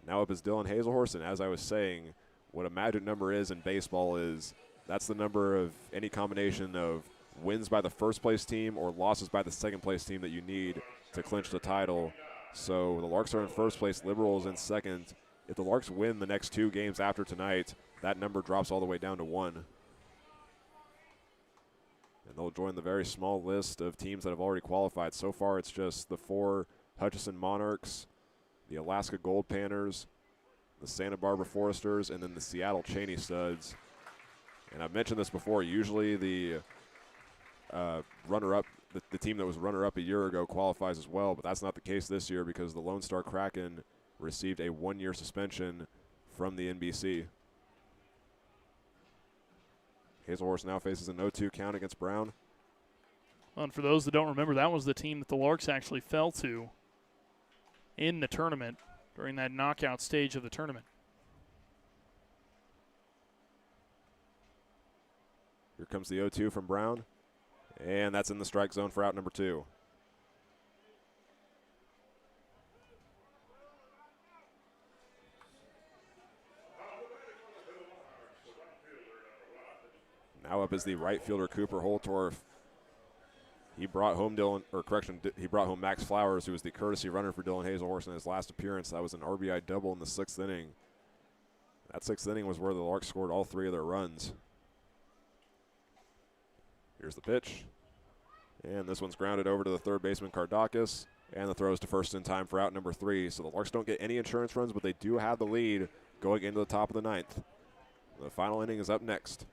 Now up is Dylan Hazelhorst, and as I was saying, what a magic number is in baseball is that's the number of any combination of wins by the first place team or losses by the second place team that you need to clinch the title. So the Larks are in first place, Liberals in second. If the Larks win the next 2 games after tonight, that number drops all the way down to 1. And they'll join the very small list of teams that have already qualified. So far it's just the 4 Hutchinson Monarchs, the Alaska Gold Panners, the Santa Barbara Foresters, and then the Seattle Cheney Studs. And I've mentioned this before, usually the runner-up, the team that was runner-up a year ago qualifies as well, but that's not the case this year because the Lone Star Kraken received a 1-year suspension from the NBC. Hazelhorst now faces an 0-2 count against Brown. Well, and for those that don't remember, that was the team that the Larks actually fell to in the tournament during that knockout stage of the tournament. Here comes the 0-2 from Brown, and that's in the strike zone for out number 2. Now up is the right fielder Cooper Holtorf. He brought home he brought home Max Flowers, who was the courtesy runner for Dylan Hazelhorst in his last appearance. That was an RBI double in the 6th inning. That 6th inning was where the Larks scored all 3 of their runs. Here's the pitch. And this one's grounded over to the third baseman Kardakis. And the throws to first in time for out number 3. So the Larks don't get any insurance runs, but they do have the lead going into the top of the 9th. The final inning is up next.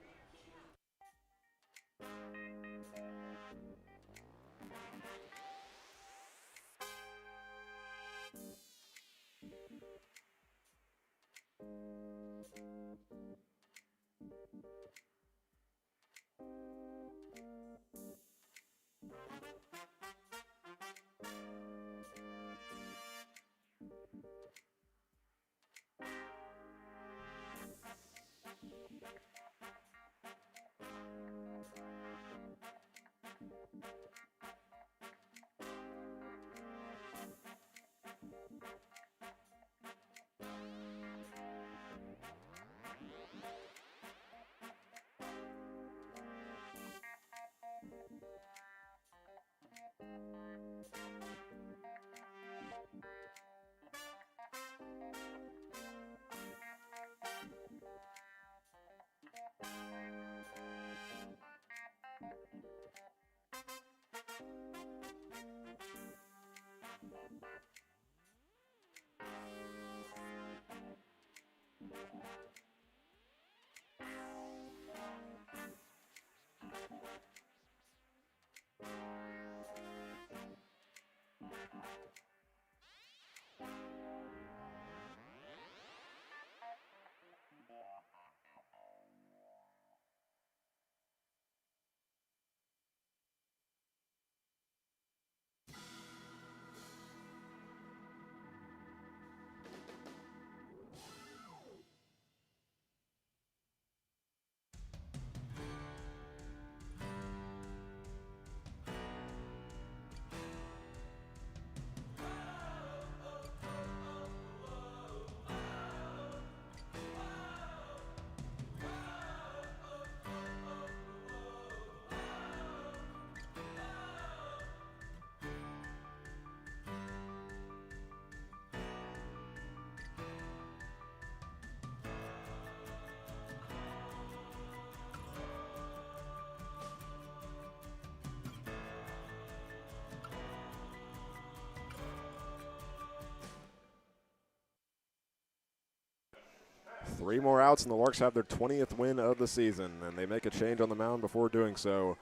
3 more outs, and the Larks have their 20th win of the season, and they make a change on the mound before doing so.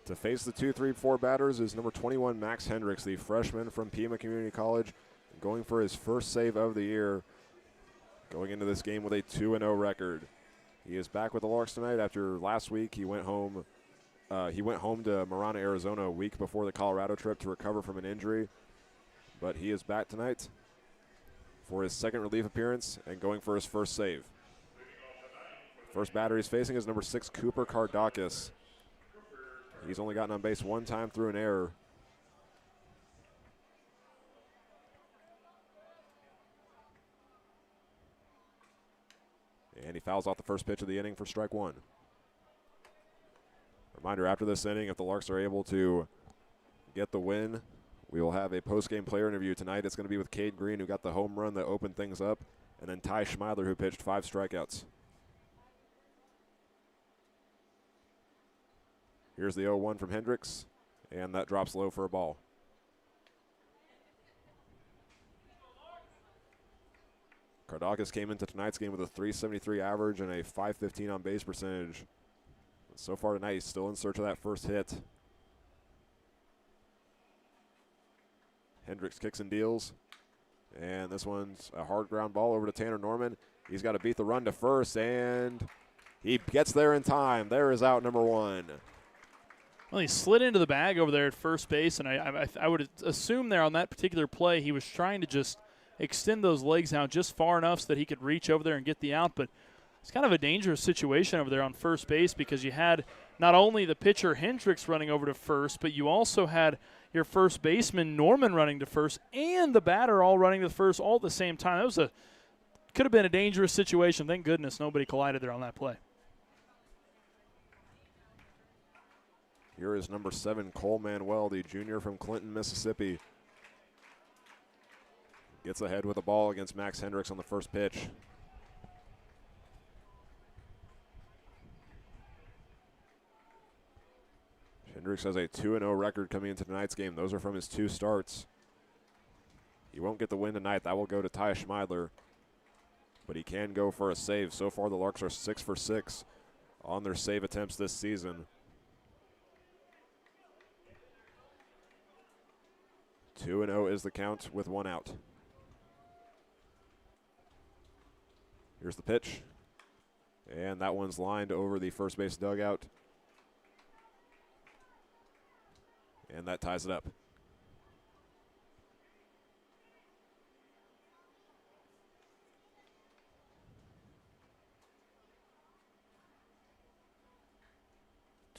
To face the 2-3-4 batters is number 21, Max Hendricks, the freshman from Pima Community College, going for his first save of the year, going into this game with a 2-0 record. He is back with the Larks tonight after last week he went home. He went home to Marana, Arizona a week before the Colorado trip to recover from an injury, but he is back tonight for his second relief appearance and going for his first save. First batter he's facing is number 6, Cooper Kardakis. He's only gotten on base 1 time through an error. And he fouls out the first pitch of the inning for strike 1. Reminder, after this inning, if the Larks are able to get the win, we will have a post-game player interview tonight. It's going to be with Cade Green, who got the home run that opened things up, and then Ty Schmeidler, who pitched 5 strikeouts. Here's the 0-1 from Hendricks, and that drops low for a ball. Kardakis came into tonight's game with a .373 average and a .515 on base percentage. So far tonight, he's still in search of that first hit. Hendricks kicks and deals, and this one's a hard ground ball over to Tanner Norman. He's got to beat the run to first, and he gets there in time. There is out number 1. Well, he slid into the bag over there at first base, and I would assume there on that particular play he was trying to just extend those legs out just far enough so that he could reach over there and get the out. But it's kind of a dangerous situation over there on first base because you had not only the pitcher Hendricks running over to first, but you also had your first baseman Norman running to first and the batter all running to first all at the same time. That could have been a dangerous situation. Thank goodness nobody collided there on that play. Here is number 7, Cole Manuel, the junior from Clinton, Mississippi. Gets ahead with the ball against Max Hendricks on the first pitch. Hendricks has a 2-0 record coming into tonight's game. Those are from his 2 starts. He won't get the win tonight. That will go to Ty Schmeidler. But he can go for a save. So far, the Larks are 6 for 6 on their save attempts this season. 2-0 is the count with 1 out. Here's the pitch. And that one's lined over the first base dugout. And that ties it up.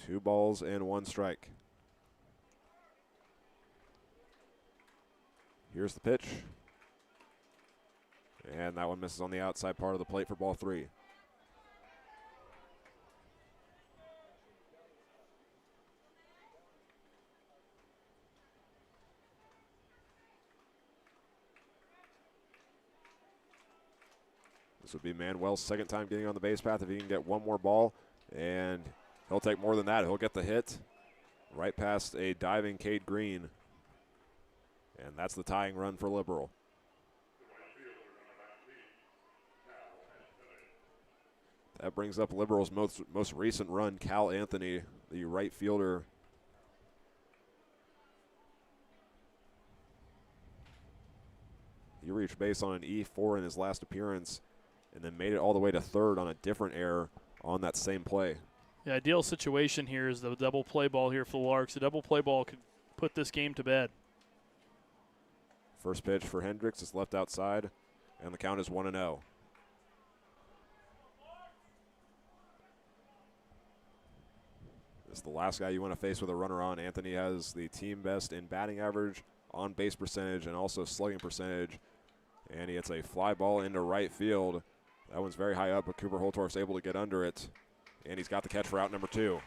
Two balls and 1 strike. Here's the pitch. And that one misses on the outside part of the plate for ball 3. This would be Manuel's second time getting on the base path if he can get 1 more ball. And he'll take more than that. He'll get the hit right past a diving Cade Green. And that's the tying run for Liberal. That brings up Liberal's most recent run, Cal Anthony, the right fielder. He reached base on an E4 in his last appearance and then made it all the way to third on a different error on that same play. The ideal situation here is the double play ball here for the Larks. The double play ball could put this game to bed. First pitch for Hendricks is left outside, and the count is 1-0. This is the last guy you want to face with a runner on. Anthony has the team best in batting average, on base percentage, and also slugging percentage. And he hits a fly ball into right field. That one's very high up, but Cooper Holtorf's able to get under it. And he's got the catch for out number 2.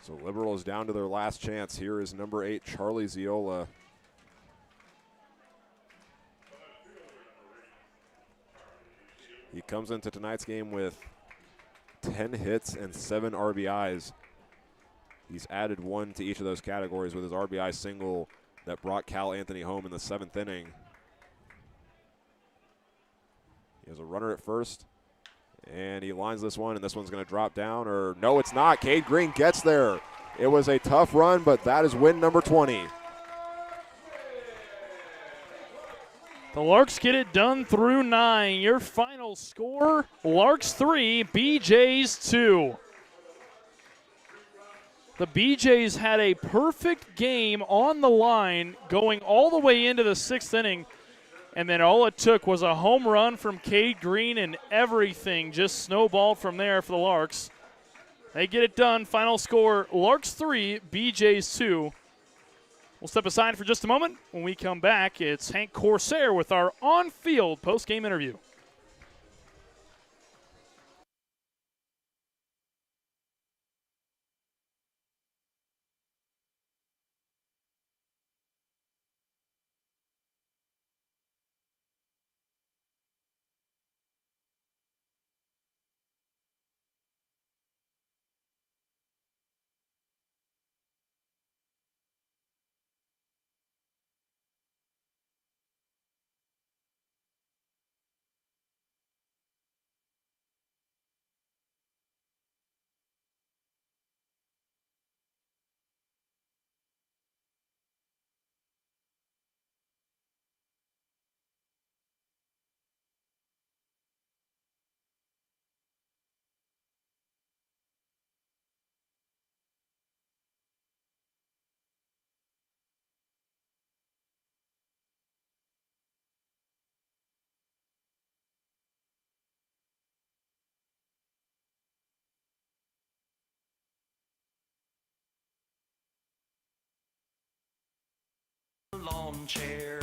So Liberal is down to their last chance. Here is number 8, Charlie Ziola. He comes into tonight's game with 10 hits and 7 RBIs. He's added 1 to each of those categories with his RBI single that brought Cal Anthony home in the 7th inning. He has a runner at first, and he lines this one, and this one's going to drop down, or no, it's not. Cade Green gets there. It was a tough run, but that is win number 20. The Larks get it done through 9. Your final score, Larks 3, BJ's 2. The BJ's had a perfect game on the line going all the way into the 6th inning, and then all it took was a home run from Cade Green, and everything just snowballed from there for the Larks. They get it done. Final score, Larks 3, BJ's 2. We'll step aside for just a moment. When we come back, it's Hank Corsair with our on-field post-game interview. Lawn chair,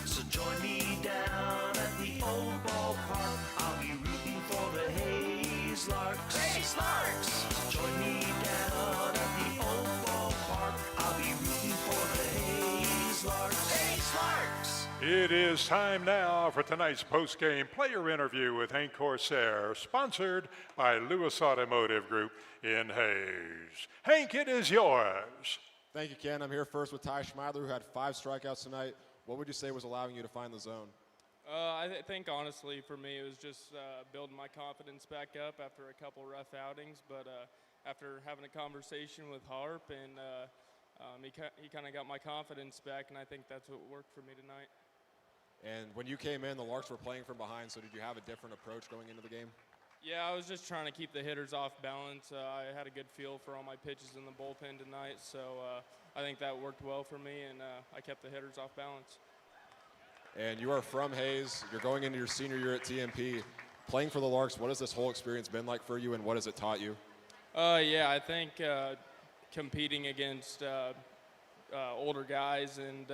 so join me down at the old ballpark. I'll be rooting for the Hayes Larks. Hayes Larks! So join me down at the old ballpark. I'll be rooting for the Hayes Larks. Hayes Larks! It is time now for tonight's post-game player interview with Hank Corsair, sponsored by Lewis Automotive Group in Hayes. Hank, it is yours. Thank you, Ken. I'm here first with Ty Schmeidler, who had 5 strikeouts tonight. What would you say was allowing you to find the zone? I think honestly for me it was just building my confidence back up after a couple rough outings. But after having a conversation with Harp, and he kind of got my confidence back, and I think that's what worked for me tonight. And when you came in, the Larks were playing from behind, so did you have a different approach going into the game? Yeah, I was just trying to keep the hitters off balance. I had a good feel for all my pitches in the bullpen tonight, so I think that worked well for me, and I kept the hitters off balance. And you are from Hayes. You're going into your senior year at TMP. Playing for the Larks, what has this whole experience been like for you, and what has it taught you? Yeah, I think competing against older guys and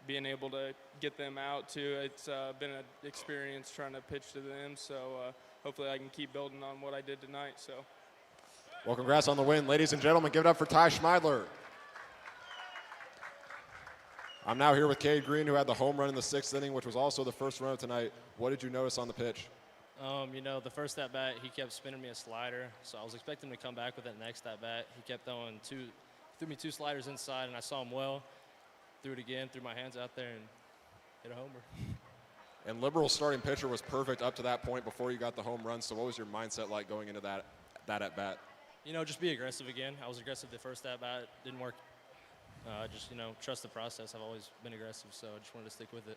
being able to get them out too, it's been an experience trying to pitch to them, so hopefully I can keep building on what I did tonight. So, well, congrats on the win. Ladies and gentlemen, give it up for Ty Schmeidler. I'm now here with Cade Green, who had the home run in the 6th inning, which was also the first run of tonight. What did you notice on the pitch? The first at-bat, he kept spinning me a slider, so I was expecting him to come back with that next at-bat. He kept threw me 2 sliders inside, and I saw him well. Threw it again, threw my hands out there, and hit a homer. And Liberal's starting pitcher was perfect up to that point before you got the home run, so what was your mindset like going into that at-bat? Just be aggressive again. I was aggressive the first at-bat. Didn't work. Trust the process. I've always been aggressive, so I just wanted to stick with it.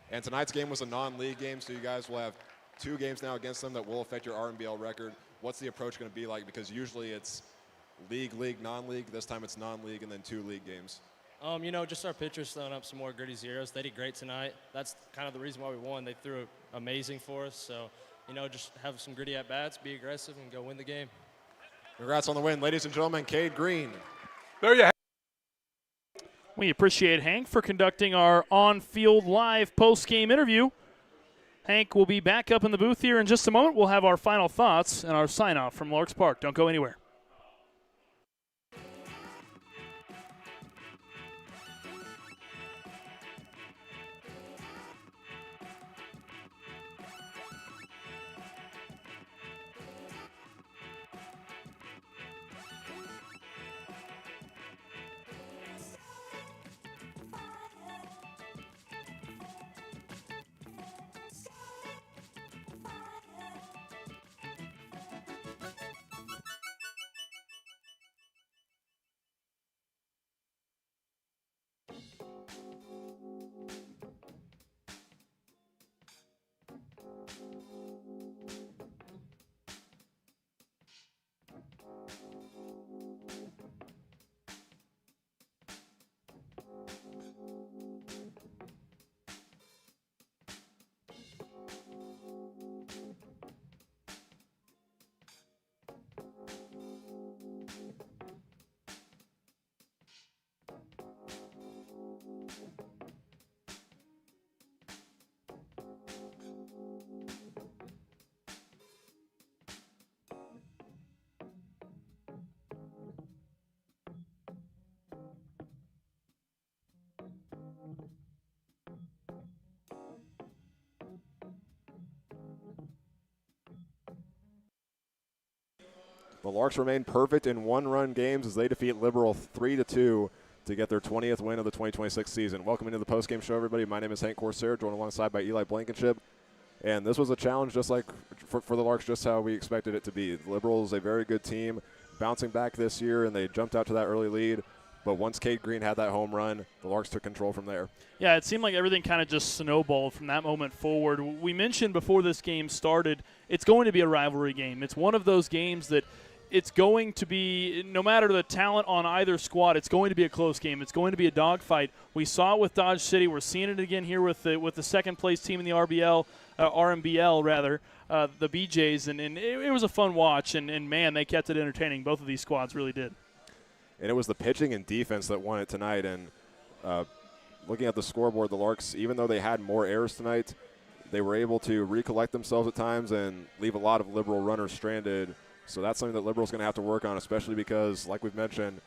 And tonight's game was a non-league game, so you guys will have 2 games now against them that will affect your RMBL record. What's the approach going to be like? Because usually it's league, non-league. This time it's non-league and then 2 league games. Just our pitchers throwing up some more gritty zeros. They did great tonight. That's kind of the reason why we won. They threw it amazing for us. So, just have some gritty at-bats, be aggressive, and go win the game. Congrats on the win. Ladies and gentlemen, Cade Green. There you have We appreciate Hank for conducting our on-field live post-game interview. Hank will be back up in the booth here in just a moment. We'll have our final thoughts and our sign-off from Larks Park. Don't go anywhere. The Larks remain perfect in one-run games as they defeat Liberal 3-2 to get their 20th win of the 2026 season. Welcome into the postgame show, everybody. My name is Hank Corsair, joined alongside by Eli Blankenship. And this was a challenge just like for the Larks, just how we expected it to be. The Liberal is a very good team, bouncing back this year, and they jumped out to that early lead. But once Cade Green had that home run, the Larks took control from there. Yeah, it seemed like everything kind of just snowballed from that moment forward. We mentioned before this game started, it's going to be a rivalry game. It's one of those games that it's going to be, no matter the talent on either squad, it's going to be a close game. It's going to be a dogfight. We saw it with Dodge City. We're seeing it again here with the second-place team in the RMBL rather, the BJs, and it was a fun watch, and man, they kept it entertaining. Both of these squads really did. And it was the pitching and defense that won it tonight. And looking at the scoreboard, the Larks, even though they had more errors tonight, they were able to recollect themselves at times and leave a lot of Liberal runners stranded. So that's something that Liberal's going to have to work on, especially because, like we've mentioned,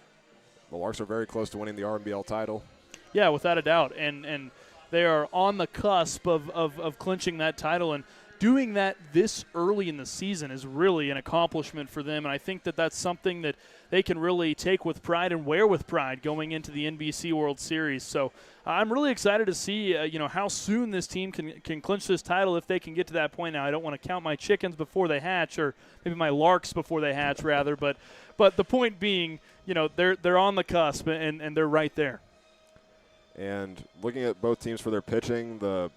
the Larks are very close to winning the RMBL title. Yeah, without a doubt. And they are on the cusp of clinching that title. And doing that this early in the season is really an accomplishment for them. And I think that that's something that they can really take with pride and wear with pride going into the NBC World Series. So I'm really excited to see how soon this team can clinch this title if they can get to that point. Now, I don't want to count my chickens before they hatch, or maybe my larks before they hatch rather, but the point being, they're on the cusp and they're right there. And looking at both teams for their pitching, the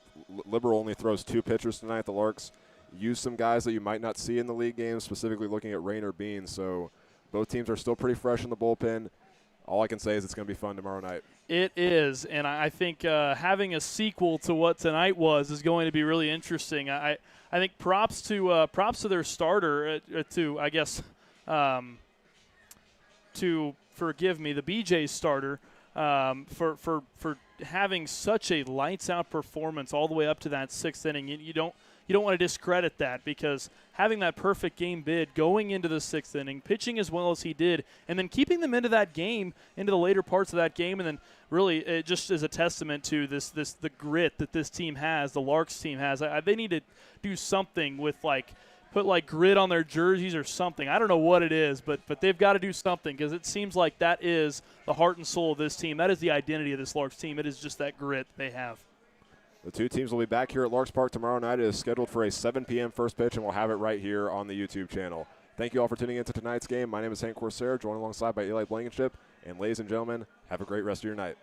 Liberal only throws 2 pitchers tonight. The Larks use some guys that you might not see in the league games, specifically looking at Rainer Bean. So both teams are still pretty fresh in the bullpen. All I can say is it's going to be fun tomorrow night. It is, and I think having a sequel to what tonight was is going to be really interesting. I think props to their starter, to forgive me, the BJ's starter, for having such a lights-out performance all the way up to that 6th inning. You don't want to discredit that, because having that perfect game bid going into the 6th inning, pitching as well as he did, and then keeping them into that game, into the later parts of that game, and then really it just is a testament to the grit that this team has, the Larks team has. They need to do something with put grit on their jerseys or something. I don't know what it is, but they've got to do something, because it seems like that is the heart and soul of this team. That is the identity of this Larks team. It is just that grit they have. The two teams will be back here at Larks Park tomorrow night. It is scheduled for a 7 p.m. first pitch, and we'll have it right here on the YouTube channel. Thank you all for tuning in to tonight's game. My name is Hank Corsair, joined alongside by Eli Blankenship. And ladies and gentlemen, have a great rest of your night.